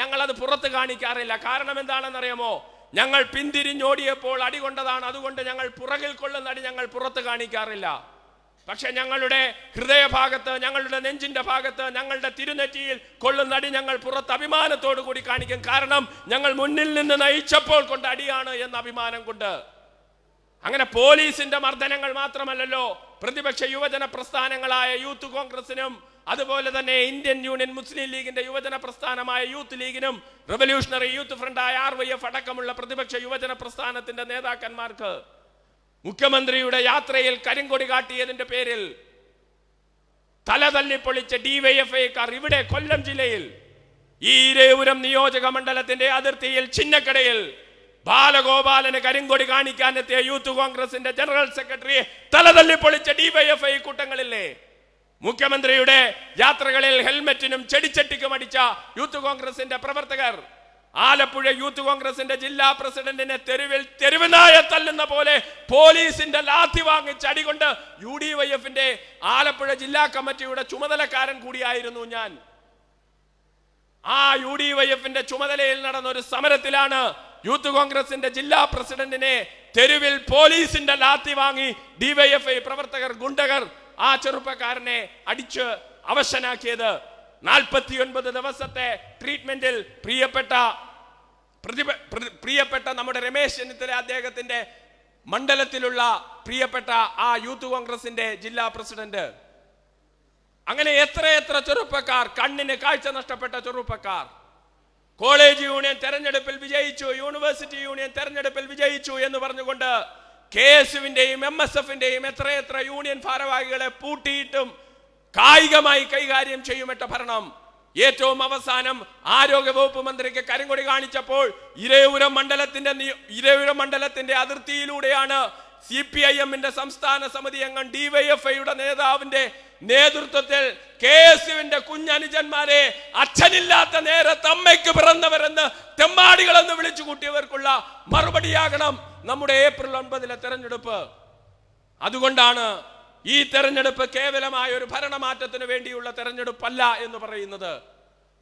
ഞങ്ങൾ അത് പുറത്ത് കാണിക്കാറില്ല. കാരണം എന്താണെന്നറിയാമോ? ഞങ്ങൾ പിന്തിരിഞ്ഞോടിയപ്പോൾ അടികൊണ്ടതാണ്. അതുകൊണ്ട് ഞങ്ങൾ പുറകിൽ കൊള്ളുന്ന അടി ഞങ്ങൾ പുറത്ത് കാണിക്കാറില്ല. പക്ഷെ ഞങ്ങളുടെ ഹൃദയഭാഗത്ത്, ഞങ്ങളുടെ നെഞ്ചിന്റെ ഭാഗത്ത്, ഞങ്ങളുടെ തിരുനെറ്റിയിൽ കൊള്ളുന്ന അടി ഞങ്ങൾ പുറത്ത് അഭിമാനത്തോടു കൂടി കാണിക്കും. കാരണം ഞങ്ങൾ മുന്നിൽ നിന്ന് നയിച്ചപ്പോൾ കൊണ്ട് അടിയാണ് എന്ന അഭിമാനം കൊണ്ട്. അങ്ങനെ പോലീസിന്റെ മർദ്ദനങ്ങൾ മാത്രമല്ലല്ലോ പ്രതിപക്ഷ യുവജന പ്രസ്ഥാനങ്ങളായ യൂത്ത് കോൺഗ്രസിനും അതുപോലെ തന്നെ ഇന്ത്യൻ യൂണിയൻ മുസ്ലിം ലീഗിന്റെ യുവജന പ്രസ്ഥാനമായ യൂത്ത് ലീഗിനും റവല്യൂഷണറി യൂത്ത് ഫ്രണ്ടായ RYF അടക്കമുള്ള പ്രതിപക്ഷ യുവജന പ്രസ്ഥാനത്തിന്റെ നേതാക്കന്മാർക്ക് മുഖ്യമന്ത്രിയുടെ യാത്രയിൽ കരിങ്കൊടി കാട്ടിയതിന്റെ പേരിൽ തലതല്ലിപ്പൊളിച്ച DYFIക്കാർ ഇവിടെ കൊല്ലം ജില്ലയിൽ ഈ ഇരയൂരം നിയോജക മണ്ഡലത്തിന്റെ അതിർത്തിയിൽ ചിന്നക്കടയിൽ ബാലഗോപാലന് കരിങ്കൊടി കാണിക്കാനെത്തിയ യൂത്ത് കോൺഗ്രസിന്റെ ജനറൽ സെക്രട്ടറിയെ തലതല്ലിപ്പൊളിച്ച DYFI കൂട്ടങ്ങളില്ലേ? മുഖ്യമന്ത്രിയുടെ യാത്രകളിൽ ഹെൽമെറ്റിനും ചെടിച്ചട്ടിക്കും അടിച്ച യൂത്ത് കോൺഗ്രസിന്റെ പ്രവർത്തകർ ആലപ്പുഴ യൂത്ത് കോൺഗ്രസിന്റെ ജില്ലാ പ്രസിഡന്റിനെ തെരുവ് നായ തല്ലുന്ന പോലെ പോലീസിന്റെ ലാത്തി വാങ്ങിച്ച് അടികൊണ്ട് UDYFന്റെ ആലപ്പുഴ ജില്ലാ കമ്മിറ്റിയുടെ ചുമതലക്കാരൻ കൂടിയായിരുന്നു ഞാൻ. ആ UDYFന്റെ ചുമതലയിൽ നടന്ന ഒരു സമരത്തിലാണ് യൂത്ത് കോൺഗ്രസിന്റെ ജില്ലാ പ്രസിഡന്റിനെ തെരുവിൽ പോലീസിന്റെ ലാത്തി വാങ്ങി DYFI പ്രവർത്തകർ, ഗുണ്ടകർ ആ ചെറുപ്പക്കാരനെ അടിച്ച് അവശനാക്കിയത്. 49 ദിവസത്തെ ട്രീറ്റ്മെന്റിൽ പ്രിയപ്പെട്ട നമ്മുടെ രമേശ് ചെന്നിത്തല അദ്ദേഹത്തിന്റെ മണ്ഡലത്തിലുള്ള പ്രിയപ്പെട്ട ആ യൂത്ത് കോൺഗ്രസിന്റെ ജില്ലാ പ്രസിഡന്റ്, അങ്ങനെ എത്ര ചെറുപ്പക്കാർ, കണ്ണിന് കാഴ്ച നഷ്ടപ്പെട്ട ചെറുപ്പക്കാർ കോളേജ് യൂണിയൻ തെരഞ്ഞെടുപ്പിൽ വിജയിച്ചു, യൂണിവേഴ്സിറ്റി യൂണിയൻ തെരഞ്ഞെടുപ്പിൽ വിജയിച്ചു എന്ന് പറഞ്ഞുകൊണ്ട് KSUവിന്റെയും MSFന്റെയും എത്ര യൂണിയൻ ഭാരവാഹികളെ പൂട്ടിയിട്ടും കായികമായി കൈകാര്യം ചെയ്യുമെട്ട ഭരണം. ഏറ്റവും അവസാനം ആരോഗ്യവകുപ്പ് മന്ത്രിക്ക് കരിങ്കൊടി കാണിച്ചപ്പോൾ ഇരയൂരം മണ്ഡലത്തിന്റെ അതിർത്തിയിലൂടെയാണ് CPIMന്റെ സംസ്ഥാന സമിതി അംഗം DYFIയുടെ നേതാവിന്റെ നേതൃത്വത്തിൽ KSUവിന്റെ കുഞ്ഞനുജന്മാരെ അച്ഛനില്ലാത്ത നേരത്ത് അമ്മയ്ക്ക് പിറന്നവരെന്ന് തെമ്മാടികളെന്ന് വിളിച്ചു കൂട്ടിയവർക്കുള്ള മറുപടിയാകണം നമ്മുടെ ഏപ്രിൽ 9 തെരഞ്ഞെടുപ്പ്. അതുകൊണ്ടാണ് ഈ തെരഞ്ഞെടുപ്പ് കേവലമായ ഒരു ഭരണമാറ്റത്തിന് വേണ്ടിയുള്ള തെരഞ്ഞെടുപ്പല്ല എന്ന് പറയുന്നത്.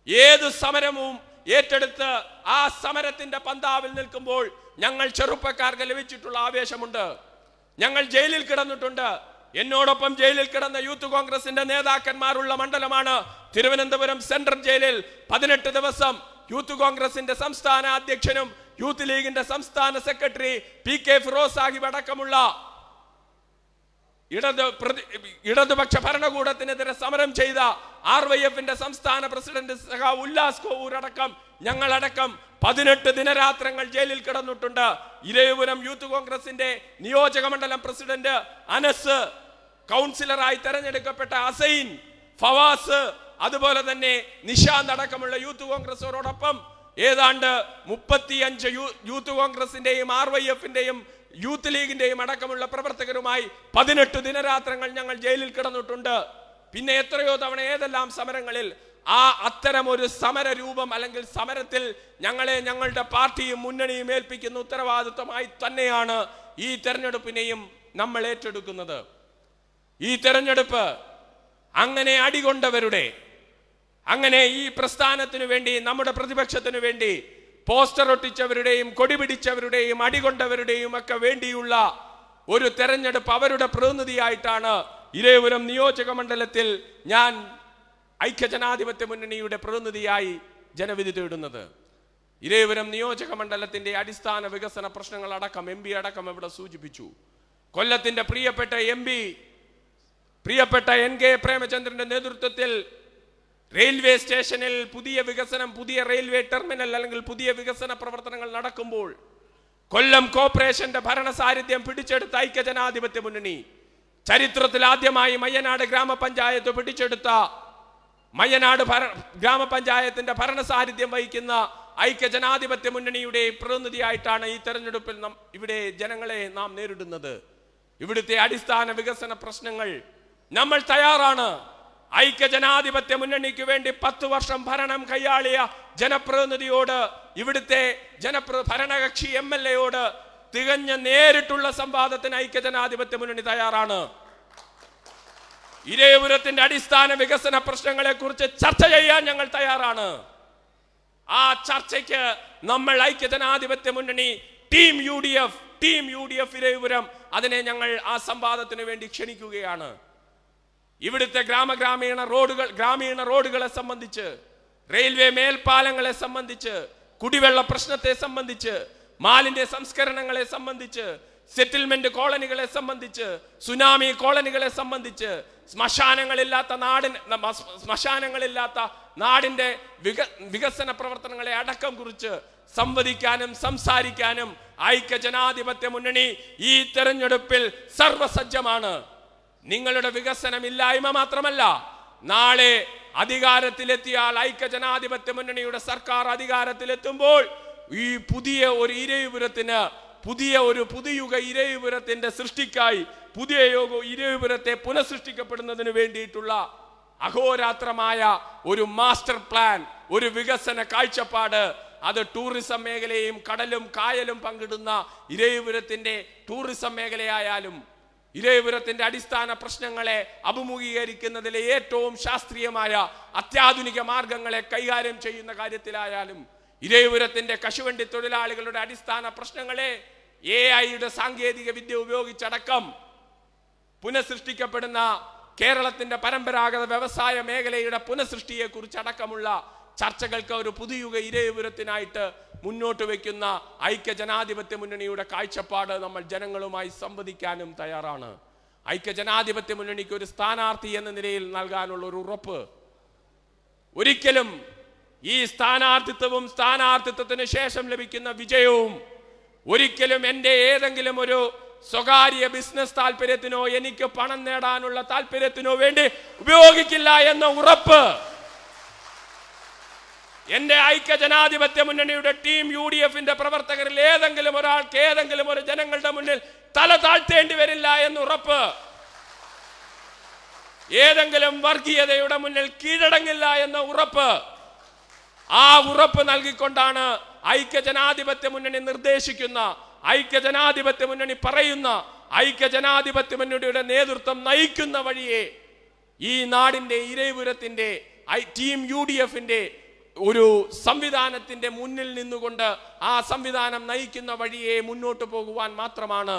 ഏത് സമരവും ഏറ്റെടുത്ത് ആ സമരത്തിന്റെ പന്താവിൽ നിൽക്കുമ്പോൾ ഞങ്ങൾ ചെറുപ്പക്കാർക്ക് ലഭിച്ചിട്ടുള്ള ആവേശമുണ്ട്. ഞങ്ങൾ ജയിലിൽ കിടന്നിട്ടുണ്ട്. എന്നോടൊപ്പം ജയിലിൽ കിടന്ന യൂത്ത് കോൺഗ്രസിന്റെ നേതാക്കന്മാരുള്ള മണ്ഡലമാണ് തിരുവനന്തപുരം സെൻട്രൽ ജയിലിൽ 18 ദിവസം യൂത്ത് കോൺഗ്രസിന്റെ സംസ്ഥാന അധ്യക്ഷനും യൂത്ത് ലീഗിന്റെ സംസ്ഥാന സെക്രട്ടറി PK ഫിറോസ് സാഹിബ് അടക്കമുള്ള ഇടതുപക്ഷ ഭരണകൂടത്തിനെതിരെ സമരം ചെയ്ത RYFന്റെ സംസ്ഥാന പ്രസിഡന്റ് സഖാവ് ഉല്ലാസ് കോവൂർ അടക്കം ഞങ്ങളടക്കം 18 ദിനരാത്രങ്ങൾ ജയിലിൽ കിടന്നിട്ടുണ്ട്. ഇരവിപുരം യൂത്ത് കോൺഗ്രസിന്റെ നിയോജക മണ്ഡലം പ്രസിഡന്റ് അനസ്, കൗൺസിലറായി തെരഞ്ഞെടുക്കപ്പെട്ട അസൈൻ, ഫവാസ്, അതുപോലെ തന്നെ നിഷാന്ത് അടക്കമുള്ള യൂത്ത് കോൺഗ്രസോടൊപ്പം ഏതാണ്ട് 35 യൂത്ത് കോൺഗ്രസിന്റെയും RYFന്റെയും യൂത്ത് ലീഗിന്റെയും അടക്കമുള്ള പ്രവർത്തകരുമായി 18 ദിനരാത്രങ്ങൾ ഞങ്ങൾ ജയിലിൽ കിടന്നിട്ടുണ്ട്. പിന്നെ എത്രയോ തവണ ഏതെല്ലാം സമരങ്ങളിൽ അത്തരം ഒരു സമര രൂപം അല്ലെങ്കിൽ സമരത്തിൽ ഞങ്ങളെ ഞങ്ങളുടെ പാർട്ടിയും മുന്നണിയും ഏൽപ്പിക്കുന്ന ഉത്തരവാദിത്വമായി തന്നെയാണ് ഈ തെരഞ്ഞെടുപ്പിനെയും നമ്മൾ ഏറ്റെടുക്കുന്നത്. ഈ തെരഞ്ഞെടുപ്പ് അങ്ങനെ അടികൊണ്ടവരുടെ, അങ്ങനെ ഈ പ്രസ്ഥാനത്തിനു വേണ്ടി, നമ്മുടെ പ്രതിപക്ഷത്തിനു വേണ്ടി പോസ്റ്റർ ഒട്ടിച്ചവരുടെയും കൊടി പിടിച്ചവരുടെയും അടികൊണ്ടവരുടെയും ഒക്കെ വേണ്ടിയുള്ള ഒരു തെരഞ്ഞെടുപ്പ് അവരുടെ പ്രതിനിധിയായിട്ടാണ് ഇരവിപുരം നിയോജക മണ്ഡലത്തിൽ ഞാൻ ഐക്യജനാധിപത്യ മുന്നണിയുടെ പ്രതിനിധിയായി ജനവിധി തേടുന്നത്. ഇരവിപുരം നിയോജക മണ്ഡലത്തിന്റെ അടിസ്ഥാന വികസന പ്രശ്നങ്ങൾ അടക്കം MP അടക്കം ഇവിടെ സൂചിപ്പിച്ചു. കൊല്ലത്തിന്റെ പ്രിയപ്പെട്ട MP പ്രിയപ്പെട്ട NK പ്രേമചന്ദ്രന്റെ നേതൃത്വത്തിൽ റെയിൽവേ സ്റ്റേഷനിൽ പുതിയ വികസനം, പുതിയ റെയിൽവേ ടെർമിനൽ അല്ലെങ്കിൽ പുതിയ വികസന പ്രവർത്തനങ്ങൾ നടക്കുമ്പോൾ കൊല്ലം കോർപ്പറേഷന്റെ ഭരണസാരഥ്യം പിടിച്ചെടുത്ത ഐക്യജനാധിപത്യ മുന്നണി, ചരിത്രത്തിൽ ആദ്യമായി മയ്യനാട് ഗ്രാമപഞ്ചായത്ത് പിടിച്ചെടുത്ത മയ്യനാട് ഗ്രാമപഞ്ചായത്തിന്റെ ഭരണസാരഥ്യം വഹിക്കുന്ന ഐക്യജനാധിപത്യ മുന്നണിയുടെ പ്രതിനിധിയായിട്ടാണ് ഈ തെരഞ്ഞെടുപ്പിൽ ഇവിടെ ജനങ്ങളെ നാം നേരിടുന്നത്. ഇവിടുത്തെ അടിസ്ഥാന വികസന പ്രശ്നങ്ങൾ നമ്മൾ തയ്യാറാണ്. ഐക്യജനാധിപത്യ മുന്നണിക്ക് വേണ്ടി 10 വർഷം ഭരണം കൈയാളിയ ജനപ്രതിനിധിയോട്, ഇവിടുത്തെ ഭരണകക്ഷി MLAയോട് തികഞ്ഞ നേരിട്ടുള്ള സംവാദത്തിന് ഐക്യജനാധിപത്യ മുന്നണി തയ്യാറാണ്. ഇരവിപുരത്തിന്റെ അടിസ്ഥാന വികസന പ്രശ്നങ്ങളെ കുറിച്ച് ചർച്ച ചെയ്യാൻ ഞങ്ങൾ തയ്യാറാണ്. ആ ചർച്ചയ്ക്ക് നമ്മൾ ഐക്യജനാധിപത്യ മുന്നണി ടീം UDF ഇരവിപുരം അതിനെ ഞങ്ങൾ ആ സംവാദത്തിന് വേണ്ടി ക്ഷണിക്കുകയാണ്. ഇവിടുത്തെ ഗ്രാമീണ റോഡുകളെ സംബന്ധിച്ച്, റെയിൽവേ മേൽപ്പാലങ്ങളെ സംബന്ധിച്ച്, കുടിവെള്ള പ്രശ്നത്തെ സംബന്ധിച്ച്, മാലിന്യ സംസ്കരണങ്ങളെ സംബന്ധിച്ച്, സെറ്റിൽമെന്റ് കോളനികളെ സംബന്ധിച്ച്, സുനാമി കോളനികളെ സംബന്ധിച്ച്, ശ്മശാനങ്ങളില്ലാത്ത നാടിന്റെ വികസന പ്രവർത്തനങ്ങളെ അടക്കം കുറിച്ച് സംവദിക്കാനും സംസാരിക്കാനും ഐക്യജനാധിപത്യ മുന്നണി ഈ തെരഞ്ഞെടുപ്പിൽ സർവസജ്ജമാണ്. നിങ്ങളുടെ വികസനമില്ലായ്മ മാത്രമല്ല, നാളെ അധികാരത്തിലെത്തിയാൽ ഐക്യജനാധിപത്യ മുന്നണിയുടെ സർക്കാർ അധികാരത്തിലെത്തുമ്പോൾ ഈ പുതിയ ഒരു ഇരവിപുരത്തിന്, പുതുയുഗ ഇരവിപുരത്തിന്റെ സൃഷ്ടിക്കായി, പുതിയ ഇരവിപുരത്തെ പുനഃസൃഷ്ടിക്കപ്പെടുന്നതിന് വേണ്ടിയിട്ടുള്ള അഹോരാത്രമായ ഒരു മാസ്റ്റർ പ്ലാൻ, ഒരു വികസന കാഴ്ചപ്പാട്, അത് ടൂറിസം മേഖലയും കടലും കായലും പങ്കിടുന്ന ഇരവിപുരത്തിന്റെ ടൂറിസം മേഖലയായാലും, ഇരവിപുരത്തിന്റെ അടിസ്ഥാന പ്രശ്നങ്ങളെ അഭിമുഖീകരിക്കുന്നതിലെ ഏറ്റവും ശാസ്ത്രീയമായ അത്യാധുനിക മാർഗങ്ങളെ കൈകാര്യം ചെയ്യുന്ന കാര്യത്തിലായാലും, ഇരവിപുരത്തിന്റെ കശുവണ്ടി തൊഴിലാളികളുടെ അടിസ്ഥാന പ്രശ്നങ്ങളെ AI സാങ്കേതിക വിദ്യ ഉപയോഗിച്ചടക്കം പുനഃസൃഷ്ടിക്കപ്പെടുന്ന കേരളത്തിന്റെ പരമ്പരാഗത വ്യവസായ മേഖലയുടെ പുനഃസൃഷ്ടിയെ കുറിച്ചടക്കമുള്ള ചർച്ചകൾക്ക് ഒരു പുതുയുഗ ഇരവിപുരത്തിനായിട്ട് മുന്നോട്ട് വയ്ക്കുന്ന ഐക്യജനാധിപത്യ മുന്നണിയുടെ കാഴ്ചപ്പാട് നമ്മൾ ജനങ്ങളുമായി സംവദിക്കാനും തയ്യാറാണ്. ഐക്യജനാധിപത്യ മുന്നണിക്ക് ഒരു സ്ഥാനാർത്ഥി എന്ന നിലയിൽ നൽകാനുള്ള ഒരു ഉറപ്പ്, ഒരിക്കലും ഈ സ്ഥാനാർത്ഥിത്വവും സ്ഥാനാർത്ഥിത്വത്തിന് ശേഷം ലഭിക്കുന്ന വിജയവും ഒരിക്കലും എൻ്റെ ഏതെങ്കിലും ഒരു സ്വകാര്യ ബിസിനസ് താല്പര്യത്തിനോ എനിക്ക് പണം നേടാനുള്ള താല്പര്യത്തിനോ വേണ്ടി ഉപയോഗിക്കില്ല എന്ന ഉറപ്പ് എന്റെ ഐക്യജനാധിപത്യ മുന്നണിയുടെ ടീം UDFന്റെ പ്രവർത്തകരിൽ ഏതെങ്കിലും ഒരാൾക്ക് ഏതെങ്കിലും ഒരു ജനങ്ങളുടെ മുന്നിൽ തല താഴ്ത്തേണ്ടി വരില്ല എന്ന ഉറപ്പ്, ഏതെങ്കിലും വർഗീയതയുടെ മുന്നിൽ കീഴടങ്ങില്ല എന്ന ഉറപ്പ്, ആ ഉറപ്പ് നൽകിക്കൊണ്ടാണ് ഐക്യജനാധിപത്യ മുന്നണി നിർദ്ദേശിക്കുന്ന, ഐക്യജനാധിപത്യ മുന്നണി പറയുന്ന, ഐക്യജനാധിപത്യ മുന്നണിയുടെ നേതൃത്വം നയിക്കുന്ന വഴിയെ ഈ നാടിന്റെ ഇരവിപുരത്തിന്റെ ടീം UDFന്റെ ഒരു സംവിധാനത്തിന്റെ മുന്നിൽ നിന്നുകൊണ്ട് ആ സംവിധാനം നയിക്കുന്ന വഴിയെ മുന്നോട്ട് പോകുവാൻ മാത്രമാണ്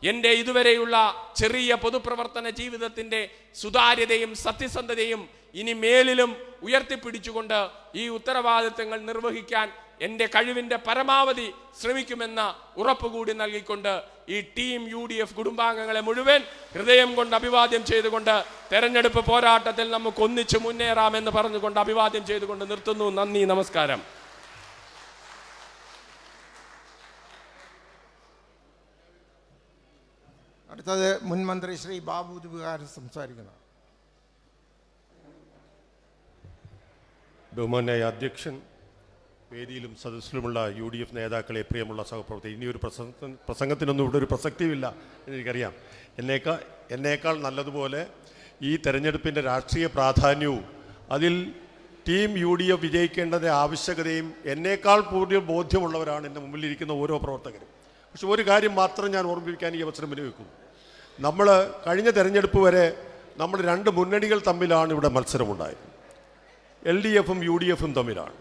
എൻ്റെ ഇതുവരെയുള്ള ചെറിയ പൊതുപ്രവർത്തന ജീവിതത്തിന്റെ സുതാര്യതയും സത്യസന്ധതയും ഇനി മേലിലും ഉയർത്തിപ്പിടിച്ചുകൊണ്ട് ഈ ഉത്തരവാദിത്തങ്ങൾ നിർവഹിക്കാൻ എൻ്റെ കഴിവിൻ്റെ പരമാവധി ശ്രമിക്കുമെന്ന ഉറപ്പുകൂടി നൽകിക്കൊണ്ട് ഈ ടീം UDF കുടുംബാംഗങ്ങളെ മുഴുവൻ ഹൃദയം കൊണ്ട് അഭിവാദ്യം ചെയ്തുകൊണ്ട് തെരഞ്ഞെടുപ്പ് പോരാട്ടത്തിൽ നമുക്ക് ഒന്നിച്ച് മുന്നേറാമെന്ന് പറഞ്ഞുകൊണ്ട് അഭിവാദ്യം ചെയ്തുകൊണ്ട് നിർത്തുന്നു. നന്ദി, നമസ്കാരം. അടുത്തത് മുൻ മന്ത്രി ശ്രീ ബാബു ദിവാകരൻ സംസാരിക്കണം. ബഹുമാന്യായ അധ്യക്ഷൻ, വേദിയിലും സദസ്സിലുമുള്ള UDF നേതാക്കളെ, പ്രിയമുള്ള സഹപ്രവർത്തകർ, ഇനിയൊരു പ്രസംഗത്തിനൊന്നും ഇവിടെ ഒരു പ്രസക്തിയുമില്ല എന്നെനിക്കറിയാം. എന്നേക്കാൾ നല്ലതുപോലെ ഈ തെരഞ്ഞെടുപ്പിൻ്റെ രാഷ്ട്രീയ പ്രാധാന്യവും അതിൽ ടീം UDF വിജയിക്കേണ്ടതിൻ്റെ ആവശ്യകതയും എന്നേക്കാൾ കൂടുതൽ ബോധ്യമുള്ളവരാണ് എൻ്റെ മുമ്പിലിരിക്കുന്ന ഓരോ പ്രവർത്തകരും. പക്ഷെ ഒരു കാര്യം മാത്രം ഞാൻ ഓർമ്മിപ്പിക്കാൻ ഈ അവസരം വിനിയോഗിക്കുന്നു. നമ്മൾ കഴിഞ്ഞ തെരഞ്ഞെടുപ്പ് വരെ നമ്മൾ രണ്ട് മുന്നണികൾ തമ്മിലാണ് ഇവിടെ മത്സരമുണ്ടായത്. LDFും UDFും തമ്മിലാണ്.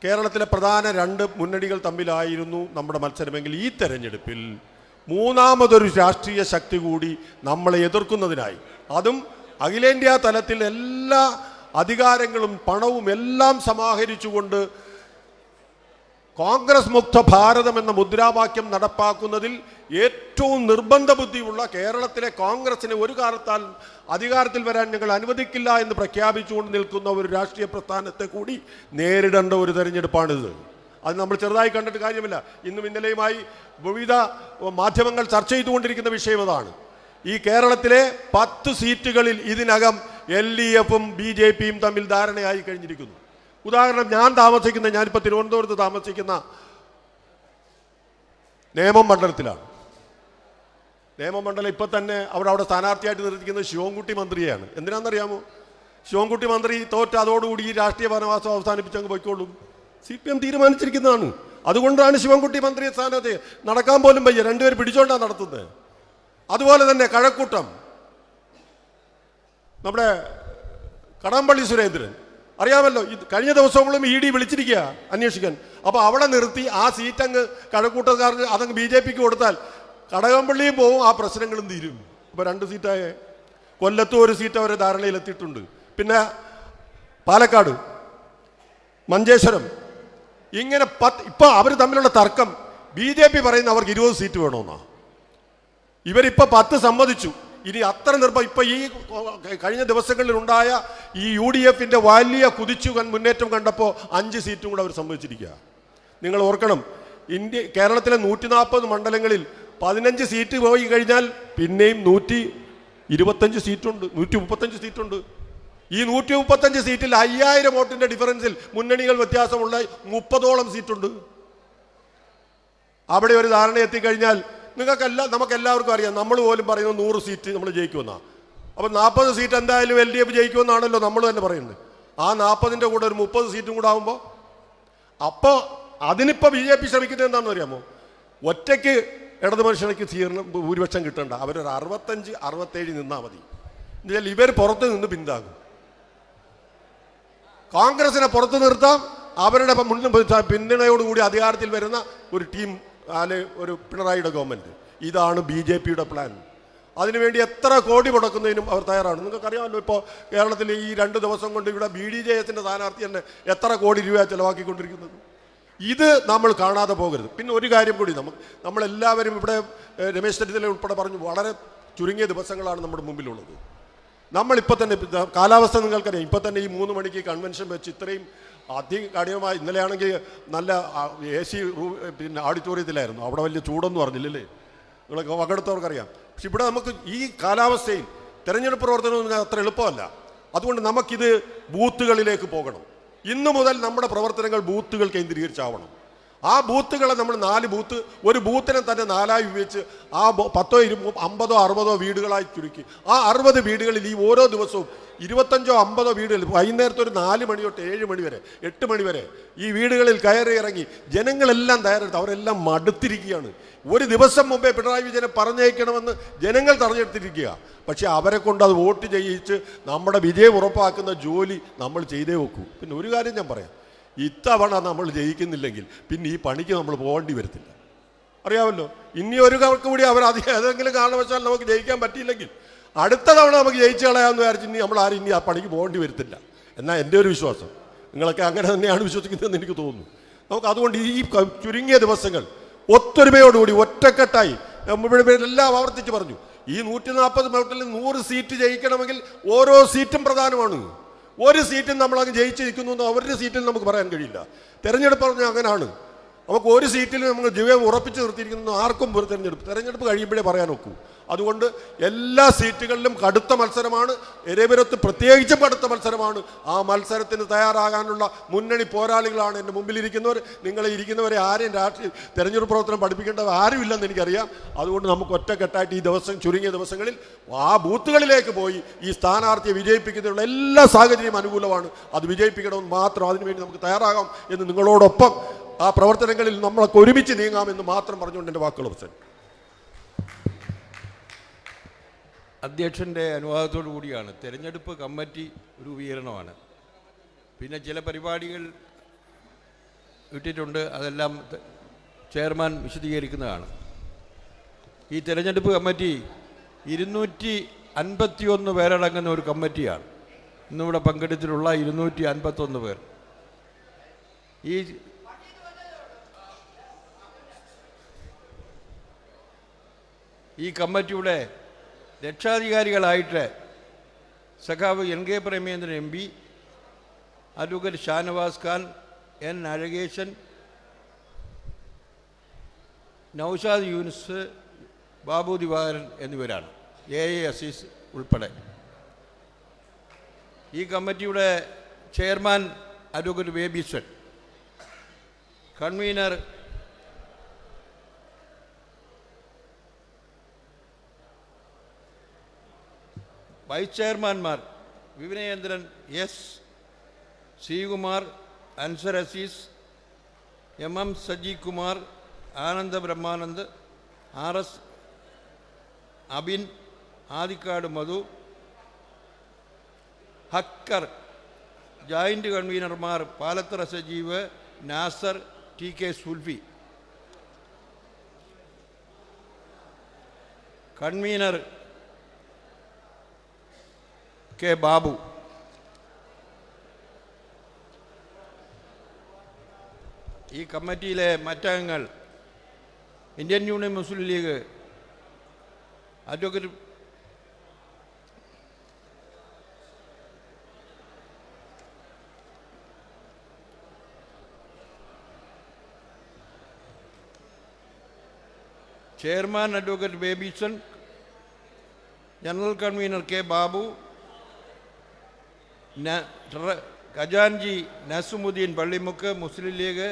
കേരളത്തിലെ പ്രധാന രണ്ട് മുന്നണികൾ തമ്മിലായിരുന്നു നമ്മുടെ മത്സരമെങ്കിൽ ഈ തെരഞ്ഞെടുപ്പിൽ മൂന്നാമതൊരു രാഷ്ട്രീയ ശക്തി കൂടി നമ്മളെ എതിർക്കുന്നതിനായി, അതും അഖിലേന്ത്യാ തലത്തിൽ എല്ലാ അധികാരങ്ങളും പണവും എല്ലാം സമാഹരിച്ചുകൊണ്ട് കോൺഗ്രസ് മുക്ത ഭാരതം എന്ന മുദ്രാവാക്യം നടപ്പാക്കുന്നതിൽ ഏറ്റവും നിർബന്ധ ബുദ്ധിയുള്ള കേരളത്തിലെ കോൺഗ്രസിനെ ഒരു കാലത്താൽ അധികാരത്തിൽ വരാൻ ഞങ്ങൾ അനുവദിക്കില്ല എന്ന് പ്രഖ്യാപിച്ചുകൊണ്ട് നിൽക്കുന്ന ഒരു രാഷ്ട്രീയ പ്രസ്ഥാനത്തെ കൂടി നേരിടേണ്ട ഒരു തെരഞ്ഞെടുപ്പാണിത്. അത് നമ്മൾ ചെറുതായി കണ്ടിട്ട് കാര്യമില്ല. ഇന്നും ഇന്നലെയുമായി വിവിധ മാധ്യമങ്ങൾ ചർച്ച ചെയ്തുകൊണ്ടിരിക്കുന്ന വിഷയം അതാണ്. ഈ കേരളത്തിലെ 10 സീറ്റുകളിൽ ഇതിനകം LDFും BJPയും തമ്മിൽ ധാരണയായി കഴിഞ്ഞിരിക്കുന്നു. ഉദാഹരണം, ഞാനിപ്പോൾ തിരുവനന്തപുരത്ത് താമസിക്കുന്ന നേമം മണ്ഡലത്തിലാണ്. നേമം മണ്ഡലം ഇപ്പം തന്നെ അവിടെ സ്ഥാനാർത്ഥിയായിട്ട് നിർത്തിക്കുന്നത് ശിവൻകുട്ടി മന്ത്രിയാണ്. എന്തിനാണെന്നറിയാമോ? ശിവൻകുട്ടി മന്ത്രി തോറ്റ് അതോടുകൂടി ഈ രാഷ്ട്രീയ വനവാസം അവസാനിപ്പിച്ചങ്ങ് പോയിക്കോളും. CPM തീരുമാനിച്ചിരിക്കുന്നതാണ്. അതുകൊണ്ടാണ് ശിവൻകുട്ടി മന്ത്രി സ്ഥാനത്ത് നടക്കാൻ പോലും വയ്യ, രണ്ടുപേർ പിടിച്ചോണ്ടാണ് നടത്തുന്നത്. അതുപോലെ തന്നെ കഴക്കൂട്ടം, നമ്മുടെ കടമ്പള്ളി സുരേന്ദ്രൻ അറിയാമല്ലോ, കഴിഞ്ഞ ദിവസങ്ങളും ED വിളിച്ചിരിക്കുക അന്വേഷിക്കാൻ. അപ്പോൾ അവിടെ നിർത്തി ആ സീറ്റങ്ങ് കഴക്കൂട്ടക്കാർക്ക് അതങ്ങ് BJPക്ക് കൊടുത്താൽ കടകംപള്ളിയും പോവും, ആ പ്രശ്നങ്ങളും തീരും. ഇപ്പോൾ 2 സീറ്റായ കൊല്ലത്തും ഒരു സീറ്റ് അവരെ ധാരണയിലെത്തിയിട്ടുണ്ട്. പിന്നെ പാലക്കാട്, മഞ്ചേശ്വരം, ഇങ്ങനെ ഇപ്പോൾ അവർ തമ്മിലുള്ള തർക്കം BJP പറയുന്ന അവർക്ക് 20 സീറ്റ് വേണമെന്നാണ്. ഇവരിപ്പോൾ 10 സമ്മതിച്ചു. ഇനി അത്ര ഇപ്പോൾ ഈ കഴിഞ്ഞ ദിവസങ്ങളിലുണ്ടായ ഈ UDFിൻ്റെ വലിയ മുന്നേറ്റം കണ്ടപ്പോൾ 5 സീറ്റും കൂടെ അവർ സമ്മതിച്ചിരിക്കുക. നിങ്ങൾ ഓർക്കണം, കേരളത്തിലെ 140 മണ്ഡലങ്ങളിൽ 15 സീറ്റ് പോയി കഴിഞ്ഞാൽ പിന്നെയും 125 സീറ്റുണ്ട്, 135 സീറ്റുണ്ട്. ഈ 135 സീറ്റിൽ 5000 വോട്ടിൻ്റെ ഡിഫറൻസിൽ മുന്നണികൾ വ്യത്യാസമുള്ള 30ഓളം സീറ്റുണ്ട്. അവിടെ ഒരു ധാരണ എത്തിക്കഴിഞ്ഞാൽ നമുക്കെല്ലാവർക്കും അറിയാം, നമ്മൾ പോലും പറയുന്നത് 100 സീറ്റ് നമ്മൾ ജയിക്കുമെന്നാണ്. അപ്പോൾ 40 സീറ്റ് എന്തായാലും LDF ജയിക്കുമെന്നാണല്ലോ നമ്മൾ തന്നെ പറയുന്നത്. ആ 40ൻ്റെ കൂടെ ഒരു 30 സീറ്റും കൂടെ ആകുമ്പോൾ അപ്പോൾ അതിനിപ്പോൾ BJP ശ്രമിക്കുന്നത് എന്താണെന്ന് അറിയാമോ? ഒറ്റയ്ക്ക് ഇടതു മനുഷ്യർക്ക് ഭൂരിപക്ഷം കിട്ടണ്ട, അവരൊരു 65-67 നിന്നാൽ മതി. എന്നുവെച്ചാൽ ഇവർ പുറത്ത് നിന്ന് പിന്താകും. കോൺഗ്രസിനെ പുറത്ത് നിർത്താം, അവരുടെ പിന്തുണയോടുകൂടി അധികാരത്തിൽ വരുന്ന ഒരു ടീം, ഒരു പിണറായിയുടെ ഗവൺമെൻറ്. ഇതാണ് BJPയുടെ പ്ലാൻ. അതിനുവേണ്ടി എത്ര കോടി മുടക്കുന്നതിനും അവർ തയ്യാറാണ്. നിങ്ങൾക്കറിയാമല്ലോ, ഇപ്പോൾ കേരളത്തിൽ ഈ 2 ദിവസം കൊണ്ട് ഇവിടെ BDJSൻ്റെ സ്ഥാനാർത്ഥി തന്നെ എത്ര കോടി രൂപ ചിലവാക്കിക്കൊണ്ടിരിക്കുന്നത്. ഇത് നമ്മൾ കാണാതെ പോകരുത്. പിന്നെ ഒരു കാര്യം കൂടി, നമ്മളെല്ലാവരും ഇവിടെ രമേശ് ചെന്നിത്തല ഉൾപ്പെടെ പറഞ്ഞു, വളരെ ചുരുങ്ങിയ ദിവസങ്ങളാണ് നമ്മുടെ മുമ്പിലുള്ളത്. നമ്മളിപ്പോൾ തന്നെ കാലാവസ്ഥ നിങ്ങൾക്കറിയാം. ഇപ്പോൾ തന്നെ ഈ 3 മണിക്ക് കൺവെൻഷൻ വെച്ച് ഇത്രയും അതികഠിനമായി, ഇന്നലെയാണെങ്കിൽ നല്ല AC പിന്നെ ഓഡിറ്റോറിയത്തിലായിരുന്നു, അവിടെ വലിയ ചൂടൊന്നും അറിഞ്ഞില്ലല്ലേ, നിങ്ങളൊക്കെ പങ്കെടുത്തവർക്കറിയാം. പക്ഷെ ഇവിടെ നമുക്ക് ഈ കാലാവസ്ഥയിൽ തെരഞ്ഞെടുപ്പ് പ്രവർത്തനം അത്ര എളുപ്പമല്ല. അതുകൊണ്ട് നമുക്കിത് ബൂത്തുകളിലേക്ക് പോകണം. ഇന്നു മുതൽ നമ്മുടെ പ്രവർത്തനങ്ങൾ ബൂത്തുകൾ കേന്ദ്രീകരിച്ചാവണം. ആ ബൂത്തുകളെ നമ്മൾ 4 ബൂത്ത്, ഒരു ബൂത്തിനെ തന്നെ 4ആയി വിഭജിച്ച് ആ 10, 20, 50, 60 വീടുകളായി ചുരുക്കി ആ 60 വീടുകളിൽ ഈ ഓരോ ദിവസവും 25, 50 വീടുകളിൽ വൈകുന്നേരത്തെ ഒരു 4 മണി തൊട്ട് 7 മണി വരെ, 8 മണി വരെ ഈ വീടുകളിൽ കയറി ഇറങ്ങി ജനങ്ങളെല്ലാം തയ്യാറെടുത്ത് അവരെല്ലാം മടുത്തിരിക്കുകയാണ്. ഒരു ദിവസം മുമ്പേ പിണറായി വിജയനെ പറഞ്ഞയക്കണമെന്ന് ജനങ്ങൾ തെരഞ്ഞെടുത്തിരിക്കുക. പക്ഷേ അവരെ കൊണ്ട് അത് വോട്ട് ചെയ്യിച്ച് നമ്മുടെ വിജയം ഉറപ്പാക്കുന്ന ജോലി നമ്മൾ ചെയ്തേ വെക്കൂ. പിന്നെ ഒരു കാര്യം ഞാൻ പറയാം, ഇത്തവണ നമ്മൾ ജയിക്കുന്നില്ലെങ്കിൽ പിന്നെ ഈ പണിക്ക് നമ്മൾ പോകേണ്ടി വരത്തില്ല. അറിയാമല്ലോ, ഇനി ഒരു കൂടി അവർ ഏതെങ്കിലും കാരണവശാൽ നമുക്ക് ജയിക്കാൻ പറ്റിയില്ലെങ്കിൽ അടുത്ത തവണ നമുക്ക് ജയിച്ചു കളയാമെന്ന് വിചാരിച്ച് ഇനി നമ്മൾ ആരും ഇനി ആ പണിക്ക് പോകേണ്ടി വരത്തില്ല എന്നാൽ എൻ്റെ ഒരു വിശ്വാസം. നിങ്ങളൊക്കെ അങ്ങനെ തന്നെയാണ് വിശ്വസിക്കുന്നതെന്ന് എനിക്ക് തോന്നുന്നു. നമുക്ക് അതുകൊണ്ട് ഈ ചുരുങ്ങിയ ദിവസങ്ങൾ ഒത്തൊരുമയോടുകൂടി ഒറ്റക്കെട്ടായി ഇവിടെ എല്ലാം ആവർത്തിച്ച് പറഞ്ഞു, ഈ 140 മണ്ഡലത്തിൽ 100 സീറ്റ് ജയിക്കണമെങ്കിൽ ഓരോ സീറ്റും പ്രധാനമാണ്. ഒരു സീറ്റും നമ്മളങ്ങ് ജയിച്ചിരിക്കുന്നു എന്ന് ഒരു സീറ്റിൽ നമുക്ക് പറയാൻ കഴിയില്ല. തെരഞ്ഞെടുപ്പ് പറഞ്ഞാൽ അങ്ങനെയാണ്. നമുക്ക് ഒരു സീറ്റിൽ നമ്മൾ ജീവൻ ഉറപ്പിച്ച് നിർത്തിയിരിക്കുന്നു ആർക്കും ഒരു തെരഞ്ഞെടുപ്പ് കഴിയുമ്പോഴേ പറയാൻ നോക്കൂ. അതുകൊണ്ട് എല്ലാ സീറ്റുകളിലും കടുത്ത മത്സരമാണ്. എരേപുരത്ത് പ്രത്യേകിച്ചും കടുത്ത മത്സരമാണ്. ആ മത്സരത്തിന് തയ്യാറാകാനുള്ള മുന്നണി പോരാളികളാണ് എൻ്റെ മുമ്പിലിരിക്കുന്നവർ. നിങ്ങളെ ഇരിക്കുന്നവരെ ആരെയും രാഷ്ട്രീയ തെരഞ്ഞെടുപ്പ് പ്രവർത്തനം പഠിപ്പിക്കേണ്ടത് ആരുമില്ലെന്ന് എനിക്കറിയാം. അതുകൊണ്ട് നമുക്ക് ഒറ്റക്കെട്ടായിട്ട് ഈ ദിവസം ചുരുങ്ങിയ ദിവസങ്ങളിൽ ആ ബൂത്തുകളിലേക്ക് പോയി ഈ സ്ഥാനാർത്ഥിയെ വിജയിപ്പിക്കുന്നതിനുള്ള എല്ലാ സാഹചര്യവും അനുകൂലമാണ്. അത് വിജയിപ്പിക്കണമെന്ന് മാത്രം അതിനുവേണ്ടി നമുക്ക് തയ്യാറാകാം എന്ന് നിങ്ങളോടൊപ്പം ആ പ്രവർത്തനങ്ങളിൽ നമ്മളൊക്കെ ഒരുമിച്ച് നീങ്ങാമെന്ന് മാത്രം പറഞ്ഞുകൊണ്ട് എൻ്റെ വാക്കുകൾ അവസാനിക്കും. അധ്യക്ഷൻ്റെ അനുവാദത്തോടു കൂടിയാണ്. തെരഞ്ഞെടുപ്പ് കമ്മിറ്റി രൂപീകരണമാണ്. പിന്നെ ചില പരിപാടികൾ ഇട്ടിട്ടുണ്ട്, അതെല്ലാം ചെയർമാൻ വിശദീകരിക്കുന്നതാണ്. ഈ തെരഞ്ഞെടുപ്പ് കമ്മിറ്റി 251 പേരടങ്ങുന്ന ഒരു കമ്മിറ്റിയാണ്. ഇന്നിവിടെ പങ്കെടുത്തിട്ടുള്ള 251 പേർ. ഈ കമ്മിറ്റിയുടെ രക്ഷാധികാരികളായിട്ട് സഖാവ് N K Premendran M P, advocate Shanavas Khan, N Azhakesan, Noushad Yunus, Babu Divakaran എന്നിവരാണ്. എ അസീസ് ഉൾപ്പെടെ. ഈ കമ്മിറ്റിയുടെ chairman advocate Babyson, convener vice ചെയർമാൻമാർ Vivinendran S, Sreekumar, Ansar Azeez, M Saji Kumar, Ananda Brahmanand, RS Abin, Adikkad Madhu, Hakkar. Joint കൺവീനർമാർ Palathara Sajeev, Nasar, TK Sulfi. Convener K Babu. ഈ കമ്മിറ്റിയിലെ മറ്റംഗങ്ങൾ Indian Union Muslim League advocate chairman advocate Babyson, general convener K Babu, ഖജാൻജി Nasimuddin Pallimukku Muslim League,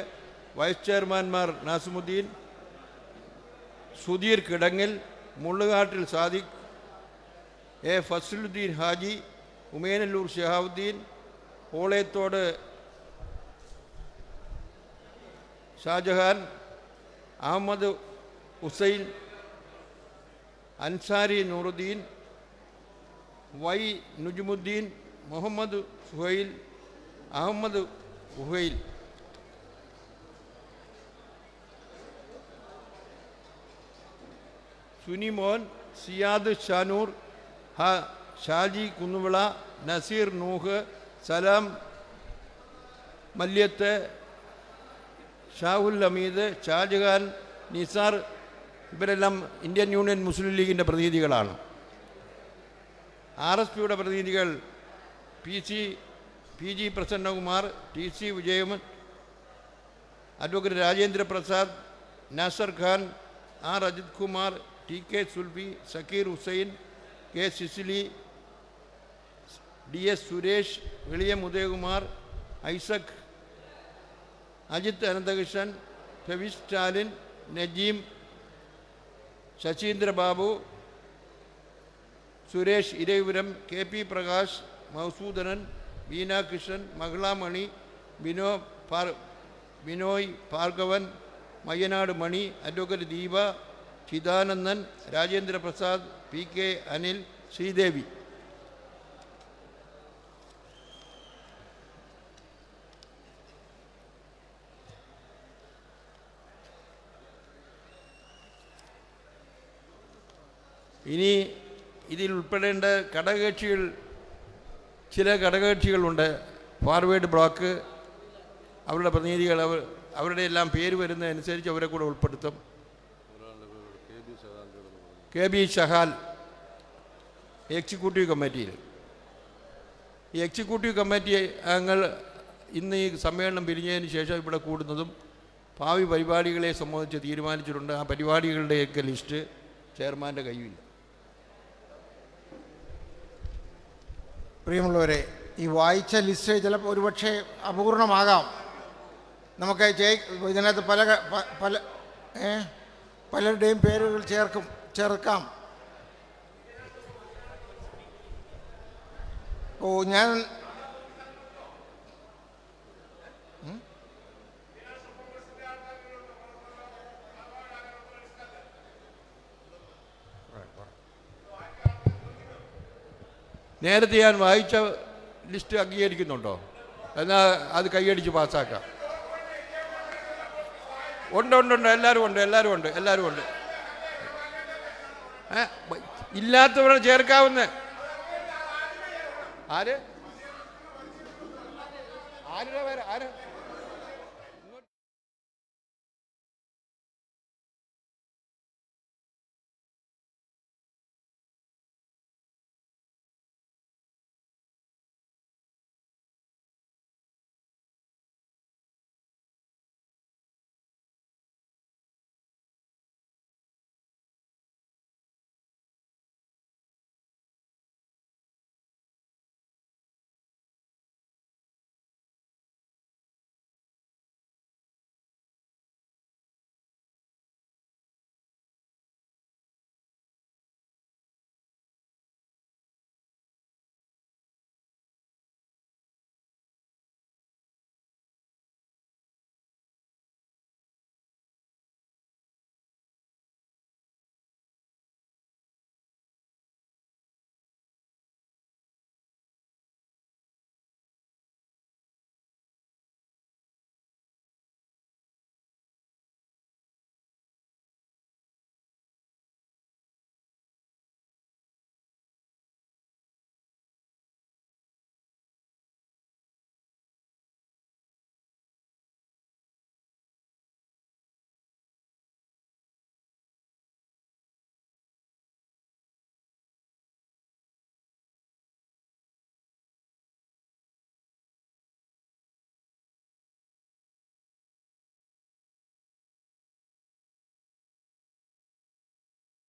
vice ചെയർമാൻമാർ നാസിമുദ്ദീൻ, സുധീർ കിടങ്ങിൽ, മുള്ളുകാട്ടിൽ സാദിഖ്, A ഫസലുദ്ദീൻ ഹാജി, ഉമേനല്ലൂർ ഷഹാബുദ്ദീൻ, പോളയത്തോട് ഷാജഹാൻ, അഹമ്മദ് ഹുസൈൻ, അൻസാരി നൂറുദ്ദീൻ, Y നുജുമുദ്ദീൻ, മുഹമ്മദ് സുഹൈൽ, അഹമ്മദ് ഉഹൈൽ. സുനിമോൻ, സിയാദ് ഷാനൂർ, ഷാജി കുന്നുവിള, നസീർ നൂഹ്, സലാം മല്യത്ത്, ഷാഹുൽ ഹമീദ്, ഷാജഹാൻ, നിസാർ. ഇവരെല്ലാം ഇന്ത്യൻ യൂണിയൻ മുസ്ലിം ലീഗിൻ്റെ പ്രതിനിധികളാണ്. RSPയുടെ പ്രതിനിധികൾ PG Prasannakumar, TC Vijayaman, advocate Rajendra Prasad, Nasar Khan, R Ajith Kumar, TK Sulfi, Sakir Hussain, K Cicily, DS Suresh, വിളിയം Udayakumar, Isaac, Ajith Ananthakrishnan, ഫെവിസ് Stalin, Najeem, Sasheendra Babu, Suresh Eravipuram, KP Prakash, മൗസൂദനൻ, Beena Krishnan, Mahilamani, Binoy Bhargavan, Mayyanad മണി, അഡ്വക്കേറ്റ് ദീപ, ചിദാനന്ദൻ, രാജേന്ദ്ര പ്രസാദ്, PK അനിൽ, ശ്രീദേവി. ഇനി ഇതിൽ ഉൾപ്പെടേണ്ട ഘടകകക്ഷികൾ, ചില ഘടകകക്ഷികളുണ്ട്. ഫോർവേഡ് ബ്ലോക്ക്, അവരുടെ പ്രതിനിധികൾ, അവരുടെ എല്ലാം പേര് വരുന്നതനുസരിച്ച് അവരെ കൂടെ ഉൾപ്പെടുത്തും. KB ഷഹാൽ എക്സിക്യൂട്ടീവ് കമ്മിറ്റിയിൽ. ഈ എക്സിക്യൂട്ടീവ് കമ്മിറ്റി അംഗങ്ങൾ ഇന്ന് ഈ സമ്മേളനം പിരിഞ്ഞതിന് ശേഷം ഇവിടെ കൂടുന്നതും ഭാവി പരിപാടികളെ സംബന്ധിച്ച് തീരുമാനിച്ചിട്ടുണ്ട്. ആ പരിപാടികളുടെയൊക്കെ ലിസ്റ്റ് ചെയർമാൻ്റെ കയ്യിൽ. പ്രിയമുള്ളവരെ, ഈ വായിച്ച ലിസ്റ്റ് ചിലപ്പോൾ ഒരുപക്ഷെ അപൂർണമാകാം. നമുക്ക് ഇതിനകത്ത് പലരുടെയും പേരുകൾ ചേർക്കാം. ഞാൻ നേരത്തെ ഞാൻ വായിച്ച ലിസ്റ്റ് അംഗീകരിക്കുന്നുണ്ടോ? എന്നാൽ അത് കൈയടിച്ച് പാസ്സാക്കാം. ഉണ്ട്, എല്ലാവരും ഉണ്ട്. ഇല്ലാത്തവരെ ചേർക്കാവുന്ന ആരുടെ പേര്?